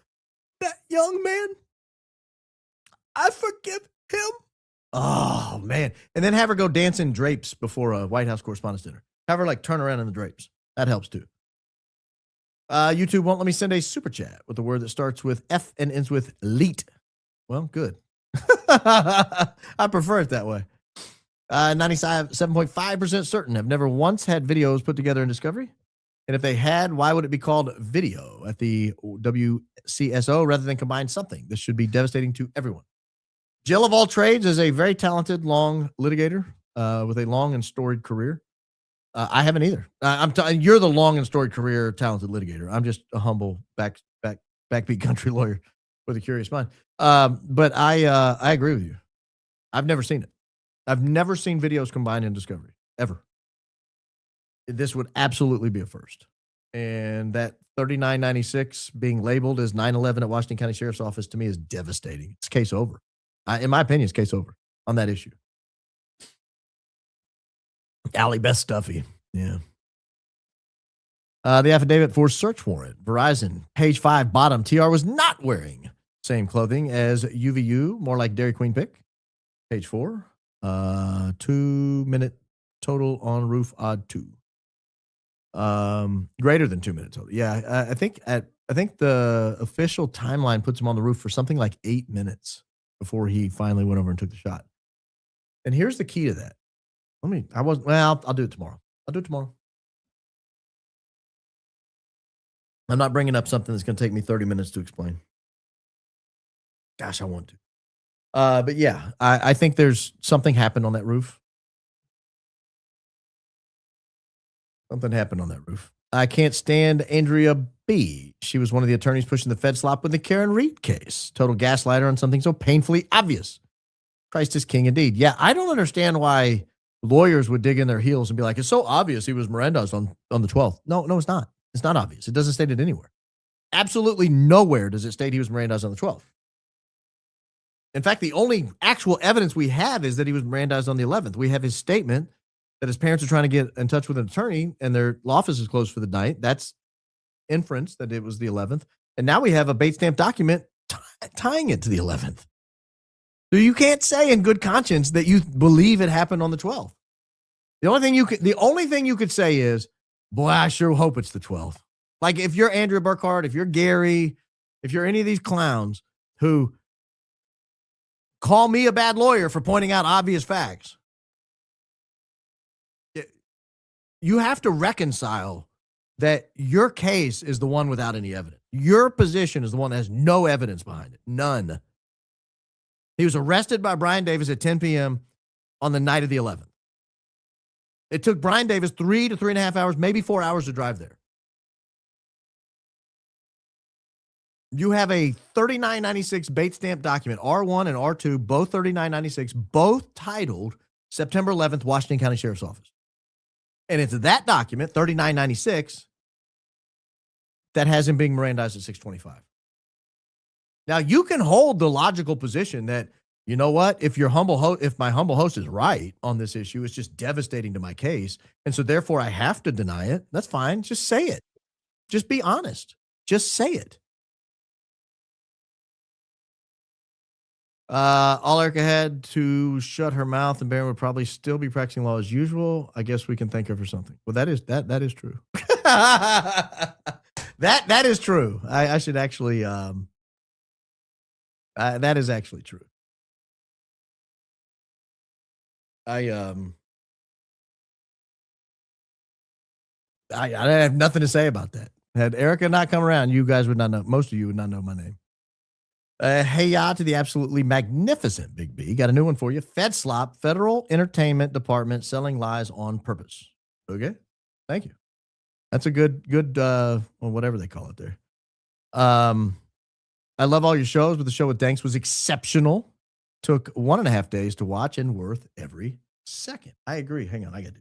that young man, I forgive him. Oh, man. And then have her go dance in drapes before a White House Correspondents' Dinner. Have her like turn around in the drapes. That helps too. YouTube won't let me send a super chat with the word that starts with F and ends with leet. Well, good. I prefer it that way. 97.5% certain have never once had videos put together in Discovery. And if they had, why would it be called video at the WCSO rather than combine something? This should be devastating to everyone. Jill of all trades is a very talented, long litigator with a long and storied career. I haven't either. You're the long and storied career, talented litigator. I'm just a humble backbeat country lawyer with a curious mind. But I agree with you. I've never seen it. I've never seen videos combined in Discovery ever. This would absolutely be a first. And that $39.96 being labeled as 9/11 at Washington County Sheriff's Office to me is devastating. It's case over. In my opinion, it's case over on that issue. Allie Beth Stuffy. Yeah. The affidavit for search warrant. Verizon, page 5, bottom. TR was not wearing same clothing as UVU, more like Dairy Queen pick. Page 4. 2-minute total on roof, odd 2. Greater than 2 minute total. Yeah, I think the official timeline puts him on the roof for something like 8 minutes before he finally went over and took the shot. And here's the key to that. I'll do it tomorrow. I'm not bringing up something that's going to take me 30 minutes to explain. Gosh, I want to. But yeah, I think there's something happened on that roof. Something happened on that roof. I can't stand Andrea B. She was one of the attorneys pushing the Fed slop with the Karen Reed case. Total gaslighter on something so painfully obvious. Christ is king indeed. Yeah, I don't understand why lawyers would dig in their heels and be like, it's so obvious he was Mirandized on the 12th. No, it's not. It's not obvious. It doesn't state it anywhere. Absolutely nowhere does it state he was Mirandized on the 12th. In fact, the only actual evidence we have is that he was Mirandized on the 11th. We have his statement that his parents are trying to get in touch with an attorney and their law office is closed for the night. That's inference that it was the 11th. And now we have a bait stamp document tying it to the 11th. So you can't say in good conscience that you believe it happened on the 12th. The only thing you could say is, boy, I sure hope it's the 12th. Like if you're Andrea Burkhart, if you're Gary, if you're any of these clowns who call me a bad lawyer for pointing out obvious facts, you have to reconcile that your case is the one without any evidence. Your position is the one that has no evidence behind it. None. He was arrested by Brian Davis at 10 p.m. on the night of the 11th. It took Brian Davis 3 to 3.5 hours, maybe 4 hours to drive there. You have a $39.96 bait stamp document, R1 and R2, both $39.96, both titled September 11th, Washington County Sheriff's Office. And it's that document, $39.96, that has him being Mirandized at 6:25. Now, you can hold the logical position that, you know what, if my humble host is right on this issue, it's just devastating to my case, and so therefore I have to deny it. That's fine. Just say it. Just be honest. Just say it. All Erica had to shut her mouth, and Barron would probably still be practicing law as usual. I guess we can thank her for something. Well, that is true. that is true. I should actually. That is actually true. I have nothing to say about that. Had Erica not come around, you guys would not know. Most of you would not know my name. Hey, ya to the absolutely magnificent Big B. Got a new one for you. Fed slop, Federal Entertainment Department selling lies on purpose. Okay. Thank you. That's a good, well, whatever they call it there. I love all your shows, but the show with Danks was exceptional. Took 1.5 days to watch and worth every second. I agree. Hang on. I got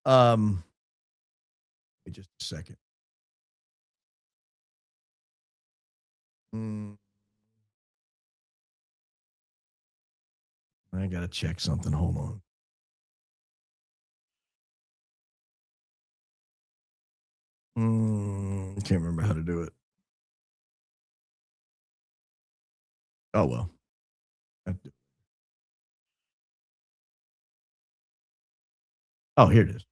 to. Wait just a second. I got to check something. Hold on. Can't remember how to do it. Oh, well. Oh, here it is.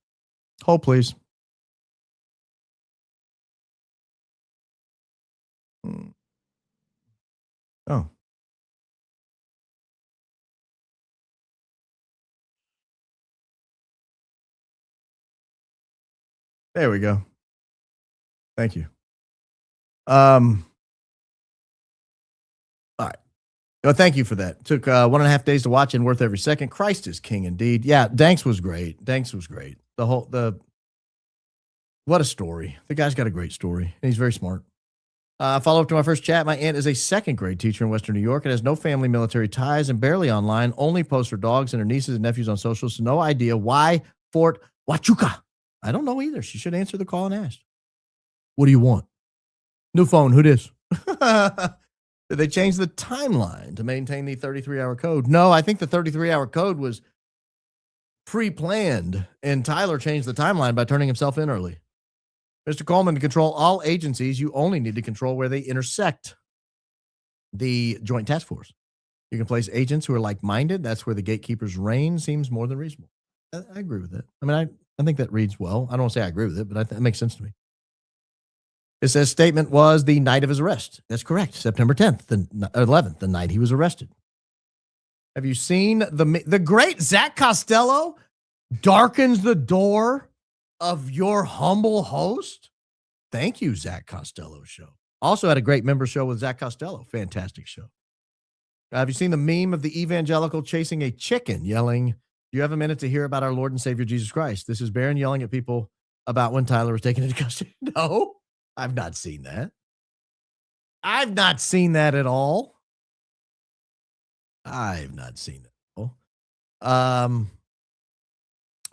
Hold, please. Oh. There we go. Thank you. All right. Oh, thank you for that. Took 1.5 days to watch and worth every second. Christ is king indeed. Yeah, Danks was great. What a story. The guy's got a great story, and he's very smart. Follow up to my first chat. My aunt is a second grade teacher in Western New York and has no family military ties and barely online, only posts her dogs and her nieces and nephews on social. So no idea why Fort Huachuca. I don't know either. She should answer the call and ask. What do you want? New phone. Who dis? Did they change the timeline to maintain the 33-hour code? No, I think the 33-hour code was pre-planned, and Tyler changed the timeline by turning himself in early. Mr. Coleman, to control all agencies, you only need to control where they intersect. The Joint Task Force. You can place agents who are like-minded. That's where the gatekeepers reign. Seems more than reasonable. I agree with that. I mean, I think that reads well. I don't want to say I agree with it, but it makes sense to me. It says statement was the night of his arrest. That's correct. September 10th, the 11th, the night he was arrested. Have you seen the great Zach Costello darkens the door of your humble host? Thank you, Zach Costello show. Also had a great member show with Zach Costello. Fantastic show. Have you seen the meme of the evangelical chasing a chicken yelling, you have a minute to hear about our Lord and Savior Jesus Christ? This is Barron yelling at people about when Tyler was taken into custody. No, I've not seen that. I've not seen that at all. I've not seen it at all.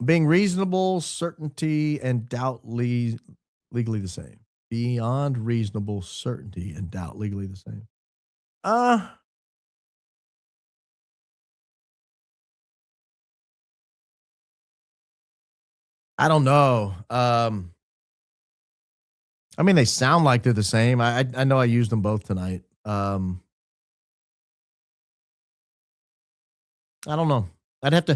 Being reasonable, certainty, and doubt legally the same. Beyond reasonable certainty and doubt legally the same. I don't know. I mean, they sound like they're the same. I know I used them both tonight. I don't know. I'd have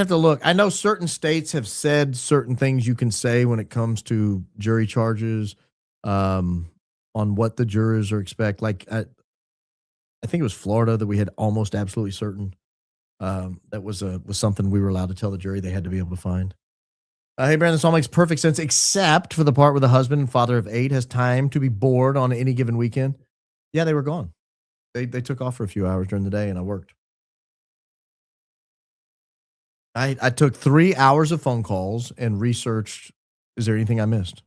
to look. I know certain states have said certain things you can say when it comes to jury charges, on what the jurors are expect. Like I think it was Florida that we had almost absolutely certain. That was something we were allowed to tell the jury they had to be able to find. Hey, Brandon, this all makes perfect sense, except for the part where the husband and father of 8 has time to be bored on any given weekend. Yeah, they were gone. They took off for a few hours during the day, and I worked. I took 3 hours of phone calls and researched, is there anything I missed?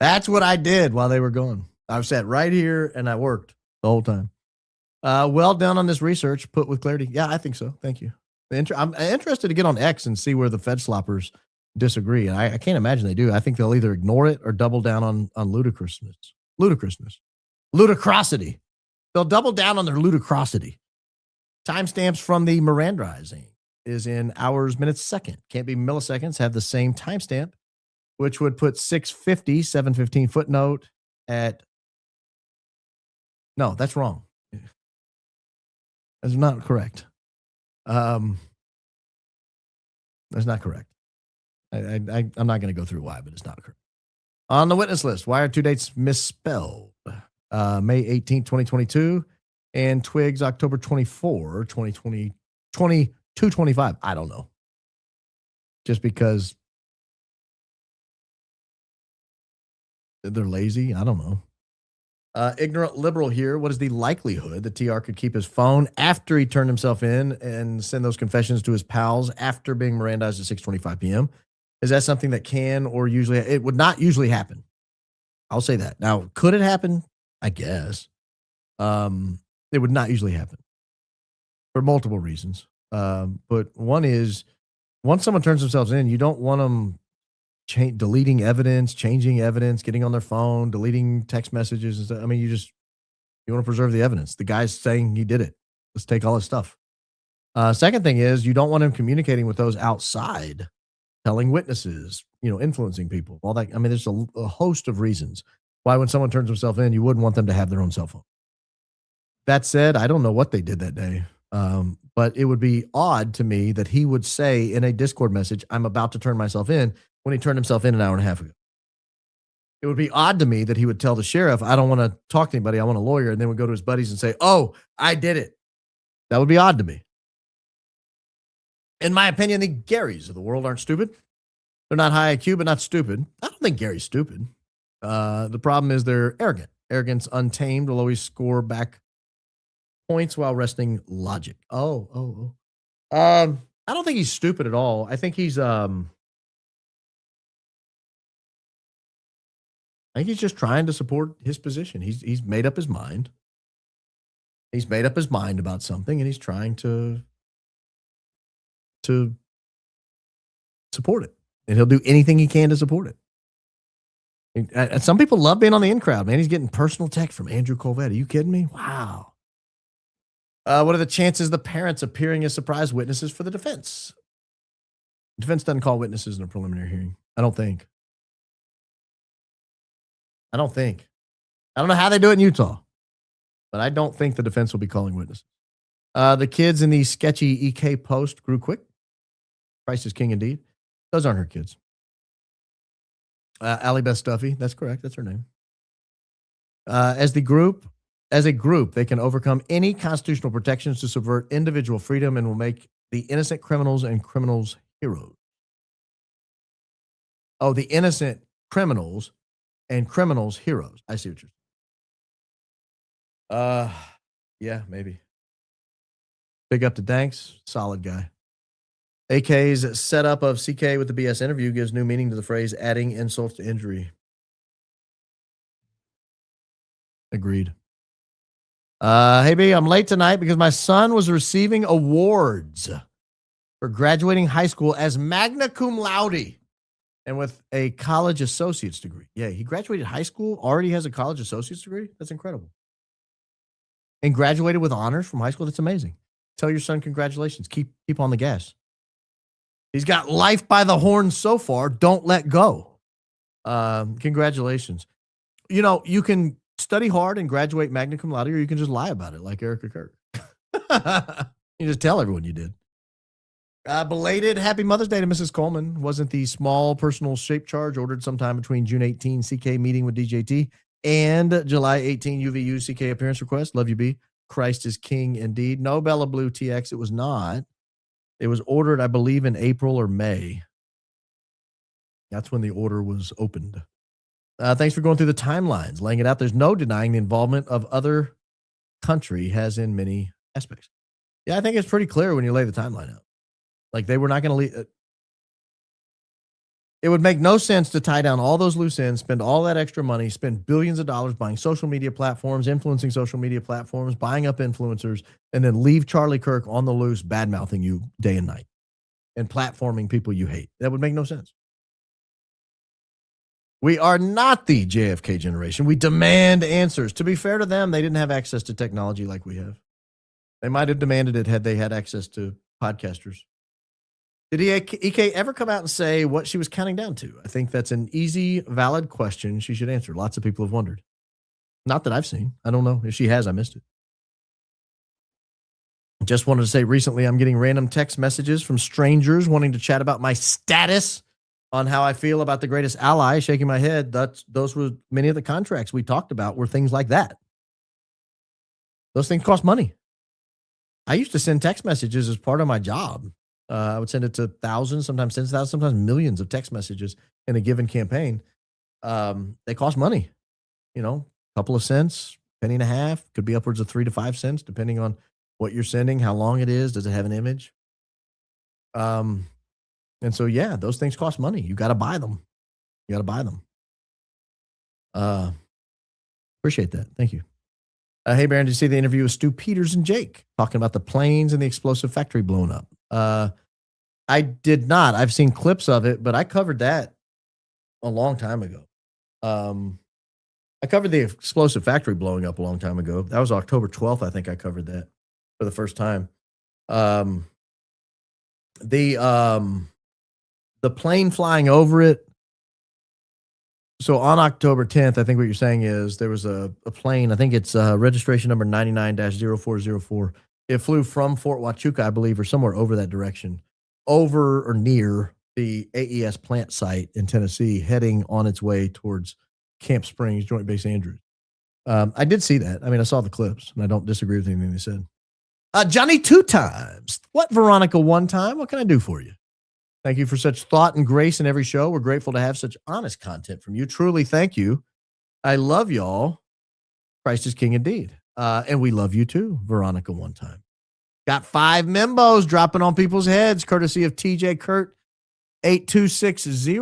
That's what I did while they were gone. I sat right here, and I worked the whole time. Well done on this research, put with clarity. Yeah, I think so. Thank you. I'm interested to get on X and see where the Fed sloppers disagree. And I can't imagine they do. I think they'll either ignore it or double down on ludicrousness. Ludicrosity. They'll double down on their ludicrosity. Timestamps from the Mirandizing is in hours, minutes, second. Can't be milliseconds, have the same timestamp, which would put 6:50, 7:15 footnote at. No, that's wrong. That's not correct. That's not correct. I'm not going to go through why, but it's not correct. On the witness list, why are 2 dates misspelled? May 18th, 2022, and Twigs October 24, 2020, 2225. I don't know. Just because they're lazy? I don't know. Ignorant liberal here. What is the likelihood that TR could keep his phone after he turned himself in and send those confessions to his pals after being Mirandized at 6:25 p.m.? Is that something that can or usually, it would not usually happen. I'll say that. Now, could it happen? I guess. It would not usually happen for multiple reasons. But one is, once someone turns themselves in, you don't want them deleting evidence, changing evidence, getting on their phone, deleting text messages and stuff. I mean, you want to preserve the evidence. The guy's saying he did it. Let's take all his stuff. Second thing is, you don't want him communicating with those outside, telling witnesses, influencing people, all that. I mean, there's a host of reasons why when someone turns himself in, you wouldn't want them to have their own cell phone. That said, I don't know what they did that day. But it would be odd to me that he would say in a Discord message, I'm about to turn myself in, when he turned himself in an hour and a half ago. It would be odd to me that he would tell the sheriff, I don't want to talk to anybody, I want a lawyer, and then would go to his buddies and say, oh, I did it. That would be odd to me. In my opinion, the Garys of the world aren't stupid. They're not high IQ, but not stupid. I don't think Gary's stupid. The problem is they're arrogant. Arrogance untamed will always score back points while resting logic. I don't think he's stupid at all. I think he's just trying to support his position. He's made up his mind. He's made up his mind about something, and he's trying to support it. And he'll do anything he can to support it. And some people love being on the in crowd, man. He's getting personal text from Andrew Colvett. Are you kidding me? Wow. What are the chances of the parents appearing as surprise witnesses for the defense? The defense doesn't call witnesses in a preliminary hearing. I don't think. I don't know how they do it in Utah, but I don't think the defense will be calling witnesses. The kids in the sketchy EK post grew quick. Christ is king indeed. Those aren't her kids. Allie Beth Stuffy. That's correct. That's her name. As a group, they can overcome any constitutional protections to subvert individual freedom and will make the innocent criminals and criminals heroes. Oh, the innocent criminals and criminals heroes. I see what you're saying. Yeah, maybe. Big up to Danks. Solid guy. AK's setup of CK with the BS interview gives new meaning to the phrase adding insults to injury. Agreed. Hey, B, I'm late tonight because my son was receiving awards for graduating high school as magna cum laude and with a college associate's degree. Yeah, he graduated high school, already has a college associate's degree. That's incredible. And graduated with honors from high school. That's amazing. Tell your son congratulations. Keep on the gas. He's got life by the horns so far. Don't let go. Congratulations. You know, you can study hard and graduate magna cum laude, or you can just lie about it like Erica Kirk. You just tell everyone you did. Belated happy Mother's Day to Mrs. Coleman. Wasn't the small personal shape charge ordered sometime between June 18 CK meeting with DJT and July 18 UVU CK appearance request? Love you, B. Christ is king indeed. No Bella Blue TX. It was not. It was ordered, I believe, in April or May. That's when the order was opened. Thanks for going through the timelines, laying it out. There's no denying the involvement of other country has in many aspects. Yeah, I think it's pretty clear when you lay the timeline out. Like they were not going to leave. It would make no sense to tie down all those loose ends, spend all that extra money, spend billions of dollars buying social media platforms, influencing social media platforms, buying up influencers, and then leave Charlie Kirk on the loose, bad-mouthing you day and night and platforming people you hate. That would make no sense. We are not the JFK generation. We demand answers. To be fair to them, they didn't have access to technology like we have. They might have demanded it had they had access to podcasters. Did EK ever come out and say what she was counting down to? I think that's an easy, valid question she should answer. Lots of people have wondered. Not that I've seen. I don't know. If she has, I missed it. Just wanted to say recently I'm getting random text messages from strangers wanting to chat about my status on how I feel about the greatest ally, shaking my head. Those were many of the contracts we talked about were things like that. Those things cost money. I used to send text messages as part of my job. I would send it to thousands, sometimes tens of thousands, sometimes millions of text messages in a given campaign. They cost money, you know, a couple of cents, penny and a half, could be upwards of 3 to 5 cents, depending on what you're sending, how long it is, does it have an image? And so, yeah, those things cost money. You got to buy them. Appreciate that. Thank you. Hey, Baron, did you see the interview with Stu Peters and Jake talking about the planes and the explosive factory blowing up? I did not. I've seen clips of it, but I covered that a long time ago. I covered the explosive factory blowing up a long time ago. That was October 12th. I think I covered that for the first time. The plane flying over it, So on October 10th, I think what you're saying is there was a plane, I think it's registration number 99-0404. It flew from Fort Huachuca, I believe, or somewhere over that direction, over or near the AES plant site in Tennessee, heading on its way towards Camp Springs, Joint Base Andrews. I did see that. I mean, I saw the clips, and I don't disagree with anything they said. Johnny 2 times. What, Veronica 1 time? What can I do for you? Thank you for such thought and grace in every show. We're grateful to have such honest content from you. Truly, thank you. I love y'all. Christ is King indeed. And we love you too, Veronica 1 time. Got 5 membos dropping on people's heads, courtesy of TJ Kurt 8260.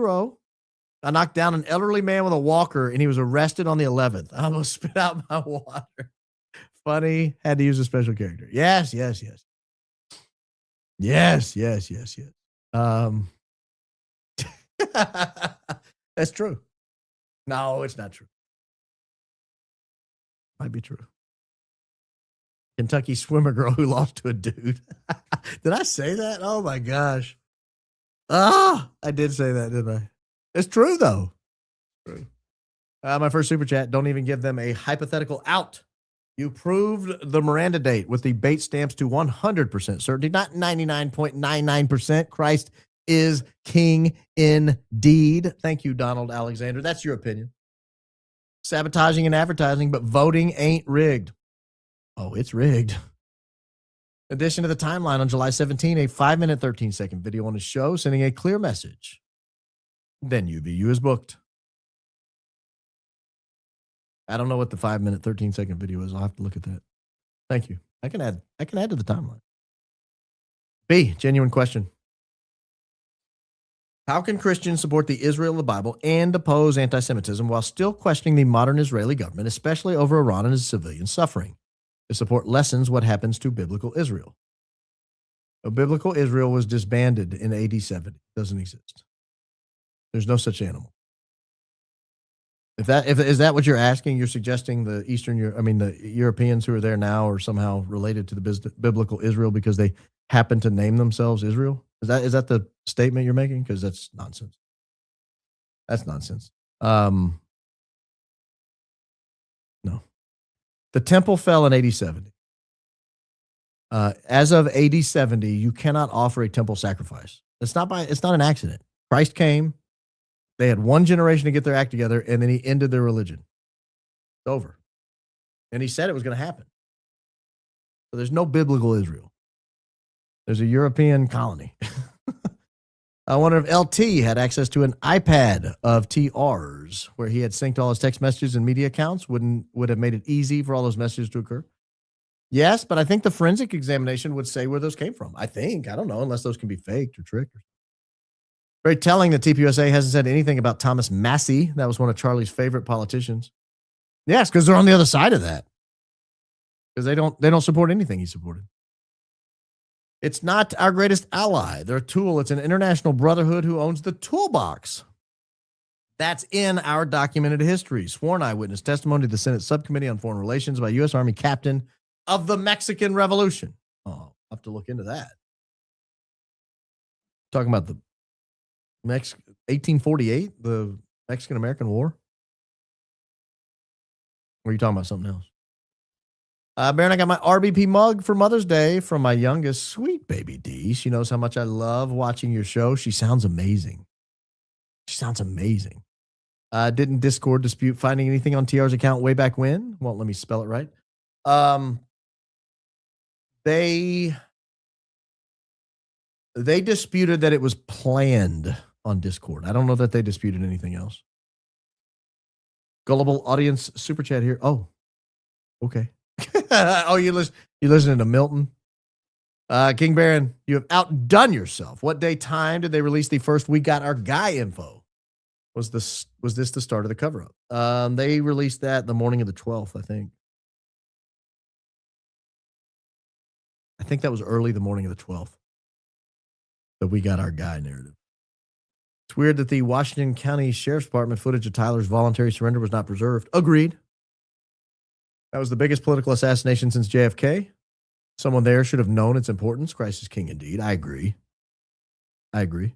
I knocked down an elderly man with a walker, and he was arrested on the 11th. I almost spit out my water. Funny, had to use a special character. Yes. That's true. No, it's not true. Might be true. Kentucky swimmer girl who lost to a dude. Did I say that? Oh my gosh. I did say that, didn't I? It's true though. True. My first super chat. Don't even give them a hypothetical out. You proved the Miranda date with the bait stamps to 100% certainty, not 99.99%. Christ is King indeed. Thank you, Donald Alexander. That's your opinion. Sabotaging and advertising, but voting ain't rigged. Oh, it's rigged. Addition to the timeline on July 17, a 5-minute, 13-second video on his show, sending a clear message. Then UVU is booked. I don't know what the 5-minute, 13-second video is. I'll have to look at that. Thank you. I can add to the timeline. B, genuine question. How can Christians support the Israel of the Bible and oppose anti-Semitism while still questioning the modern Israeli government, especially over Iran and its civilian suffering? The support lessens what happens to biblical Israel. Biblical Israel was disbanded in AD 70. Doesn't exist. There's no such animal. If is that what you're asking? You're suggesting the the Europeans who are there now are somehow related to the biblical Israel because they happen to name themselves Israel? Is that the statement you're making? Because that's nonsense. That's nonsense. No. The temple fell in AD 70. As of AD 70, you cannot offer a temple sacrifice. It's not an accident. Christ came. They had one generation to get their act together, and then he ended their religion. It's over. And he said it was going to happen. So there's no biblical Israel. There's a European colony. I wonder if LT had access to an iPad of TR's where he had synced all his text messages and media accounts, would have made it easy for all those messages to occur. Yes, but I think the forensic examination would say where those came from. I don't know, unless those can be faked or tricked. Very telling that TPUSA hasn't said anything about Thomas Massey. That was one of Charlie's favorite politicians. Yes, because they're on the other side of that. Because they don't support anything he supported. It's not our greatest ally. They're a tool. It's an international brotherhood who owns the toolbox. That's in our documented history. Sworn eyewitness testimony to the Senate Subcommittee on Foreign Relations by U.S. Army captain of the Mexican Revolution. Oh, I'll have to look into that. Talking about the 1848, the Mexican-American War? Or are you talking about something else? Baron, I got my RBP mug for Mother's Day from my youngest, sweet baby D. She knows how much I love watching your show. She sounds amazing. Didn't Discord dispute finding anything on TR's account way back when? Won't let me spell it right. They disputed that it was planned on Discord. I don't know that they disputed anything else. Gullible audience super chat here. Oh, okay. Oh, you listening to Milton? King Baron, you have outdone yourself. What day time did they release the first "We Got Our Guy" info? Was this the start of the cover up? They released that the morning of the 12th, I think. I think that was early the morning of the 12th. The "We Got Our Guy" narrative. It's weird that the Washington County Sheriff's Department footage of Tyler's voluntary surrender was not preserved. Agreed. That was the biggest political assassination since JFK. Someone there should have known its importance. Christ is King indeed. I agree. The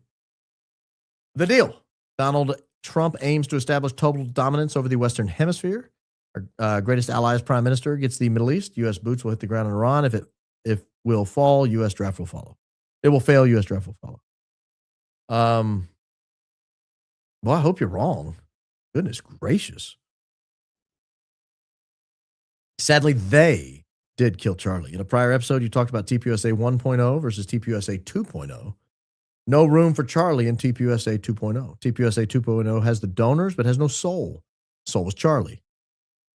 deal. Donald Trump aims to establish total dominance over the Western Hemisphere. Our greatest ally is Prime Minister gets the Middle East. U.S. boots will hit the ground in Iran. If will fall, U.S. draft will follow. It will fail, U.S. draft will follow. Well, I hope you're wrong. Goodness gracious. Sadly, they did kill Charlie. In a prior episode, you talked about TPUSA 1.0 versus TPUSA 2.0. No room for Charlie in TPUSA 2.0. TPUSA 2.0 has the donors, but has no soul. Soul was Charlie.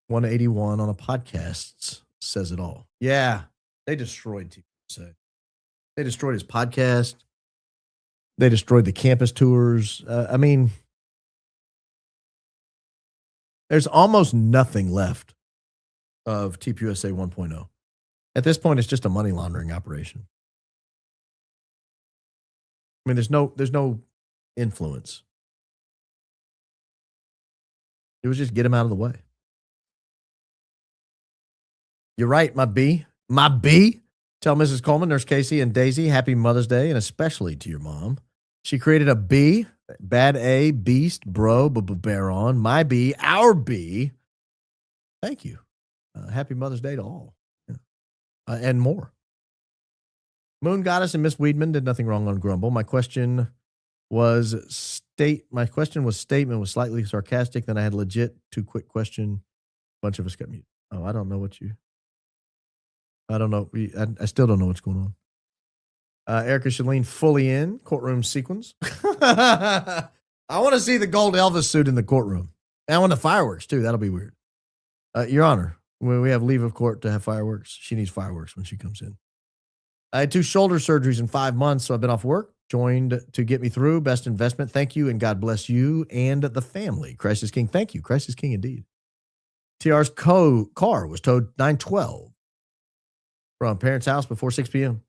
181 on a podcast says it all. Yeah, they destroyed TPUSA. They destroyed his podcast. They destroyed the campus tours. I mean, there's almost nothing left of TPUSA 1.0. At this point, it's just a money laundering operation. I mean, there's no influence. It was just get him out of the way. You're right, my B. My B. Tell Mrs. Coleman, Nurse Casey, and Daisy, happy Mother's Day, and especially to your mom. She created a B, bad A, beast, bro, baron, my B, our B. Thank you. Happy Mother's Day to all. Yeah. And more. Moon Goddess and Miss Weedman did nothing wrong on Grumble. My question was statement was slightly sarcastic. Then I had legit 2 quick question. Bunch of us got mute. Oh, I don't know. I still don't know what's going on. Erica Shalene fully in courtroom sequence. I want to see the gold Elvis suit in the courtroom. And I want the fireworks too. That'll be weird. Your Honor, when we have leave of court to have fireworks, she needs fireworks when she comes in. I had 2 shoulder surgeries in 5 months, so I've been off work. Joined to get me through. Best investment. Thank you, and God bless you and the family. Christ is King. Thank you. Christ is King indeed. TR's car was towed 912 from parents' house before 6 p.m.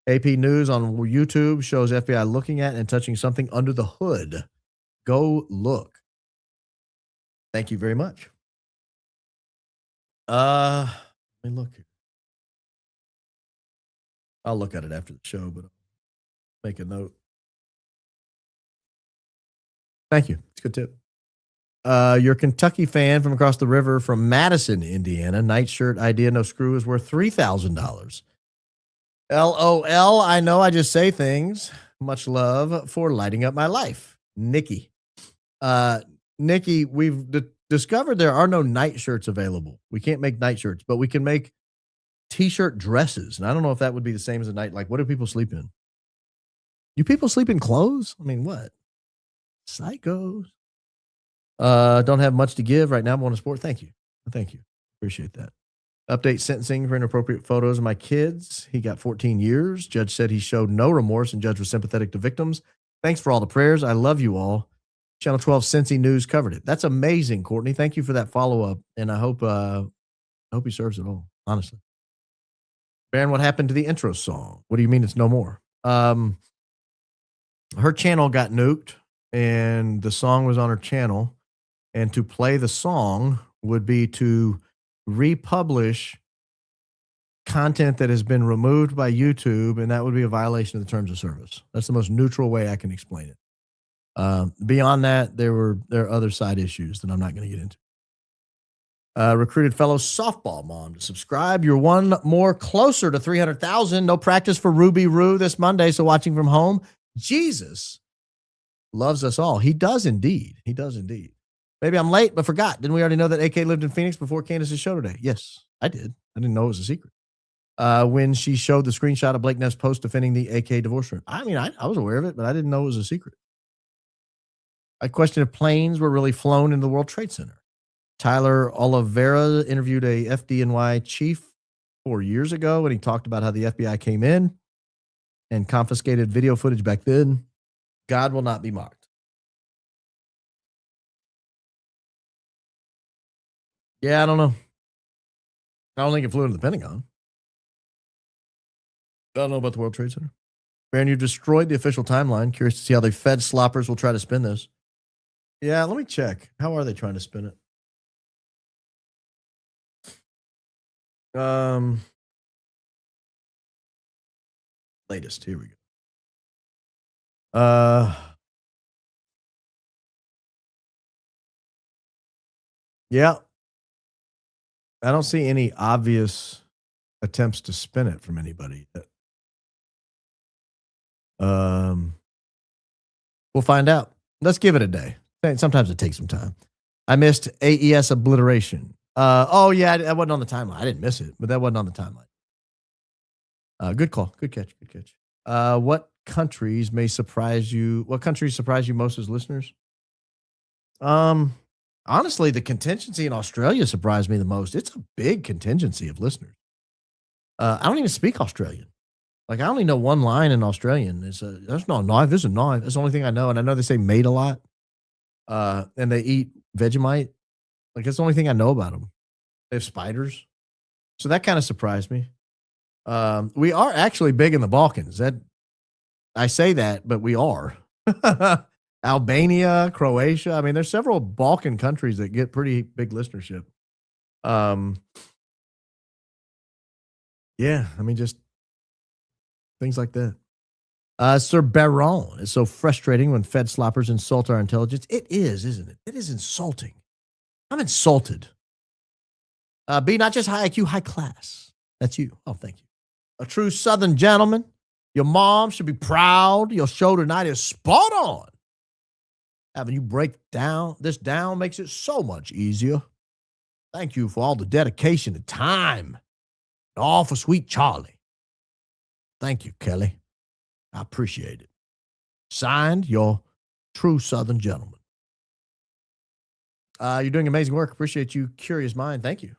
AP News on YouTube shows FBI looking at and touching something under the hood. Go look. Thank you very much. Let me look here. I'll look at it after the show, but I'll make a note. Thank you. It's a good tip. Your Kentucky fan from across the river from Madison, Indiana. Nightshirt idea, no screw, is worth $3,000. LOL. I know I just say things. Much love for lighting up my life. Nikki. Nikki, we've discovered there are no nightshirts available. We can't make nightshirts, but we can make t-shirt dresses. And I don't know if that would be the same as a night. Like, what do people sleep in? Do people sleep in clothes? I mean, what? Psychos. Don't have much to give right now. I'm on a sport. Thank you. Thank you. Appreciate that. Update sentencing for inappropriate photos of my kids. He got 14 years. Judge said he showed no remorse and judge was sympathetic to victims. Thanks for all the prayers. I love you all. Channel 12 Cincy News covered it. That's amazing, Courtney. Thank you for that follow-up. And I hope he serves it all, honestly. Baron, what happened to the intro song? What do you mean it's no more? Her channel got nuked and the song was on her channel. And to play the song would be to republish content that has been removed by YouTube, and that would be a violation of the terms of service. That's the most neutral way I can explain it. Beyond that, there are other side issues that I'm not going to get into. Recruited fellow softball mom to subscribe. You're one more closer to 300,000. No practice for Ruby Roo this Monday, so watching from home. Jesus loves us all. He does indeed. He does indeed. Maybe I'm late, but forgot. Didn't we already know that AK lived in Phoenix before Candace's show today? Yes, I did. I didn't know it was a secret. When she showed the screenshot of Blake Neff's post defending the AK divorce room. I mean, I was aware of it, but I didn't know it was a secret. I questioned if planes were really flown into the World Trade Center. Tyler Oliveira interviewed a FDNY chief 4 years ago, and he talked about how the FBI came in and confiscated video footage back then. God will not be mocked. Yeah, I don't know. I don't think it flew into the Pentagon. I don't know about the World Trade Center. Baron, you destroyed the official timeline. Curious to see how the Fed sloppers will try to spin this. Yeah, let me check. How are they trying to spin it? Latest. Here we go. Yeah. I don't see any obvious attempts to spin it from anybody. We'll find out. Let's give it a day. Sometimes it takes some time. I missed AES obliteration. Oh yeah, that wasn't on the timeline. I didn't miss it, but that wasn't on the timeline. Good call. Good catch. Good catch. What countries surprise you most as listeners? Honestly, the contingency in Australia surprised me the most. It's a big contingency of listeners. I don't even speak Australian. Like I only know one line in Australian. There's no knife. There's a knife. That's the only thing I know. And I know they say mate a lot. And they eat Vegemite. Like that's the only thing I know about them. They have spiders. So that kind of surprised me. We are actually big in the Balkans. I say that, but we are. Albania, Croatia. I mean, there's several Balkan countries that get pretty big listenership. Yeah, I mean, just things like that. Sir Baron, it's so frustrating when Fed sloppers insult our intelligence. It is, isn't it? It is insulting. I'm insulted. B, not just high IQ, high class. That's you. Oh, thank you. A true Southern gentleman. Your mom should be proud. Your show tonight is spot on. Having you break this down makes it so much easier. Thank you for all the dedication and time. And all for sweet Charlie. Thank you, Kelly. I appreciate it. Signed, your true Southern gentleman. You're doing amazing work. Appreciate you, curious mind. Thank you.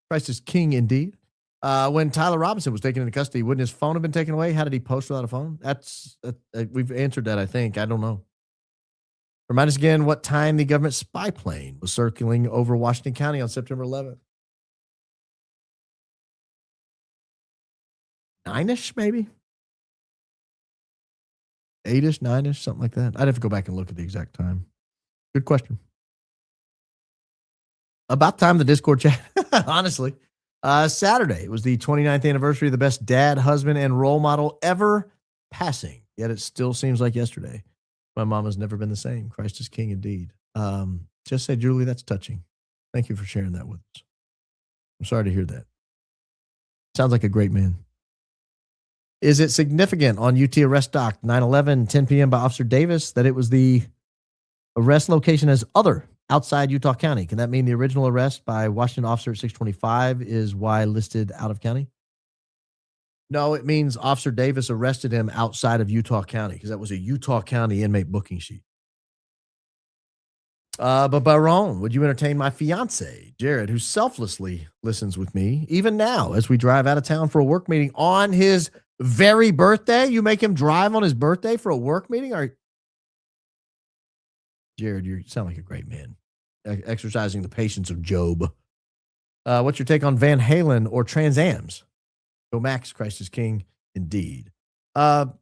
Christ is king indeed. When Tyler Robinson was taken into custody, wouldn't his phone have been taken away? How did he post without a phone? We've answered that, I think. I don't know. Remind us again what time the government spy plane was circling over Washington County on September 11th. 9-ish, maybe? 8-ish, 9-ish, something like that. I'd have to go back and look at the exact time. Good question. About time the Discord chat, honestly. Saturday was the 29th anniversary of the best dad, husband, and role model ever passing. Yet it still seems like yesterday. My mom has never been the same. Christ is king indeed. Just say, Julie, that's touching. Thank you for sharing that with us. I'm sorry to hear that. Sounds like a great man. Is it significant on UT arrest doc 9/11, 10 p.m. by Officer Davis that it was the arrest location as other outside Utah County? Can that mean the original arrest by Washington officer at 625 is why listed out of county? No, it means Officer Davis arrested him outside of Utah County because that was a Utah County inmate booking sheet. But Baron, would you entertain my fiance, Jared, who selflessly listens with me, even now as we drive out of town for a work meeting on his very birthday? You make him drive on his birthday for a work meeting? Jared, you sound like a great man, exercising the patience of Job. What's your take on Van Halen or Trans Ams? Go Max, Christ is king, indeed. Van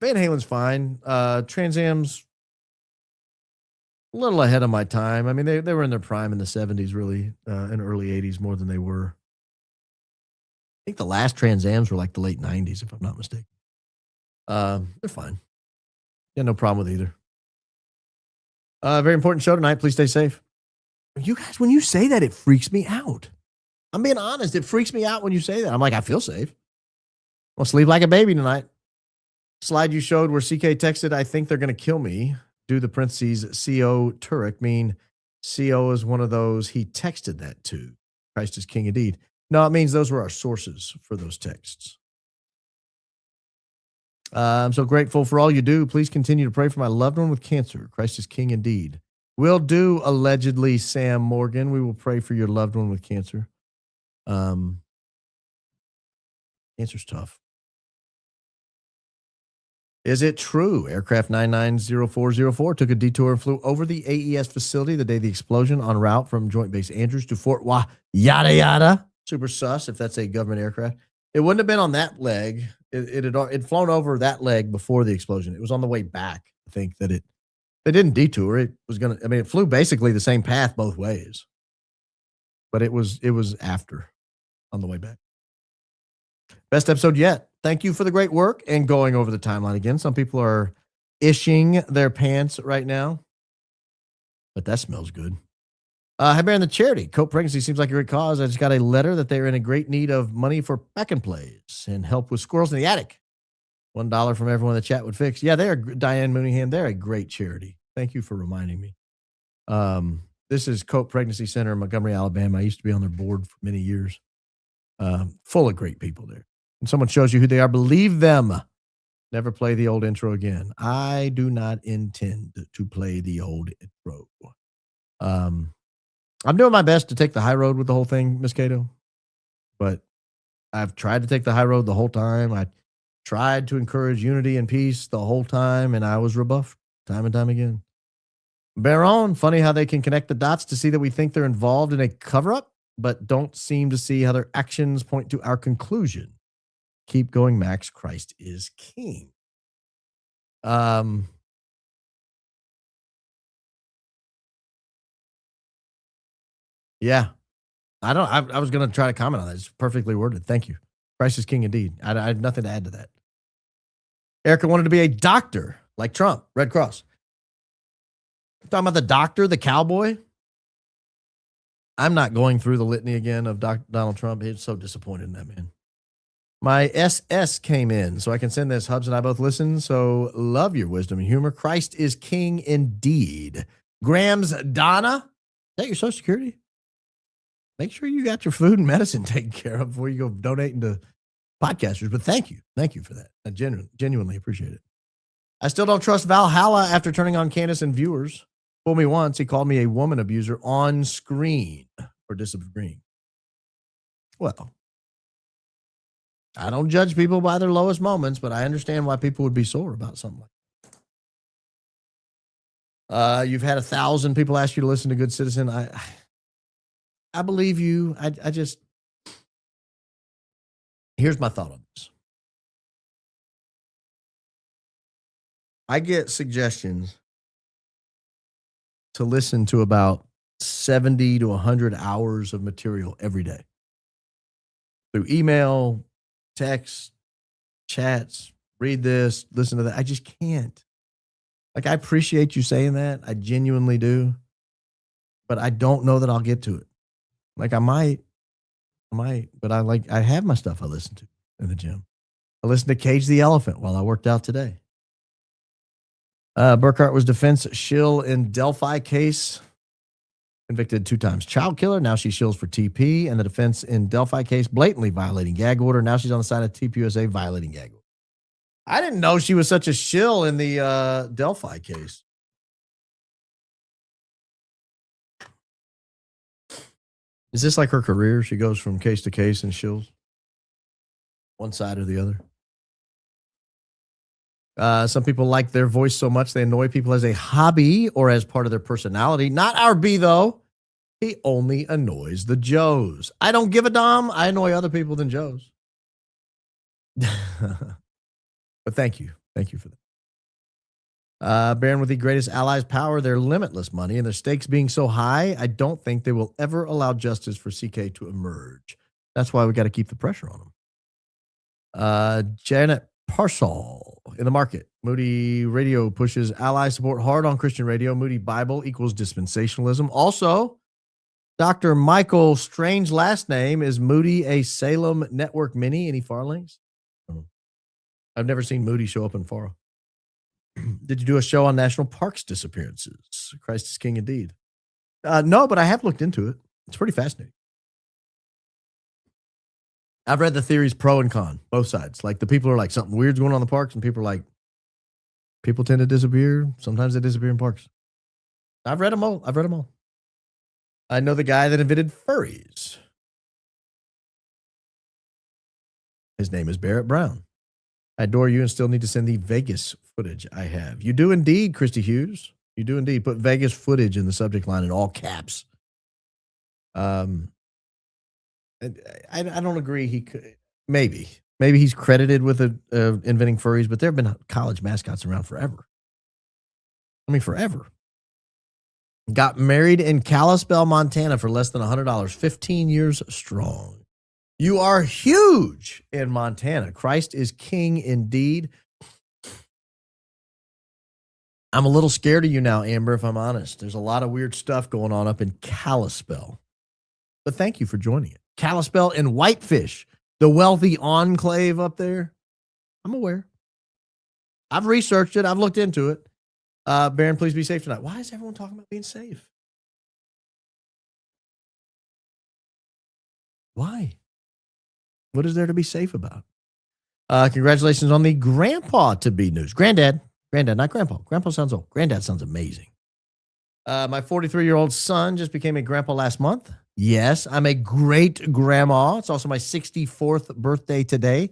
Halen's fine. Trans Am's a little ahead of my time. I mean, they were in their prime in the 70s, really, and early 80s more than they were. I think the last Trans Ams were like the late 90s, if I'm not mistaken. They're fine. Yeah, no problem with either. Very important show tonight. Please stay safe. You guys, when you say that, it freaks me out. I'm being honest. It freaks me out when you say that. I'm like, I feel safe. I'll sleep like a baby tonight. Slide you showed where CK texted, I think they're going to kill me. Do the parentheses, CO Turek mean CO is one of those he texted that to? Christ is king indeed. No, it means those were our sources for those texts. I'm so grateful for all you do. Please continue to pray for my loved one with cancer. Christ is king indeed. Will do, allegedly, Sam Morgan. We will pray for your loved one with cancer. Cancer's tough. Is it true aircraft 990404 took a detour and flew over the AES facility the day of the explosion en route from Joint Base Andrews to Fort Yada Yada? Super sus if that's a government aircraft. It wouldn't have been on that leg. It flown over that leg before the explosion. It was on the way back. I think that it didn't detour. It flew basically the same path both ways. But it was after, on the way back. Best episode yet. Thank you for the great work and going over the timeline again. Some people are ishing their pants right now, but that smells good. Hi, Baron, the charity. Cope Pregnancy seems like a great cause. I just got a letter that they're in a great need of money for pack and plays and help with squirrels in the attic. $1 from everyone in the chat would fix. Yeah, they're Diane Mooneyham. They're a great charity. Thank you for reminding me. This is Cope Pregnancy Center in Montgomery, Alabama. I used to be on their board for many years. Full of great people there. When someone shows you who they are, believe them. Never play the old intro again. I do not intend to play the old intro. I'm doing my best to take the high road with the whole thing, Miss Cato. But I've tried to take the high road the whole time. I tried to encourage unity and peace the whole time, and I was rebuffed time and time again. Baron, funny how they can connect the dots to see that we think they're involved in a cover-up, but don't seem to see how their actions point to our conclusion. Keep going, Max. Christ is king. Yeah. I was going to try to comment on that. It's perfectly worded. Thank you. Christ is king indeed. I have nothing to add to that. Erica wanted to be a doctor like Trump, Red Cross. Talking about the doctor, the cowboy. I'm not going through the litany again of Donald Trump. He's so disappointed in that man. My SS came in, so I can send this. Hubs and I both listen, so love your wisdom and humor. Christ is king indeed. Grams Donna, is that your Social Security? Make sure you got your food and medicine taken care of before you go donating to podcasters. But thank you. Thank you for that. I genuinely appreciate it. I still don't trust Valhalla after turning on Candace and viewers. Fooled me once. He called me a woman abuser on screen for disagreeing. Well, I don't judge people by their lowest moments, but I understand why people would be sore about something like that. You've had 1,000 people ask you to listen to Good Citizen. I believe you. I just, here's my thought on this. I get suggestions to listen to about 70 to 100 hours of material every day through email, text, chats, read this, listen to that. I just can't. Like, I appreciate you saying that. I genuinely do. But I don't know that I'll get to it. Like, I might, but I have my stuff I listen to in the gym. I listened to Cage the Elephant while I worked out today. Burkhart was defense shill in Delphi case. Convicted 2 times child killer. Now she shills for TP. And the defense in Delphi case, blatantly violating gag order. Now she's on the side of TPUSA violating gag order. I didn't know she was such a shill in the Delphi case. Is this like her career? She goes from case to case and shills one side or the other. Some people like their voice so much they annoy people as a hobby or as part of their personality. Not our B, though. He only annoys the Joes. I don't give a damn. I annoy other people than Joes. But thank you. Thank you for that. Baron, with the greatest allies' power, their limitless money, and their stakes being so high, I don't think they will ever allow justice for CK to emerge. That's why we got to keep the pressure on them. Janet Parsall in the market. Moody Radio pushes ally support hard on Christian radio. Moody Bible equals dispensationalism. Also, Dr. Michael Strange last name. Is Moody a Salem Network mini? Any far links? I've never seen Moody show up in Faro. Did you do a show on national parks disappearances? Christ is king indeed. No, but I have looked into it. It's pretty fascinating. I've read the theories pro and con, both sides. Like, the people are like, something weird's going on in the parks, and people are like, people tend to disappear. Sometimes they disappear in parks. I've read them all. I know the guy that invented furries. His name is Barrett Brown. I adore you and still need to send the Vegas footage I have. You do indeed, Christy Hughes. You do indeed. Put Vegas footage in the subject line in all caps. I don't agree. He could, maybe he's credited with inventing furries, but there have been college mascots around forever. I mean, forever. Got married in Kalispell, Montana for less than $100. 15 years strong. You are huge in Montana. Christ is king indeed. I'm a little scared of you now, Amber, if I'm honest. There's a lot of weird stuff going on up in Kalispell. But thank you for joining it. Kalispell and Whitefish, the wealthy enclave up there. I'm aware. I've researched it. I've looked into it. Baron, please be safe tonight. Why is everyone talking about being safe? Why? What is there to be safe about? Congratulations on the grandpa-to-be news. Granddad, not grandpa. Grandpa sounds old. Granddad sounds amazing. My 43-year-old son just became a grandpa last month. Yes, I'm a great grandma. It's also my 64th birthday today.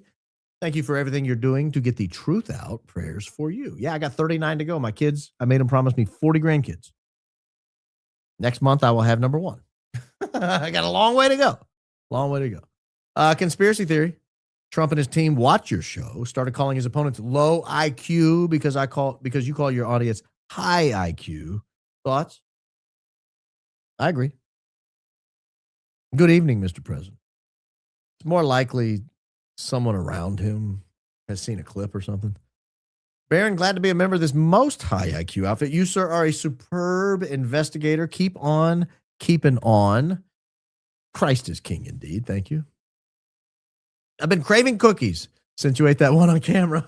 Thank you for everything you're doing to get the truth out. Prayers for you. Yeah, I got 39 to go. My kids, I made them promise me 40 grandkids. Next month, I will have number 1. I got a long way to go. Long way to go. Conspiracy theory. Trump and his team watch your show, started calling his opponents low IQ because you call your audience high IQ. Thoughts? I agree. Good evening, Mr. President. It's more likely someone around him has seen a clip or something. Baron, glad to be a member of this most high IQ outfit. You, sir, are a superb investigator. Keep on keeping on. Christ is king indeed. Thank you. I've been craving cookies since you ate that one on camera.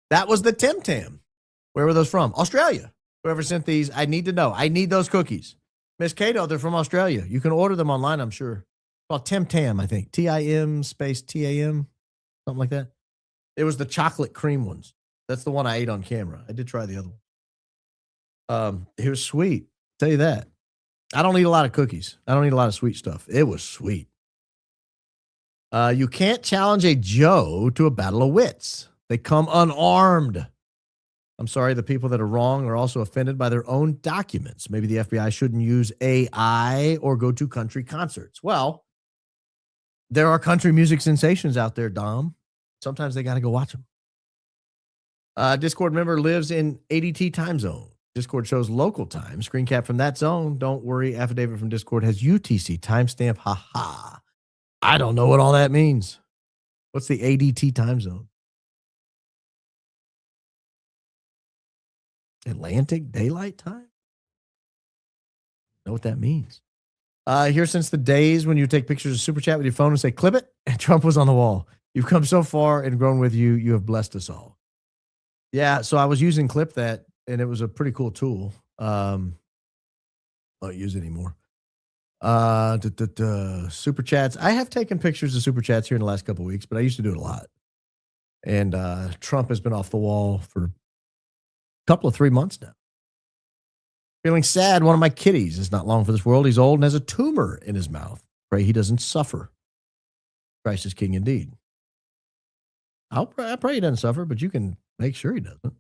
That was the Tim Tam. Where were those from? Australia. Whoever sent these, I need to know. I need those cookies. Miss Cato, they're from Australia. You can order them online, I'm sure. It's called Tim Tam, I think. TIM space TAM, something like that. It was the chocolate cream ones. That's the one I ate on camera. I did try the other one. It was sweet. I'll tell you that. I don't eat a lot of cookies. I don't eat a lot of sweet stuff. It was sweet. You can't challenge a Joe to a battle of wits. They come unarmed. I'm sorry, the people that are wrong are also offended by their own documents. Maybe the FBI shouldn't use AI or go to country concerts. Well, there are country music sensations out there, Dom. Sometimes they got to go watch them. Discord member lives in ADT time zone. Discord shows local time. Screen cap from that zone. Don't worry, affidavit from Discord has UTC timestamp. Ha ha. I don't know what all that means. What's the ADT time zone? Atlantic Daylight Time? Know what that means. Here since the days when you take pictures of Super Chat with your phone and say, clip it, and Trump was on the wall. You've come so far and grown with you. You have blessed us all. Yeah, so I was using Clip That, and it was a pretty cool tool. I don't use it anymore. Super Chats. I have taken pictures of Super Chats here in the last couple of weeks, but I used to do it a lot. And Trump has been off the wall for a couple of 3 months now. Feeling sad. One of my kitties is not long for this world. He's old and has a tumor in his mouth. Pray he doesn't suffer. Christ is king indeed. I pray he doesn't suffer, but you can make sure he doesn't. I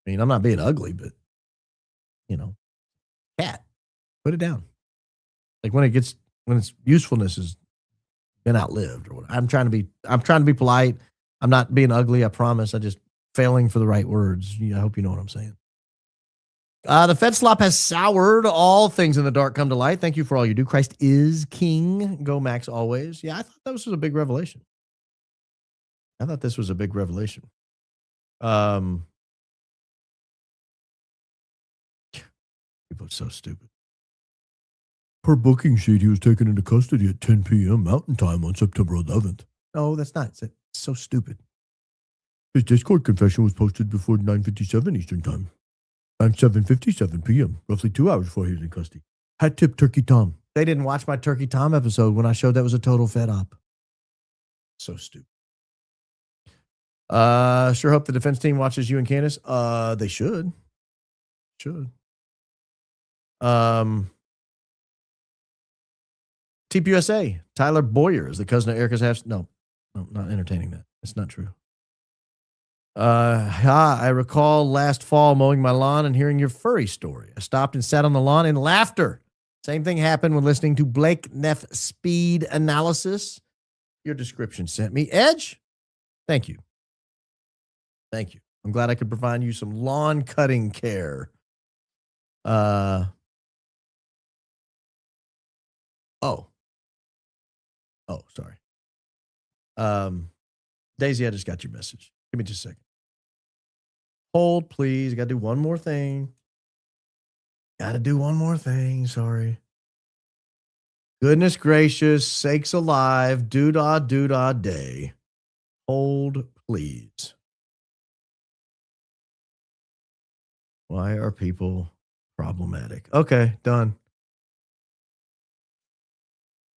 mean, I'm not being ugly, but, cat, put it down. Like when its usefulness has been outlived or whatever. I'm trying to be polite. I'm not being ugly. I promise. I just failing for the right words. I hope you know what I'm saying. The Fed slop has soured. All things in the dark come to light. Thank you for all you do. Christ is king. Go Max always. Yeah, I thought this was a big revelation. People are so stupid. Per booking sheet, he was taken into custody at 10 p.m. Mountain Time on September 11th. No, that's not. It's so stupid. His Discord confession was posted before 9:57 Eastern Time. Time 7:57 p.m., roughly 2 hours before he was in custody. Hat tip Turkey Tom. They didn't watch my Turkey Tom episode when I showed that was a total fed op. So stupid. Sure hope the defense team watches you and Candace. They should. TPUSA, Tyler Boyer is the cousin of Erica's half. No, not entertaining that. It's not true. I recall last fall mowing my lawn and hearing your furry story. I stopped and sat on the lawn in laughter. Same thing happened when listening to Blake Neff speed analysis. Your description sent me. Edge, thank you. I'm glad I could provide you some lawn cutting care. Sorry. Daisy, I just got your message. Give me just a second. Hold, please. Got to do one more thing. Sorry. Goodness gracious, sakes alive, doodah day. Hold, please. Why are people problematic? Okay, done.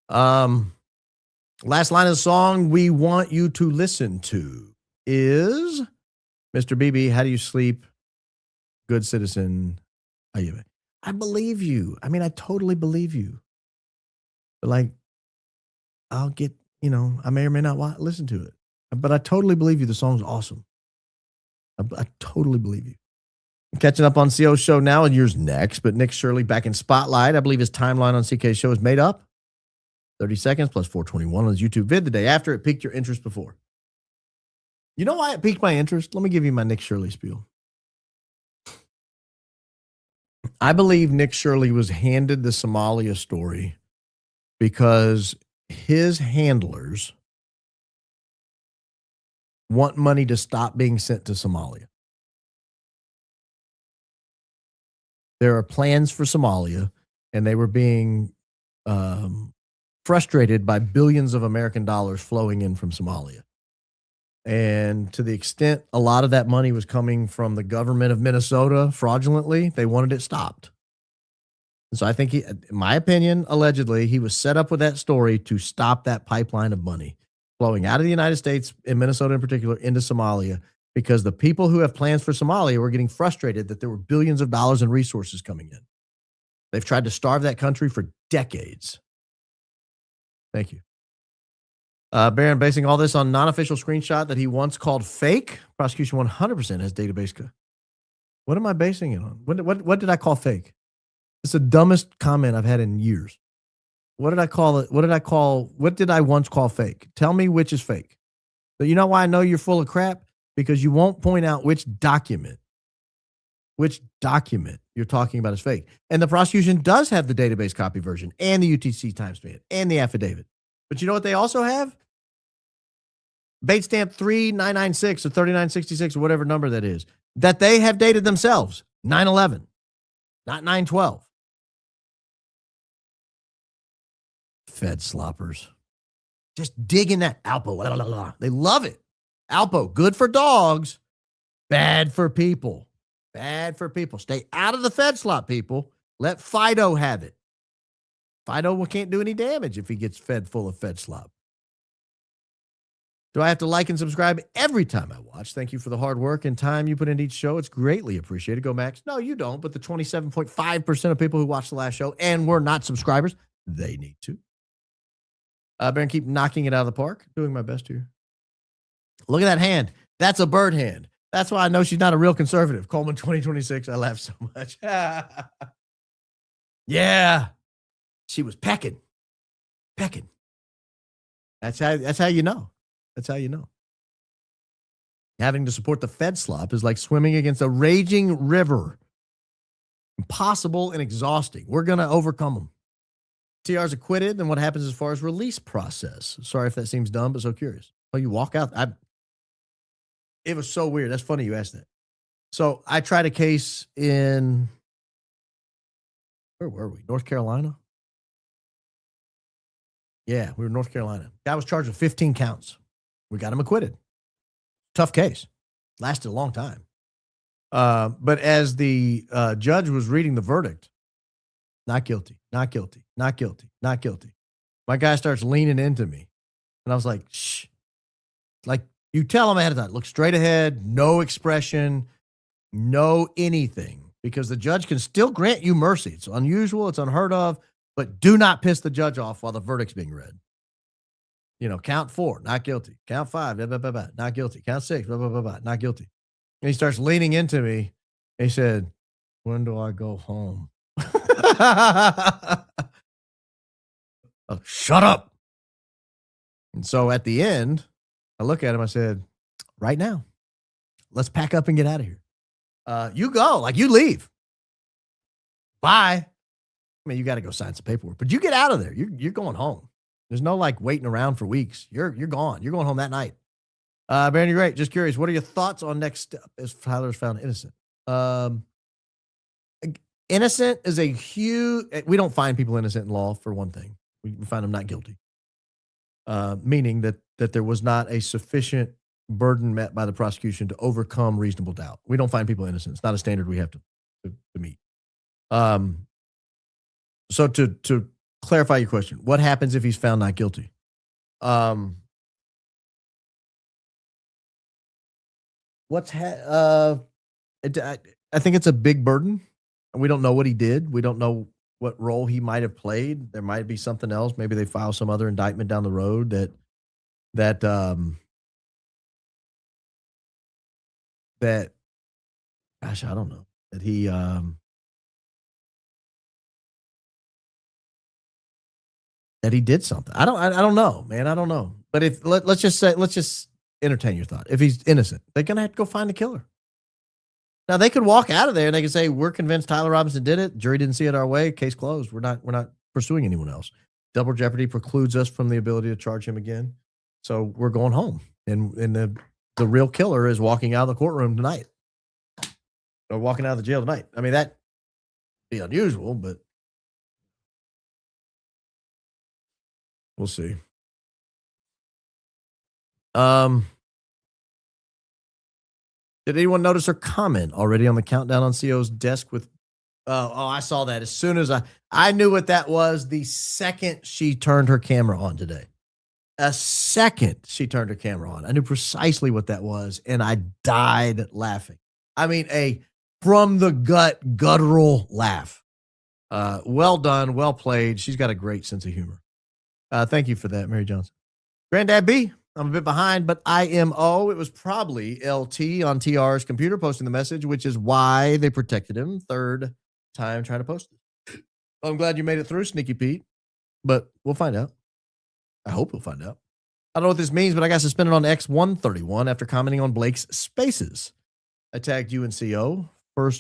Last line of the song we want you to listen to is Mr. BB, how do you sleep? Good citizen. I believe you. I mean, I totally believe you. But like, I'll get, I may or may not listen to it. But I totally believe you. The song's awesome. I totally believe you. Catching up on CO's show now, and yours next. But Nick Shirley back in Spotlight. I believe his timeline on CK's show is made up. 30 seconds plus 421 on his YouTube vid the day after. It piqued your interest before. You know why it piqued my interest? Let me give you my Nick Shirley spiel. I believe Nick Shirley was handed the Somalia story because his handlers want money to stop being sent to Somalia. There are plans for Somalia, and they were being frustrated by billions of American dollars flowing in from Somalia. And to the extent a lot of that money was coming from the government of Minnesota fraudulently, they wanted it stopped. And so I think in my opinion, allegedly, he was set up with that story to stop that pipeline of money flowing out of the United States, in Minnesota in particular, into Somalia, because the people who have plans for Somalia were getting frustrated that there were billions of dollars in resources coming in. They've tried to starve that country for decades. Thank you. Barron basing all this on non-official screenshot that he once called fake. Prosecution 100% has database. What am I basing it on? What did I call fake? It's the dumbest comment I've had in years. What did I call it? What did I once call fake? Tell me which is fake. But you know why I know you're full of crap? Because you won't point out which document you're talking about is fake. And the prosecution does have the database copy version and the UTC timestamp and the affidavit. But you know what they also have? Bait stamp 3996 or 3966 or whatever number that is, that they have dated themselves, 9/11, not 9/12. Fed sloppers. Just digging that Alpo. Blah, blah, blah. They love it. Alpo, good for dogs, bad for people. Bad for people. Stay out of the Fed slop, people. Let Fido have it. Fido can't do any damage if he gets fed full of Fed slop. Do I have to like and subscribe every time I watch? Thank you for the hard work and time you put into each show. It's greatly appreciated. Go Max. No, you don't. But the 27.5% of people who watched the last show and were not subscribers, they need to. Baron, keep knocking it out of the park. Doing my best here. Look at that hand. That's a bird hand. That's why I know she's not a real conservative. Coleman 2026. I laugh so much. Yeah. She was pecking. That's how you know. That's how you know. Having to support the Fed slop is like swimming against a raging river. Impossible and exhausting. We're going to overcome them. TR's acquitted, and what happens as far as release process? Sorry if that seems dumb, but so curious. Oh, you walk out. It was so weird. That's funny you asked that. So I tried a case in, where were we? North Carolina? Yeah, we were in North Carolina. Guy was charged with 15 counts. We got him acquitted. Tough case. Lasted a long time. But as the judge was reading the verdict, not guilty, not guilty, not guilty, not guilty. My guy starts leaning into me. And I was like, shh. Like, you tell him ahead of time. Look straight ahead, no expression, no anything. Because the judge can still grant you mercy. It's unusual, it's unheard of, but do not piss the judge off while the verdict's being read. Count 4, not guilty. Count 5, blah, blah, blah, blah, not guilty. Count 6, blah, blah, blah, blah, not guilty. And he starts leaning into me. And he said, when do I go home? Oh, shut up. And so at the end, I look at him, I said, right now, let's pack up and get out of here. You go, like you leave. Bye. I mean, you got to go sign some paperwork, but you get out of there. You're going home. There's no like waiting around for weeks. You're gone. You're going home that night. Baron, you're great. Just curious, what are your thoughts on next step as Tyler's found innocent? Innocent is a huge. We don't find people innocent in law for one thing. We find them not guilty, meaning that there was not a sufficient burden met by the prosecution to overcome reasonable doubt. We don't find people innocent. It's not a standard we have to meet. So to clarify your question, what happens if he's found not guilty? I think it's a big burden. We don't know what he did. We don't know what role he might have played. There might be something else. Maybe they file some other indictment down the road that gosh, I don't know, that he did something. I don't know, man. I don't know. But if let's just entertain your thought. If he's innocent, they're gonna have to go find the killer. Now they could walk out of there and they could say, "We're convinced Tyler Robinson did it. Jury didn't see it our way. Case closed. We're not pursuing anyone else. Double jeopardy precludes us from the ability to charge him again. So we're going home." And the real killer is walking out of the courtroom tonight, or walking out of the jail tonight. I mean, that'd be unusual, but we'll see. Did anyone notice her comment already on the countdown on CO's desk with I saw that as soon as I knew what that was the second she turned her camera on today. A second she turned her camera on. I knew precisely what that was, and I died laughing. I mean, a from the gut, guttural laugh. Well done, well played. She's got a great sense of humor. Thank you for that, Mary Johnson. Granddad B, I'm a bit behind, but IMO. It was probably LT on TR's computer posting the message, which is why they protected him. Third time trying to post it. I'm glad you made it through, Sneaky Pete, but we'll find out. I hope we'll find out. I don't know what this means, but I got suspended on X131 after commenting on Blake's spaces. I tagged you and CO.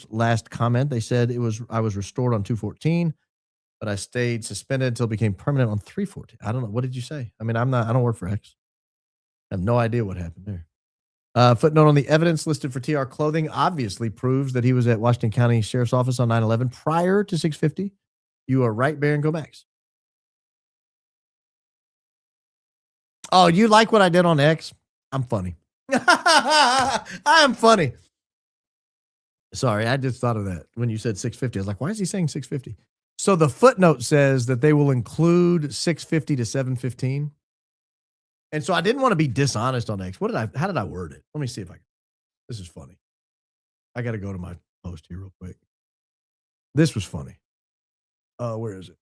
Last comment, they said I was restored on 214, but I stayed suspended until it became permanent on 314. I don't know. What did you say? I mean, I don't work for X. I have no idea what happened there. Footnote on the evidence listed for TR clothing obviously proves that he was at Washington County Sheriff's Office on 9/11 prior to 650. You are right, Baron. Go Max. Oh, you like what I did on X? I'm funny. I am funny. Sorry, I just thought of that when you said 650. I was like, why is he saying 650? So the footnote says that they will include 650 to 715. And so I didn't want to be dishonest on X. How did I word it? Let me see if this is funny. I got to go to my post here real quick. This was funny. Where is it?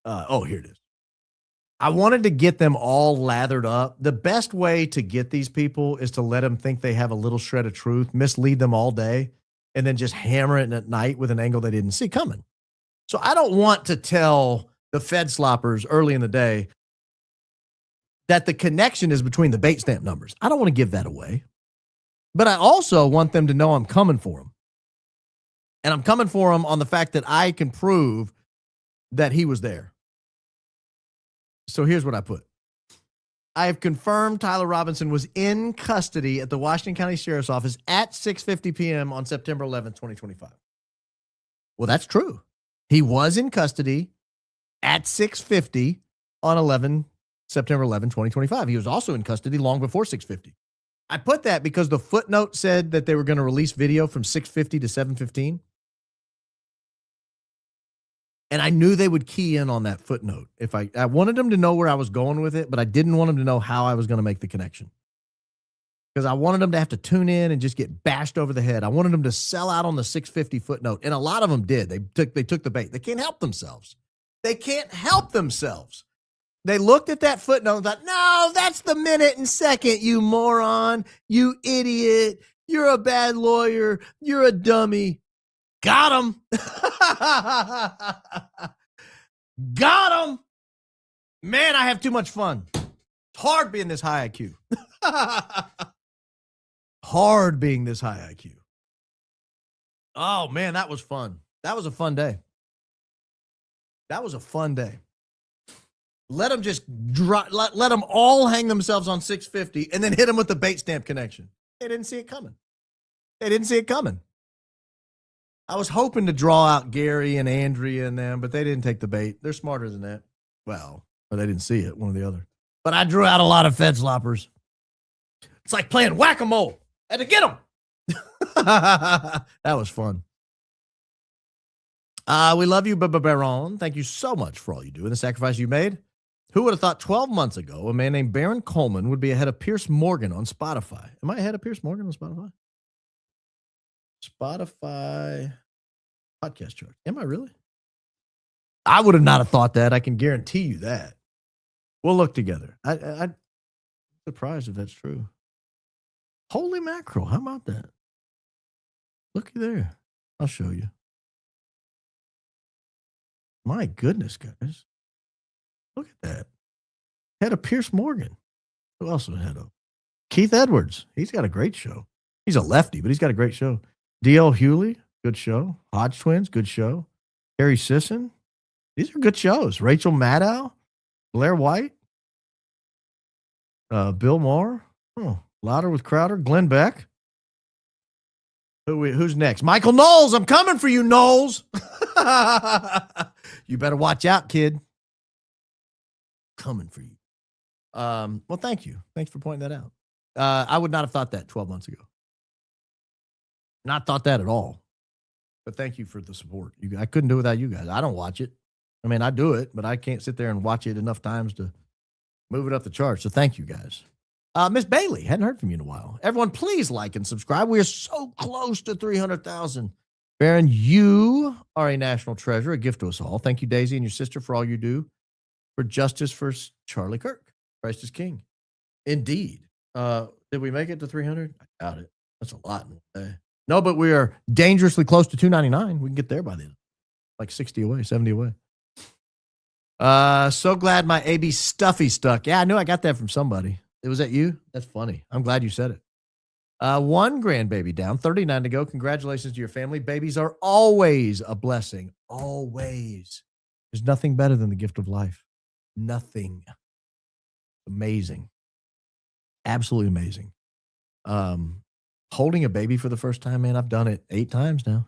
Here it is. I wanted to get them all lathered up. The best way to get these people is to let them think they have a little shred of truth, mislead them all day, and then just hammer it at night with an angle they didn't see coming. So I don't want to tell the Fed sloppers early in the day that the connection is between the bait stamp numbers. I don't want to give that away. But I also want them to know I'm coming for them. And I'm coming for them on the fact that I can prove that he was there. So here's what I put. I have confirmed Tyler Robinson was in custody at the Washington County Sheriff's Office at 6:50 p.m. on September 11th, 2025. Well, that's true. He was in custody at 6:50 on September 11, 2025. He was also in custody long before 6:50. I put that because the footnote said that they were going to release video from 6:50 to 7:15. And I knew they would key in on that footnote. If I wanted them to know where I was going with it, but I didn't want them to know how I was going to make the connection. Because I wanted them to have to tune in and just get bashed over the head. I wanted them to sell out on the 6:50 footnote. And a lot of them did. They took the bait. They can't help themselves. They can't help themselves. They looked at that footnote and thought, no, that's the minute and second, you moron, you idiot. You're a bad lawyer. You're a dummy. Got him. Got him. Man, I have too much fun. It's hard being this high IQ. Hard being this high IQ. Oh, man, that was fun. That was a fun day. That was a fun day. Let them just let them all hang themselves on 650 and then hit them with the bait stamp connection. They didn't see it coming. They didn't see it coming. I was hoping to draw out Gary and Andrea and them, but they didn't take the bait. They're smarter than that. Well, or they didn't see it, one or the other. But I drew out a lot of Fed sloppers. It's like playing whack-a-mole. Had to get them. That was fun. We love you, Baron. Thank you so much for all you do and the sacrifice you made. Who would have thought 12 months ago a man named Baron Coleman would be ahead of Pierce Morgan on Spotify? Am I ahead of Pierce Morgan on Spotify? Spotify podcast chart. Am I really? I would have not have thought that. I can guarantee you that. We'll look together. I'm surprised if that's true. Holy mackerel. How about that? Looky there. I'll show you. My goodness, guys. Look at that. Head of Pierce Morgan. Who else was head of? Keith Edwards. He's got a great show. He's a lefty, but he's got a great show. D.L. Hewley, good show. Hodge Twins, good show. Harry Sisson. These are good shows. Rachel Maddow. Blair White. Bill Maher. Oh, Louder with Crowder. Glenn Beck. Who's next? Michael Knowles. I'm coming for you, Knowles. You better watch out, kid. Coming for you. Well, thank you. Thanks for pointing that out. I would not have thought that 12 months ago. Not thought that at all. But thank you for the support. I couldn't do it without you guys. I don't watch it. I mean, I do it, but I can't sit there and watch it enough times to move it up the chart. So thank you guys. Miss Bailey, hadn't heard from you in a while. Everyone, please like and subscribe. We are so close to 300,000. Baron, you are a national treasure, a gift to us all. Thank you, Daisy, and your sister for all you do for justice for Charlie Kirk. Christ is King. Indeed. Did we make it to 300? I doubt it. That's a lot. No, but we are dangerously close to 299. We can get there by then. Like 60 away, 70 away. So glad my AB stuffy stuck. Yeah, I knew I got that from somebody. Was that you? That's funny. I'm glad you said it. One grandbaby down, 39 to go. Congratulations to your family. Babies are always a blessing. Always. There's nothing better than the gift of life. Nothing. Amazing. Absolutely amazing. Holding a baby for the first time, man, I've done it 8 times now.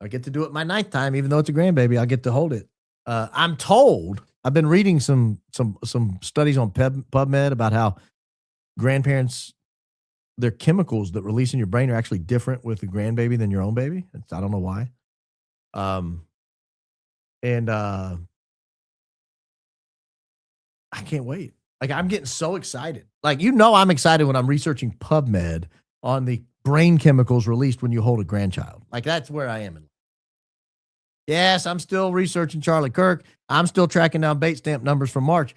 I get to do it my 9th time, even though it's a grandbaby. I get to hold it. I'm told, I've been reading some studies on PubMed about how grandparents, their chemicals that release in your brain are actually different with the grandbaby than your own baby. I don't know why. I can't wait. Like, I'm getting so excited. Like, I'm excited when I'm researching PubMed on the brain chemicals released when you hold a grandchild. Like, that's where I am. Yes, I'm still researching Charlie Kirk. I'm still tracking down bait stamp numbers from March.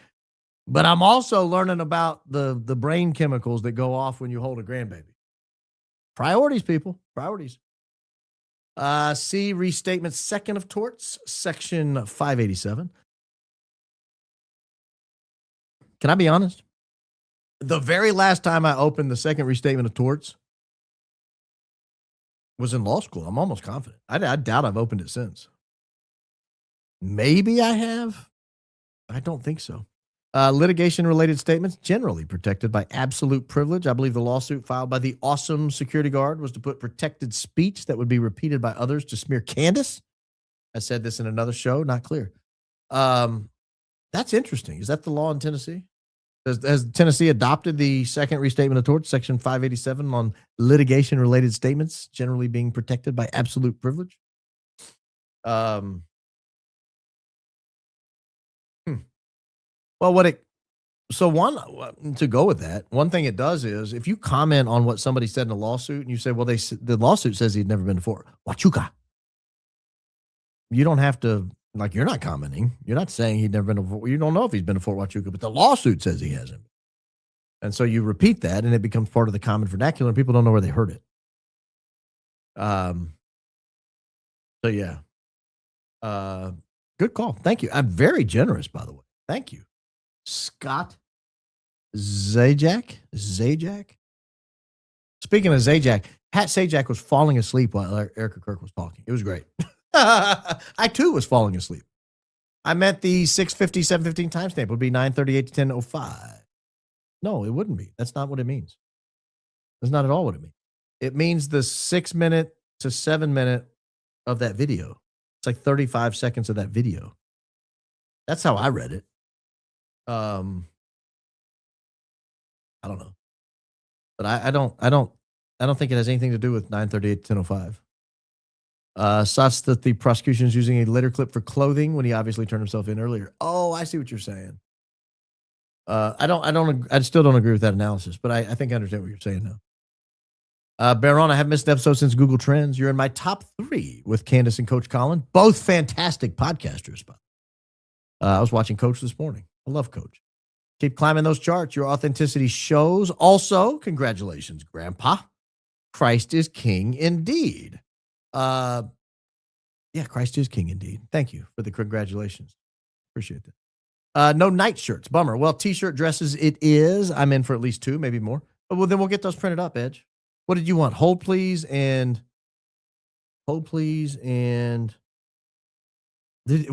But I'm also learning about the brain chemicals that go off when you hold a grandbaby. Priorities, people. Priorities. See restatement 2nd of torts, section 587. Can I be honest? The very last time I opened the 2nd restatement of torts was in law school. I'm almost confident. I doubt I've opened it since. Maybe I have. I don't think so. Litigation-related statements generally protected by absolute privilege. I believe the lawsuit filed by the awesome security guard was to put protected speech that would be repeated by others to smear Candace. I said this in another show, not clear. That's interesting. Is that the law in Tennessee? Has Tennessee adopted the 2nd restatement of torts, section 587, on litigation-related statements generally being protected by absolute privilege? Well, to go with that, one thing it does is if you comment on what somebody said in a lawsuit and you say, well, the lawsuit says he'd never been before. Wachuca. You don't have to, like, you're not commenting. You're not saying he'd never been before. You don't know if he's been to Fort Huachuca, but the lawsuit says he hasn't. And so you repeat that and it becomes part of the common vernacular and people don't know where they heard it. So yeah. Good call. Thank you. I'm very generous, by the way. Thank you. Scott Zajac. Speaking of Zajac, Pat Sajak was falling asleep while Erica Kirk was talking. It was great. I too was falling asleep. I meant the 6:50, 7:15 timestamp would be 9:38 to 10:05. No, it wouldn't be. That's not what it means. That's not at all what it means. It means the 6 minute to 7 minute of that video. It's like 35 seconds of that video. That's how I read it. I don't know. But I don't think it has anything to do with 9:38 to 10:05. Such that the prosecution is using a later clip for clothing when he obviously turned himself in earlier. Oh, I see what you're saying. I still don't agree with that analysis, but I think I understand what you're saying now. Baron, I have missed an episode since Google Trends. You're in my top 3 with Candace and Coach Colin, both fantastic podcasters. I was watching Coach this morning. I love Coach. Keep climbing those charts. Your authenticity shows. Also, congratulations, Grandpa. Christ is king indeed. Yeah, Christ is king indeed. Thank you for the congratulations. Appreciate that. No night shirts. Bummer. Well, t-shirt dresses it is. I'm in for at least 2, maybe more. Well, then we'll get those printed up, Edge. What did you want? Hold please and were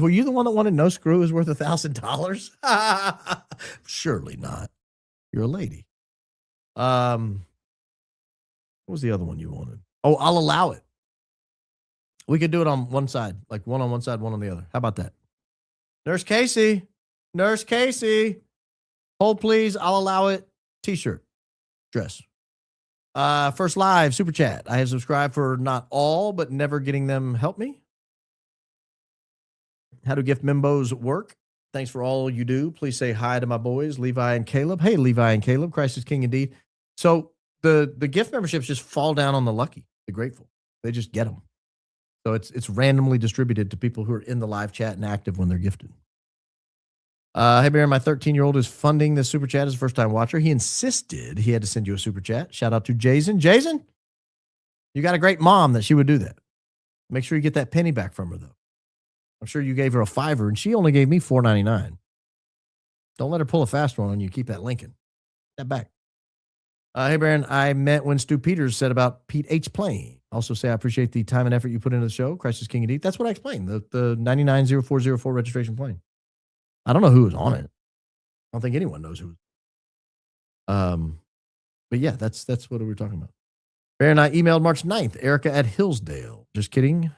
you the one that wanted no screw is worth $1,000? Surely not. You're a lady. What was the other one you wanted? Oh, I'll allow it. We could do it on one side, like one on one side, one on the other. How about that? Nurse Casey. Hold please. I'll allow it. T-shirt. Dress. First live super chat. I have subscribed for not all, but never getting them help me. How do gift membos work? Thanks for all you do. Please say hi to my boys, Levi and Caleb. Hey, Levi and Caleb. Christ is king indeed. So the gift memberships just fall down on the lucky, the grateful. They just get them. So it's randomly distributed to people who are in the live chat and active when they're gifted. Hey, Baron, my 13-year-old is funding this super chat as a first-time watcher. He insisted he had to send you a super chat. Shout out to Jason. Jason, you got a great mom that she would do that. Make sure you get that penny back from her, though. I'm sure you gave her a $5, and she only gave me $4.99. Don't let her pull a fast one on you. Keep that Lincoln. That back. Hey, Baron, I met when Stu Peters said about Pete H. playing. Also say I appreciate the time and effort you put into the show. Christ is king indeed. That's what I explained. The 990404 registration plane. I don't know who was on it. I don't think anyone knows who. But yeah, that's what we were talking about. Baron, I emailed March 9th, Erica at Hillsdale. Just kidding.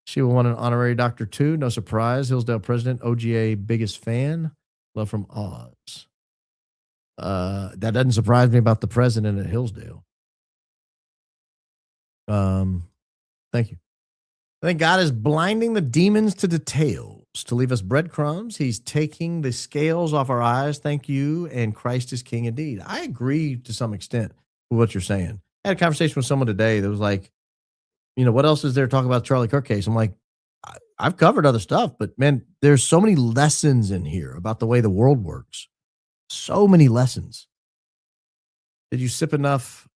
She will want an honorary doctor too. No surprise. Hillsdale president, OGA biggest fan. Love from Oz. That doesn't surprise me about the president at Hillsdale. Thank you. I think God is blinding the demons to details to leave us breadcrumbs. He's taking the scales off our eyes. Thank you. And Christ is king indeed. I agree to some extent with what you're saying. I had a conversation with someone today that was like, what else is there to talk about the Charlie Kirk case? I'm like, I've covered other stuff, but man, there's so many lessons in here about the way the world works. So many lessons. Did you sip enough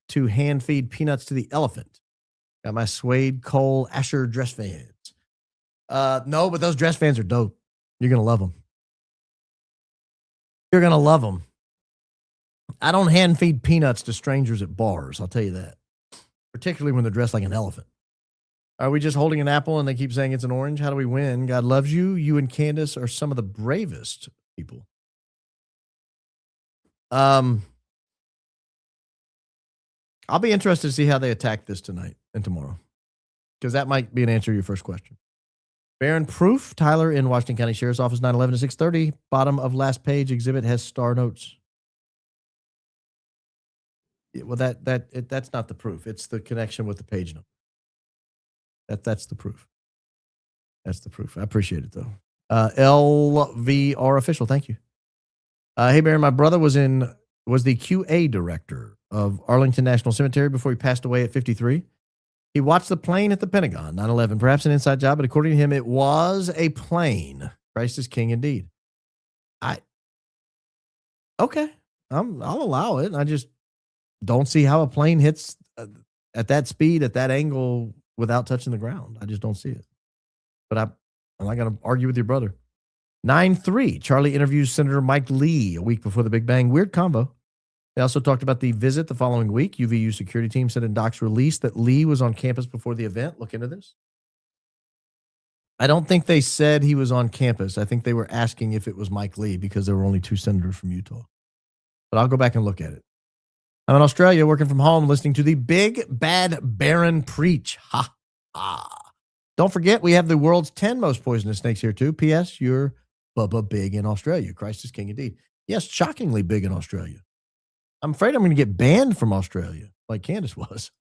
to hand feed peanuts to the elephant? Got my suede Cole Asher dress fans. No, but those dress fans are dope. You're going to love them. You're going to love them. I don't hand feed peanuts to strangers at bars. I'll tell you that. Particularly when they're dressed like an elephant. Are we just holding an apple and they keep saying it's an orange? How do we win? God loves you. You and Candace are some of the bravest people. I'll be interested to see how they attack this tonight and tomorrow, because that might be an answer to your first question. Baron proof, Tyler in Washington County Sheriff's Office, 9/11 to 6:30. Bottom of last page, exhibit has star notes. Well, that's not the proof. It's the connection with the page number. That's the proof. That's the proof. I appreciate it though. LVR official, thank you. Hey, Baron, my brother was the QA director of Arlington National Cemetery before he passed away at 53. He watched the plane at the Pentagon, 9/11, perhaps an inside job, but according to him, it was a plane. Christ is king indeed. Okay, I'll allow it. I just don't see how a plane hits at that speed, at that angle, without touching the ground. I just don't see it. But I'm not going to argue with your brother. 9-3, Charlie interviews Senator Mike Lee a week before the Big Bang. Weird combo. They also talked about the visit the following week. UVU security team said in Doc's release that Lee was on campus before the event. Look into this. I don't think they said he was on campus. I think they were asking if it was Mike Lee because there were only 2 senators from Utah. But I'll go back and look at it. I'm in Australia working from home listening to the Big Bad Baron preach. Ha ha. Don't forget, we have the world's 10 most poisonous snakes here too. P.S. You're Bubba big in Australia. Christ is king indeed. Yes, shockingly big in Australia. I'm afraid I'm going to get banned from Australia like Candace was.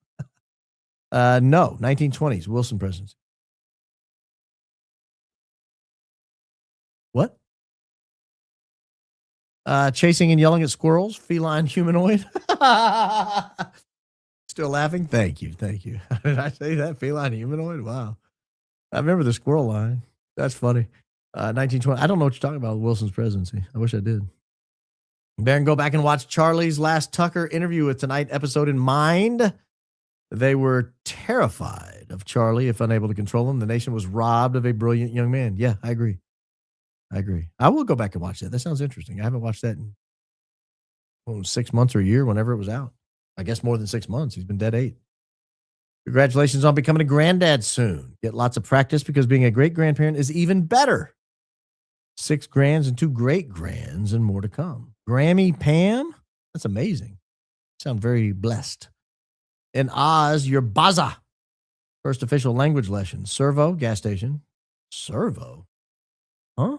No, 1920s, Wilson presidency. What? Chasing and yelling at squirrels, feline humanoid. Still laughing? Thank you. Thank you. Did I say that? Feline humanoid? Wow. I remember the squirrel line. That's funny. 1920. I don't know what you're talking about with Wilson's presidency. I wish I did. Baron, go back and watch Charlie's last Tucker interview with Tonight episode in mind. They were terrified of Charlie if unable to control him. The nation was robbed of a brilliant young man. Yeah, I agree. I will go back and watch that. That sounds interesting. I haven't watched that in 6 months or a year, whenever it was out. I guess more than 6 months. He's been dead 8. Congratulations on becoming a granddad soon. Get lots of practice because being a great grandparent is even better. 6 grands and 2 great grands and more to come. Grammy Pam? That's amazing. Sound very blessed. In Oz, your Baza. First official language lesson. Servo, gas station. Servo? Huh?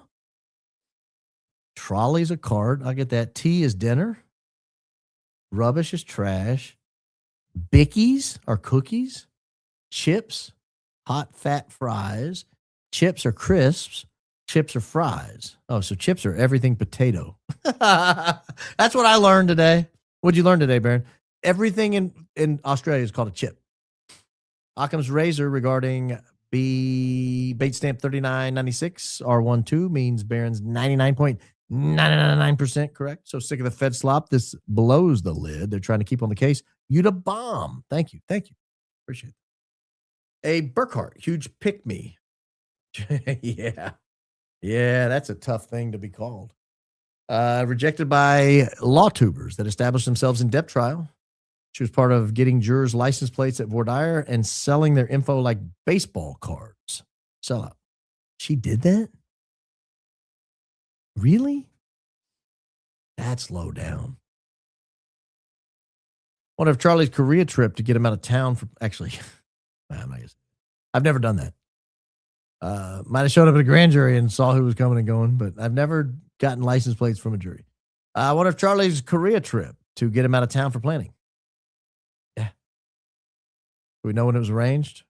Trolley's a cart. I'll get that. Tea is dinner. Rubbish is trash. Bickies are cookies. Chips, hot fat fries. Chips are crisps. Chips are fries. Oh, so chips are everything potato. That's what I learned today. What'd you learn today, Baron? Everything in Australia is called a chip. Occam's razor regarding bait stamp 3996 R12 means Baron's 99.999% correct. So sick of the Fed slop. This blows the lid. They're trying to keep on the case. You to bomb. Thank you. Appreciate it. A Burkhart, huge pick me. Yeah, that's a tough thing to be called. Rejected by law tubers that established themselves in depth trial. She was part of getting jurors' license plates at Vordaer and selling their info like baseball cards. Sellout. She did that? Really? That's low down. What if Charlie's Korea trip to get him out of town for actually, I've never done that. Might have showed up at a grand jury and saw who was coming and going, but I've never gotten license plates from a jury. What if Charlie's Korea trip to get him out of town for planning? Yeah. Do we know when it was arranged?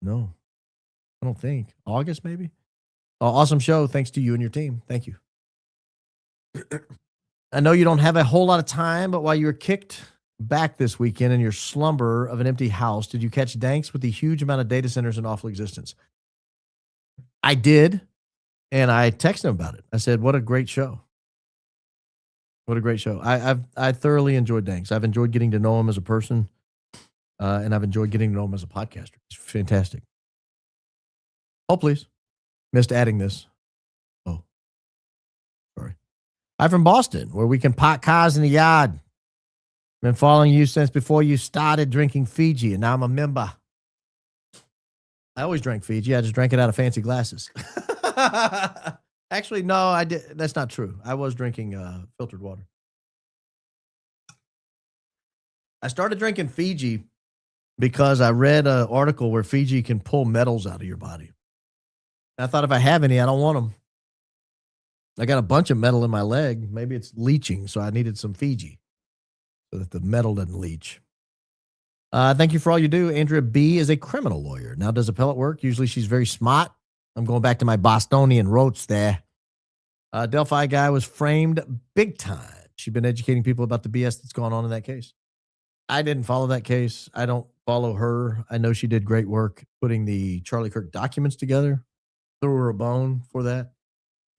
No, I don't think. August, maybe? Oh, awesome show. Thanks to you and your team. Thank you. I know you don't have a whole lot of time, but while you were kicked back this weekend in your slumber of an empty house, did you catch Danks with the huge amount of data centers in awful existence? I did, and I texted him about it. I said, what a great show. What a great show. I thoroughly enjoyed Danks. I've enjoyed getting to know him as a person, and I've enjoyed getting to know him as a podcaster. It's fantastic. Oh, please. Missed adding this. Oh, sorry. I'm from Boston, where we can park cars in the yard. Been following you since before you started drinking Fiji, and now I'm a member. I always drank Fiji. I just drank it out of fancy glasses. Actually, no, I did. That's not true. I was drinking filtered water. I started drinking Fiji because I read an article where Fiji can pull metals out of your body. I thought if I have any, I don't want them. I got a bunch of metal in my leg. Maybe it's leaching, so I needed some Fiji so that the metal doesn't leach. Thank you for all you do. Andrea B. is a criminal lawyer. Now does appellate work. Usually she's very smart. I'm going back to my Bostonian roots there. Delphi guy was framed big time. She'd been educating people about the BS that's gone on in that case. I didn't follow that case. I don't follow her. I know she did great work putting the Charlie Kirk documents together. Threw her a bone for that.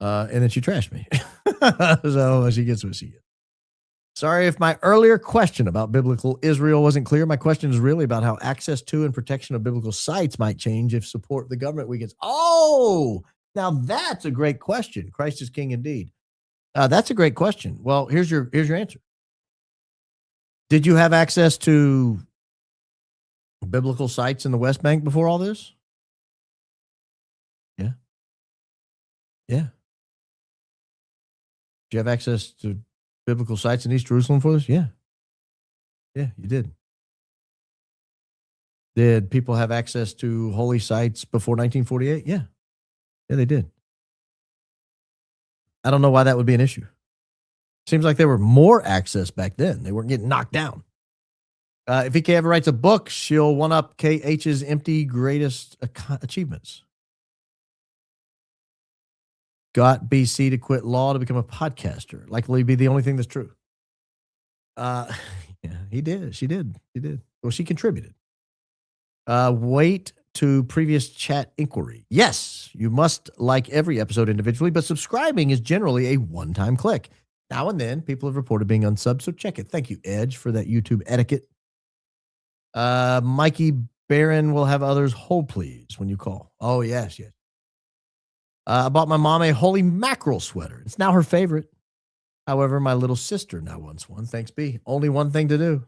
And then she trashed me. So she gets what she gets. Sorry if my earlier question about biblical Israel wasn't clear. My question is really about how access to and protection of biblical sites might change if support of the government weakens. Oh, now that's a great question. Christ is king indeed. That's a great question. Well, here's your answer. Did you have access to biblical sites in the West Bank before all this? Yeah. Do you have access to biblical sites in East Jerusalem for this? Yeah. Yeah, you did. Did people have access to holy sites before 1948? Yeah. Yeah, they did. I don't know why that would be an issue. Seems like there were more access back then. They weren't getting knocked down. If EK ever writes a book, she'll one up KH's empty greatest achievements. Got BC to quit law to become a podcaster. Likely be the only thing that's true. Yeah, he did. She did. She did. Well, she contributed. Wait to previous chat inquiry. Yes, you must like every episode individually, but subscribing is generally a one-time click. Now and then, people have reported being unsubbed, so check it. Thank you, Edge, for that YouTube etiquette. Mikey Barron will have others hold, please, when you call. Oh, yes, yes. I bought my mom a holy mackerel sweater. It's now her favorite. However, my little sister now wants one. Thanks, B. Only one thing to do.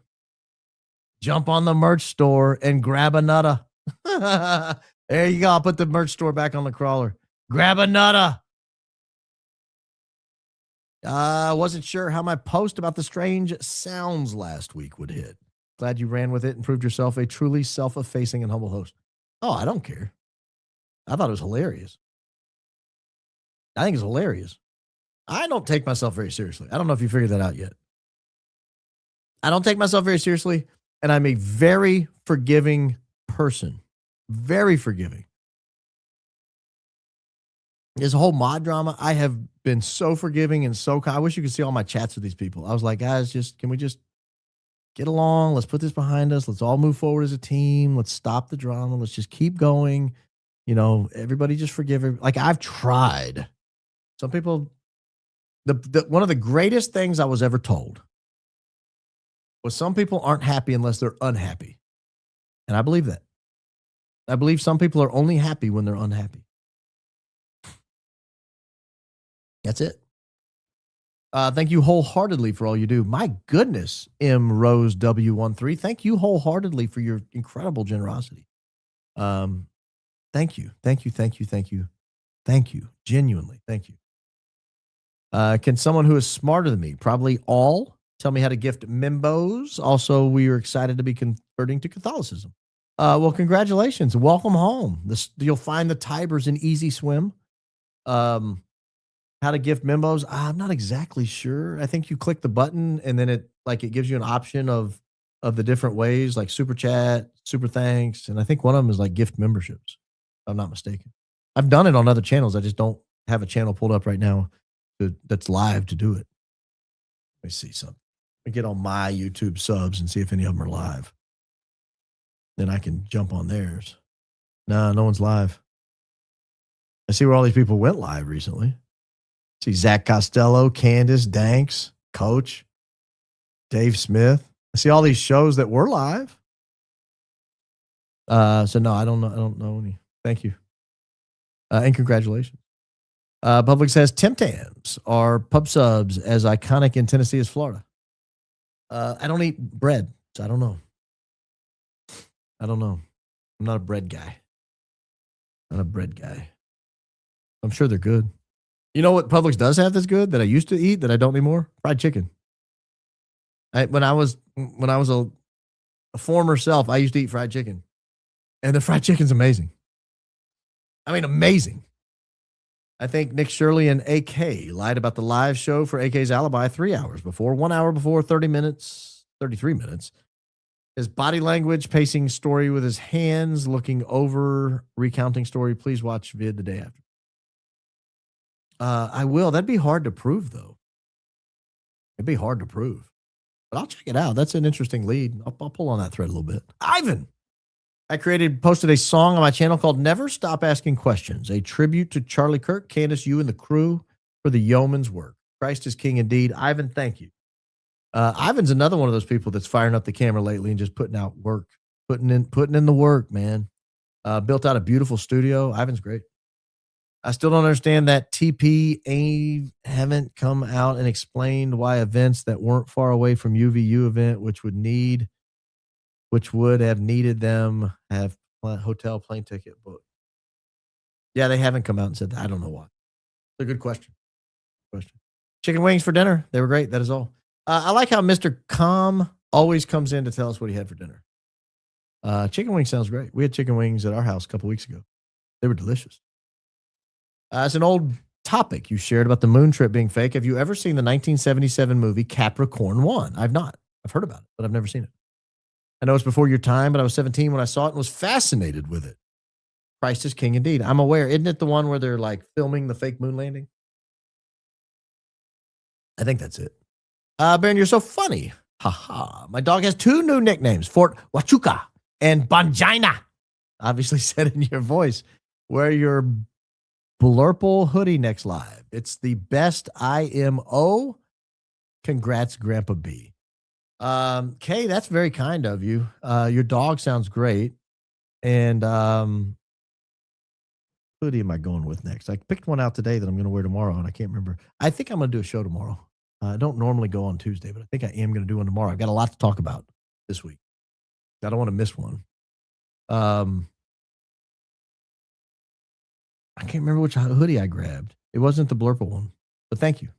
Jump on the merch store and grab a nutter. There you go. I'll put the merch store back on the crawler. Grab a nutter. Wasn't sure how my post about the strange sounds last week would hit. Glad you ran with it and proved yourself a truly self-effacing and humble host. Oh, I don't care. I thought it was hilarious. I think it's hilarious. I don't take myself very seriously. I don't know if you figured that out yet. I don't take myself very seriously, and I'm a very forgiving person. Very forgiving. This whole mod drama, I have been so forgiving and so kind. I wish you could see all my chats with these people. I was like, guys, can we just get along? Let's put this behind us. Let's all move forward as a team. Let's stop the drama. Let's just keep going. You know, everybody just forgive. Like, I've tried. Some people, one of the greatest things I was ever told was some people aren't happy unless they're unhappy. And I believe that. I believe some people are only happy when they're unhappy. That's it. Thank you wholeheartedly for all you do. My goodness, M Rose W13. Thank you wholeheartedly for your incredible generosity. Thank you. Thank you. Thank you. Thank you. Thank you. Genuinely. Thank you. Can someone who is smarter than me, probably all, tell me how to gift Mimbos? Also, we are excited to be converting to Catholicism. Well, congratulations. Welcome home. You'll find the Tibers in Easy Swim. How to gift Mimbos? I'm not exactly sure. I think you click the button and then it gives you an option of the different ways, like super chat, super thanks, and I think one of them is like gift memberships, if I'm not mistaken. I've done it on other channels. I just don't have a channel pulled up right now that's live to do it. Let me see something. Let me get on my YouTube subs and see if any of them are live. Then I can jump on theirs. No one's live. I see where all these people went live recently. See Zach Costello, Candace, Danks, Coach, Dave Smith. I see all these shows that were live. So no, I don't know any. Thank you. And congratulations. Public says Tim Tams are pub subs as iconic in Tennessee as Florida. I don't eat bread, so I don't know. I'm not a bread guy. I'm sure they're good. You know what Publix does have that's good that I used to eat that I don't anymore? Fried chicken. When I was a former self, I used to eat fried chicken. And the fried chicken's amazing. I mean, amazing. I think Nick Shirley and AK lied about the live show for AK's alibi 3 hours before, 1 hour before, 33 minutes. His body language, pacing story with his hands, looking over, recounting story. Please watch vid the day after. I will. That'd be hard to prove, though. It'd be hard to prove. But I'll check it out. That's an interesting lead. I'll pull on that thread a little bit. Ivan! I posted a song on my channel called Never Stop Asking Questions, a tribute to Charlie Kirk, Candace, you, and the crew for the yeoman's work. Christ is king indeed. Ivan, thank you. Ivan's another one of those people that's firing up the camera lately and just putting out work, putting in the work, man. Built out a beautiful studio. Ivan's great. I still don't understand that TP haven't come out and explained why events that weren't far away from UVU event, which would have needed them have hotel plane ticket booked. Yeah, they haven't come out and said that. I don't know why. a good question. Chicken wings for dinner. They were great. That is all. I like how Mr. Calm always comes in to tell us what he had for dinner. Chicken wings sounds great. We had chicken wings at our house a couple weeks ago. They were delicious. It's an old topic you shared about the moon trip being fake. Have you ever seen the 1977 movie Capricorn 1? I've not. I've heard about it, but I've never seen it. I know it's before your time, but I was 17 when I saw it and was fascinated with it. Christ is king indeed. I'm aware. Isn't it the one where they're like filming the fake moon landing? I think that's it. Baron, you're so funny. Ha. My dog has 2 new nicknames, Fort Huachuca and Bangina. Obviously said in your voice. Wear your Blurple hoodie next live. It's the best IMO. Congrats, Grandpa B. Kay, that's very kind of you. Your dog sounds great. And hoodie am I going with next? I picked one out today that I'm going to wear tomorrow, and I can't remember. I think I'm going to do a show tomorrow. I don't normally go on Tuesday, but I think I am going to do one tomorrow. I've got a lot to talk about this week. I don't want to miss one. I can't remember which hoodie I grabbed. It wasn't the Blurple one, but thank you.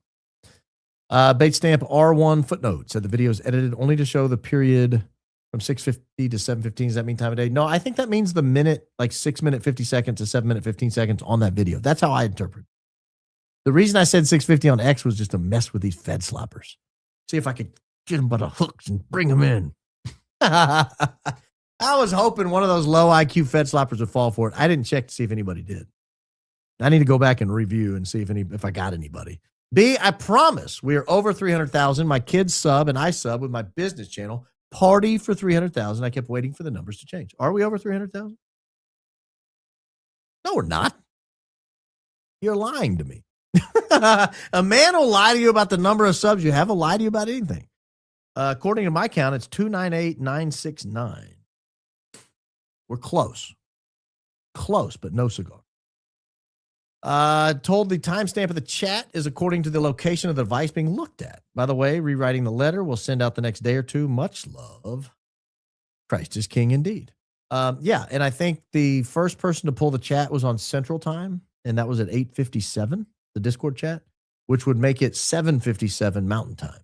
Bait stamp R1 footnote said the video is edited only to show the period from 6:50 to 7:15. Does that mean time of day? No, I think that means the minute, like 6 minute 50 seconds to 7 minute 15 seconds on that video. That's how I interpret. The reason I said 6:50 on X was just to mess with these Fed sloppers. See if I could get them by the hooks and bring them in. I was hoping one of those low IQ Fed sloppers would fall for it. I didn't check to see if anybody did. I need to go back and review and see if I got anybody. B, I promise we are over 300,000. My kids sub and I sub with my business channel. Party for 300,000. I kept waiting for the numbers to change. Are we over 300,000? No, we're not. You're lying to me. A man will lie to you about the number of subs you have. Will lie to you about anything. According to my count, it's 298,969. We're close. Close, but no cigar. Told the timestamp of the chat is according to the location of the device being looked at. By the way, rewriting the letter will send out the next day or two. Much love. Christ is king indeed. Yeah, and I think the first person to pull the chat was on Central Time, and that was at 8:57, the Discord chat, which would make it 7:57 Mountain Time,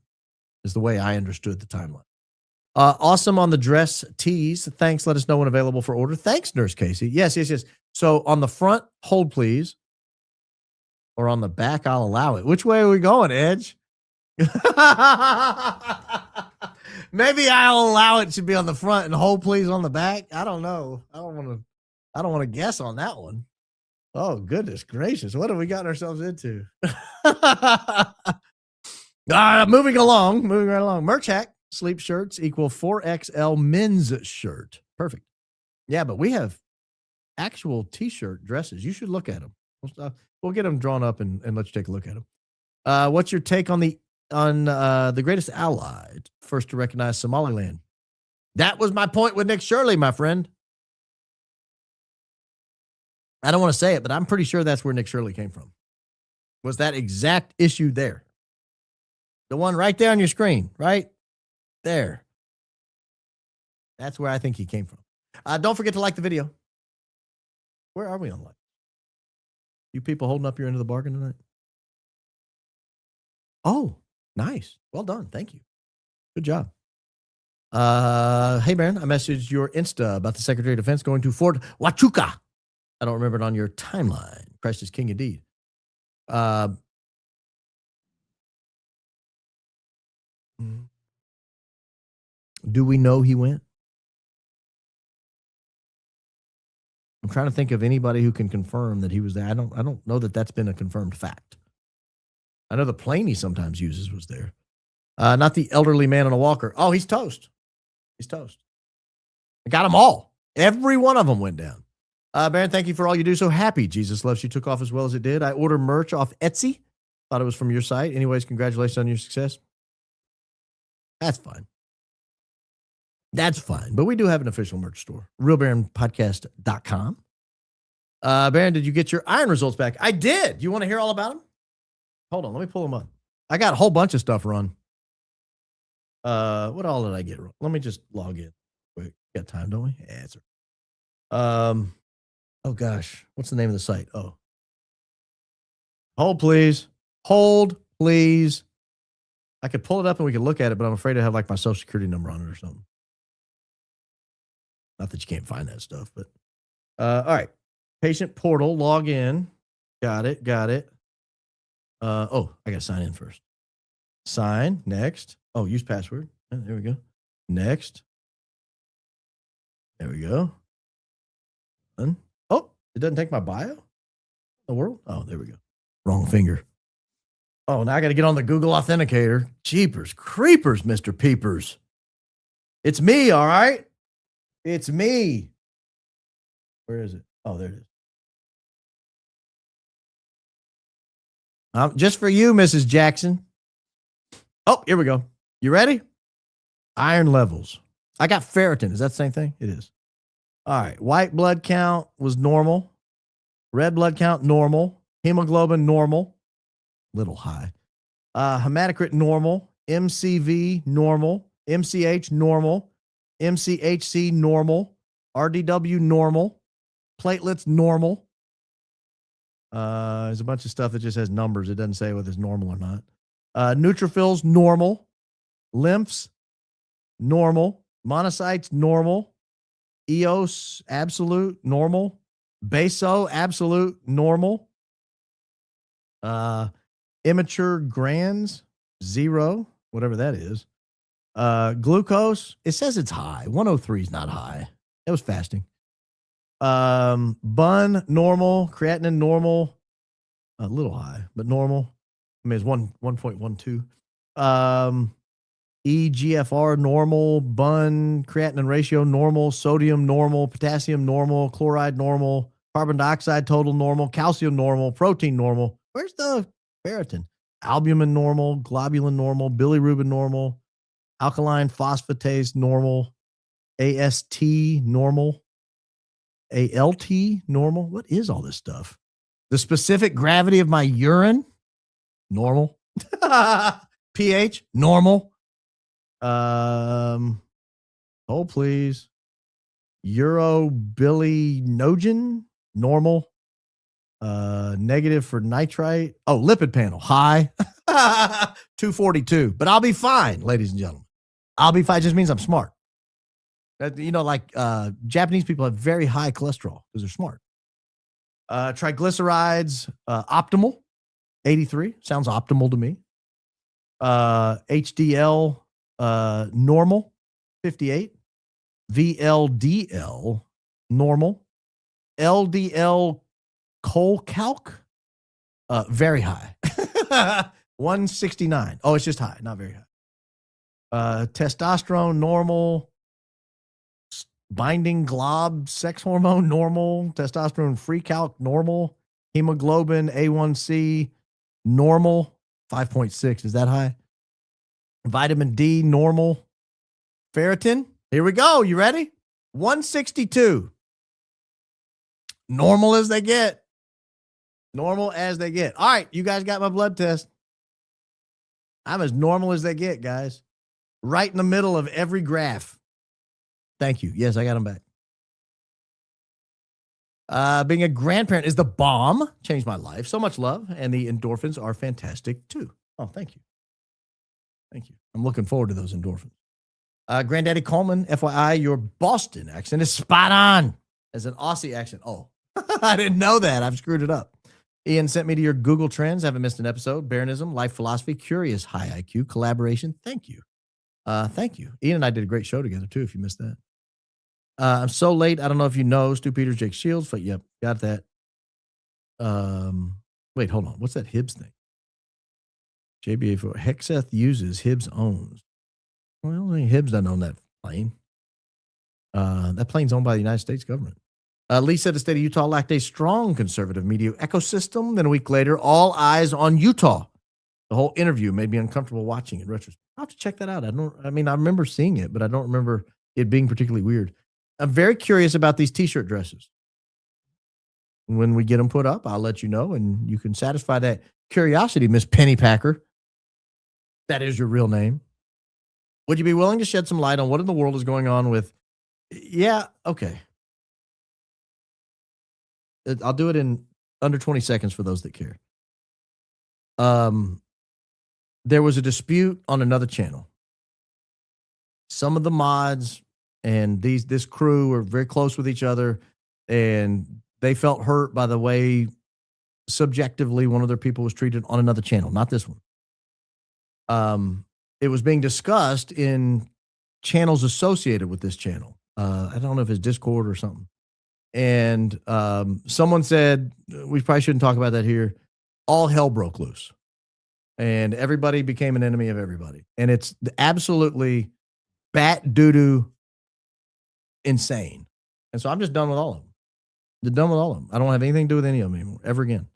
is the way I understood the timeline. Awesome on the dress tees. Thanks. Let us know when available for order. Thanks, Nurse Casey. Yes. So on the front, hold please. Or on the back, I'll allow it. Which way are we going, Edge? Maybe I'll allow it to be on the front and hold please on the back. I don't know. I don't want to guess on that one. Oh, goodness gracious. What have we gotten ourselves into? Moving right along. Merch hack, sleep shirts equal 4XL men's shirt. Perfect. Yeah, but we have actual t-shirt dresses. You should look at them. We'll get them drawn up and let you take a look at them. What's your take on the greatest ally first to recognize Somaliland? That was my point with Nick Shirley, my friend. I don't want to say it, but I'm pretty sure that's where Nick Shirley came from. Was that exact issue there? The one right there on your screen, right there. That's where I think he came from. Don't forget to like the video. Where are we on like? You people holding up your end of the bargain tonight? Oh, nice. Well done. Thank you. Good job. Hey, Baron, I messaged your Insta about the Secretary of Defense going to Fort Huachuca. I don't remember it on your timeline. Christ is king indeed. Do we know he went? I'm trying to think of anybody who can confirm that he was there. I don't know that that's been a confirmed fact. I know the plane he sometimes uses was there. Not the elderly man on a walker. Oh, he's toast. He's toast. I got them all. Every one of them went down. Baron, thank you for all you do. So happy Jesus Loves You took off as well as it did. I ordered merch off Etsy. Thought it was from your site. Anyways, congratulations on your success. That's fine. That's fine. But we do have an official merch store. RealBaronPodcast.com. Baron, did you get your iron results back? I did. You want to hear all about them? Hold on. Let me pull them up. I got a whole bunch of stuff run. What all did I get? Let me just log in. Wait, got time, don't we? Yeah, answer. Oh gosh, what's the name of the site? Oh, Hold, please. Hold, please. I could pull it up and we could look at it, but I'm afraid I have like my social security number on it or something. Not that you can't find that stuff, but all right. Patient portal, log in. Got it. Oh, I got to sign in first. Sign, next. Oh, use password. There we go. Next. There we go. Done. Oh, it doesn't take my bio? The world? Oh, there we go. Wrong finger. Oh, now I got to get on the Google Authenticator. Jeepers, creepers, Mr. Peepers. It's me, all right? It's me. Where is it? Oh, there it is. Just for you, Mrs. Jackson. Oh, here we go. You ready? Iron levels. I got ferritin. Is that the same thing? It is. All right. White blood count was normal. Red blood count, normal. Hemoglobin, normal. Little high. Hematocrit, normal. MCV, normal. MCH, normal. MCHC, normal. RDW, normal. Platelets, normal. There's a bunch of stuff that just has numbers. It doesn't say whether it's normal or not. Neutrophils, normal. Lymphs, normal. Monocytes, normal. EOS, absolute, normal. Baso, absolute, normal. Immature grands, 0, whatever that is. Glucose, it says it's high. 103 is not high. It was fasting. Bun, normal. Creatinine, normal. A little high, but normal. I mean, it's 1.12. EGFR, normal. Bun, creatinine ratio, normal. Sodium, normal. Potassium, normal. Chloride, normal. Carbon dioxide, total, normal. Calcium, normal. Protein, normal. Where's the ferritin? Albumin, normal. Globulin, normal. Bilirubin, normal. Alkaline phosphatase, normal. AST, normal. ALT, normal. What is all this stuff? The specific gravity of my urine, normal. pH, normal. Oh, please. Urobilinogen, normal. Negative for nitrite. Oh, lipid panel, high. 242. But I'll be fine, ladies and gentlemen. I'll be fine. It just means I'm smart. You know, like Japanese people have very high cholesterol because they're smart. Triglycerides, optimal, 83. Sounds optimal to me. HDL, normal, 58. VLDL, normal. LDL cholecalc, very high. 169. Oh, it's just high, not very high. Testosterone, normal. Binding glob, sex hormone, normal. Testosterone free calc, normal. Hemoglobin, A1C, normal. 5.6. Is that high? Vitamin D, normal. Ferritin, here we go. You ready? 162. Normal as they get. Normal as they get. All right, you guys got my blood test. I'm as normal as they get, guys. Right in the middle of every graph. Thank you. Yes, I got them back. Being a grandparent is the bomb. Changed my life. So much love. And the endorphins are fantastic too. Oh, thank you. Thank you. I'm looking forward to those endorphins. Granddaddy Coleman, FYI, your Boston accent is spot on as an Aussie accent. Oh, I didn't know that. I've screwed it up. Ian sent me to your Google Trends. Haven't missed an episode. Baronism, life philosophy, curious, high IQ, collaboration. Thank you. Thank you. Ian and I did a great show together too, if you missed that. I'm so late. I don't know if you know Stu Peters, Jake Shields, but yep, got that. Wait, hold on. What's that Hibbs thing? JBA4. Hexeth uses, Hibbs owns. Well, Hibbs doesn't own that plane. That plane's owned by the United States government. Lee said the state of Utah lacked a strong conservative media ecosystem. Then a week later, all eyes on Utah. The whole interview made me uncomfortable watching in retrospect. I'll have to check that out. I remember seeing it, but I don't remember it being particularly weird. I'm very curious about these t-shirt dresses. When we get them put up, I'll let you know, and you can satisfy that curiosity, Miss Pennypacker. That is your real name. Would you be willing to shed some light on what in the world is going on with... Yeah, okay. I'll do it in under 20 seconds for those that care. there was a dispute on another channel. Some of the mods and this crew are very close with each other, and they felt hurt by the way subjectively one of their people was treated on another channel, not this one. It was being discussed in channels associated with this channel. I don't know if it's Discord or something. And someone said, we probably shouldn't talk about that here. All hell broke loose. And everybody became an enemy of everybody. And it's absolutely bat doo-doo insane. And so I'm just done with all of them. I'm done with all of them. I don't have anything to do with any of them anymore, ever again.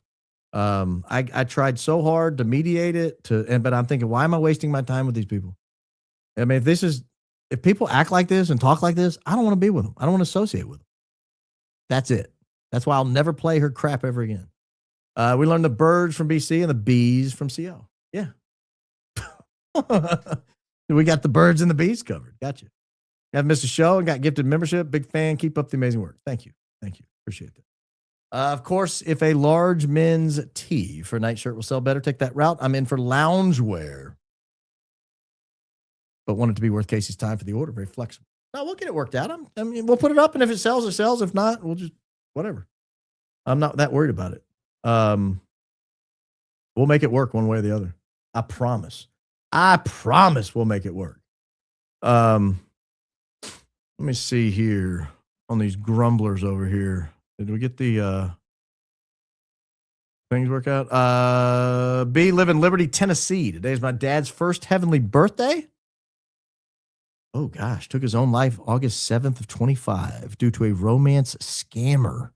I tried so hard to mediate it, but I'm thinking, why am I wasting my time with these people? I mean, if people act like this and talk like this, I don't want to be with them. I don't want to associate with them. That's it. That's why I'll never play her crap ever again. We learned the birds from BC and the bees from CO. Yeah. We got the birds and the bees covered. Gotcha. I've missed a show and got gifted membership. Big fan. Keep up the amazing work. Thank you. Thank you. Appreciate that. Of course, if a large men's tee for a nightshirt will sell better, take that route. I'm in for loungewear, but want it to be worth Casey's time for the order. Very flexible. No, we'll get it worked out. I mean, we'll put it up, and if it sells, it sells. If not, we'll just whatever. I'm not that worried about it. We'll make it work one way or the other. I promise. I promise we'll make it work. Let me see here on these grumblers over here. Did we get the things work out? B, live in Liberty, Tennessee. Today is my dad's first heavenly birthday. Oh, gosh. Took his own life August 7th of 25 due to a romance scammer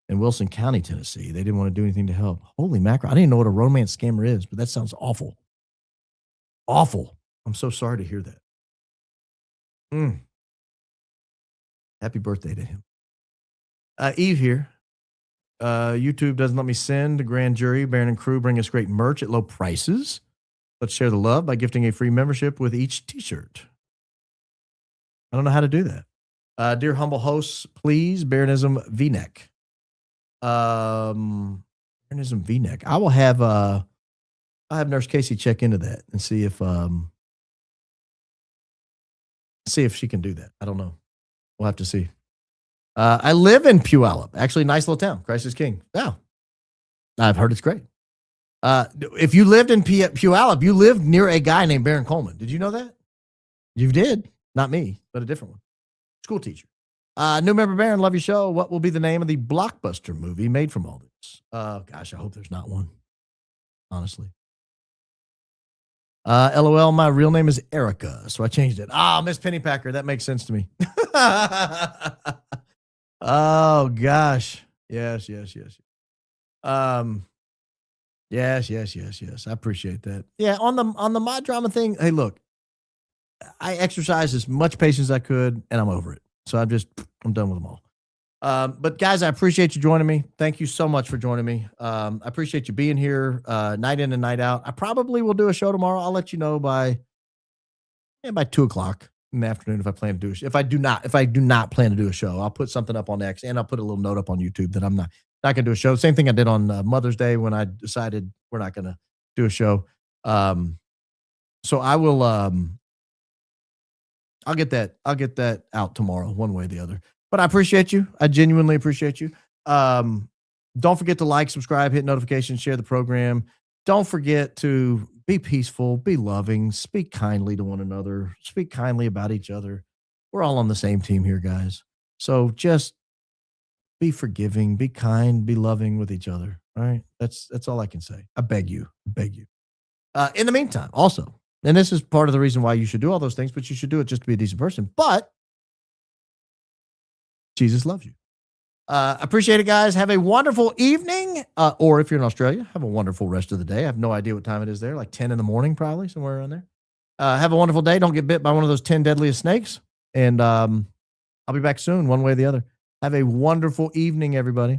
in Wilson County, Tennessee. They didn't want to do anything to help. Holy mackerel. I didn't know what a romance scammer is, but that sounds awful. Awful. I'm so sorry to hear that. Happy birthday to him. Eve here. YouTube doesn't let me send. The grand jury, Baron and crew bring us great merch at low prices. Let's share the love by gifting a free membership with each t-shirt. I don't know how to do that. Dear humble hosts, please, Baronism V-neck. Baronism V-neck. I'll have Nurse Casey check into that and see if she can do that. I don't know. We'll have to see. I live in Puyallup. Actually, nice little town. Christ is King. Yeah. I've heard it's great. If you lived in Puyallup, you lived near a guy named Baron Coleman. Did you know that? You did. Not me, but a different one. School teacher. New member Baron, love your show. What will be the name of the blockbuster movie made from all this? Gosh, I hope there's not one. Honestly. LOL, my real name is Erica, so I changed it. Miss Pennypacker, that makes sense to me. Oh gosh. Yes. Yes. I appreciate that. Yeah, on the mod drama thing, hey, look, I exercised as much patience as I could, and I'm over it. So I'm done with them all. But guys, I appreciate you joining me. Thank you so much for joining me. I appreciate you being here, night in and night out. I probably will do a show tomorrow. I'll let you know by 2:00 in the afternoon if I plan to do if I do not plan to do a show. I'll put something up on X, and I'll put a little note up on YouTube that I'm not gonna do a show. Same thing I did on Mother's Day when I decided we're not gonna do a show. So I will. I'll get that out tomorrow, one way or the other. But I appreciate you. I genuinely appreciate you. Don't forget to like, subscribe, hit notifications, share the program. Don't forget to be peaceful, be loving, speak kindly to one another, speak kindly about each other. We're all on the same team here, guys. So just be forgiving, be kind, be loving with each other. All right. That's all I can say. I beg you. In the meantime, also, and this is part of the reason why you should do all those things, but you should do it just to be a decent person. But Jesus loves you. Appreciate it, guys. Have a wonderful evening. Or if you're in Australia, have a wonderful rest of the day. I have no idea what time it is there, like 10 in the morning, probably somewhere around there. Have a wonderful day. Don't get bit by one of those 10 deadliest snakes. And I'll be back soon, one way or the other. Have a wonderful evening, everybody.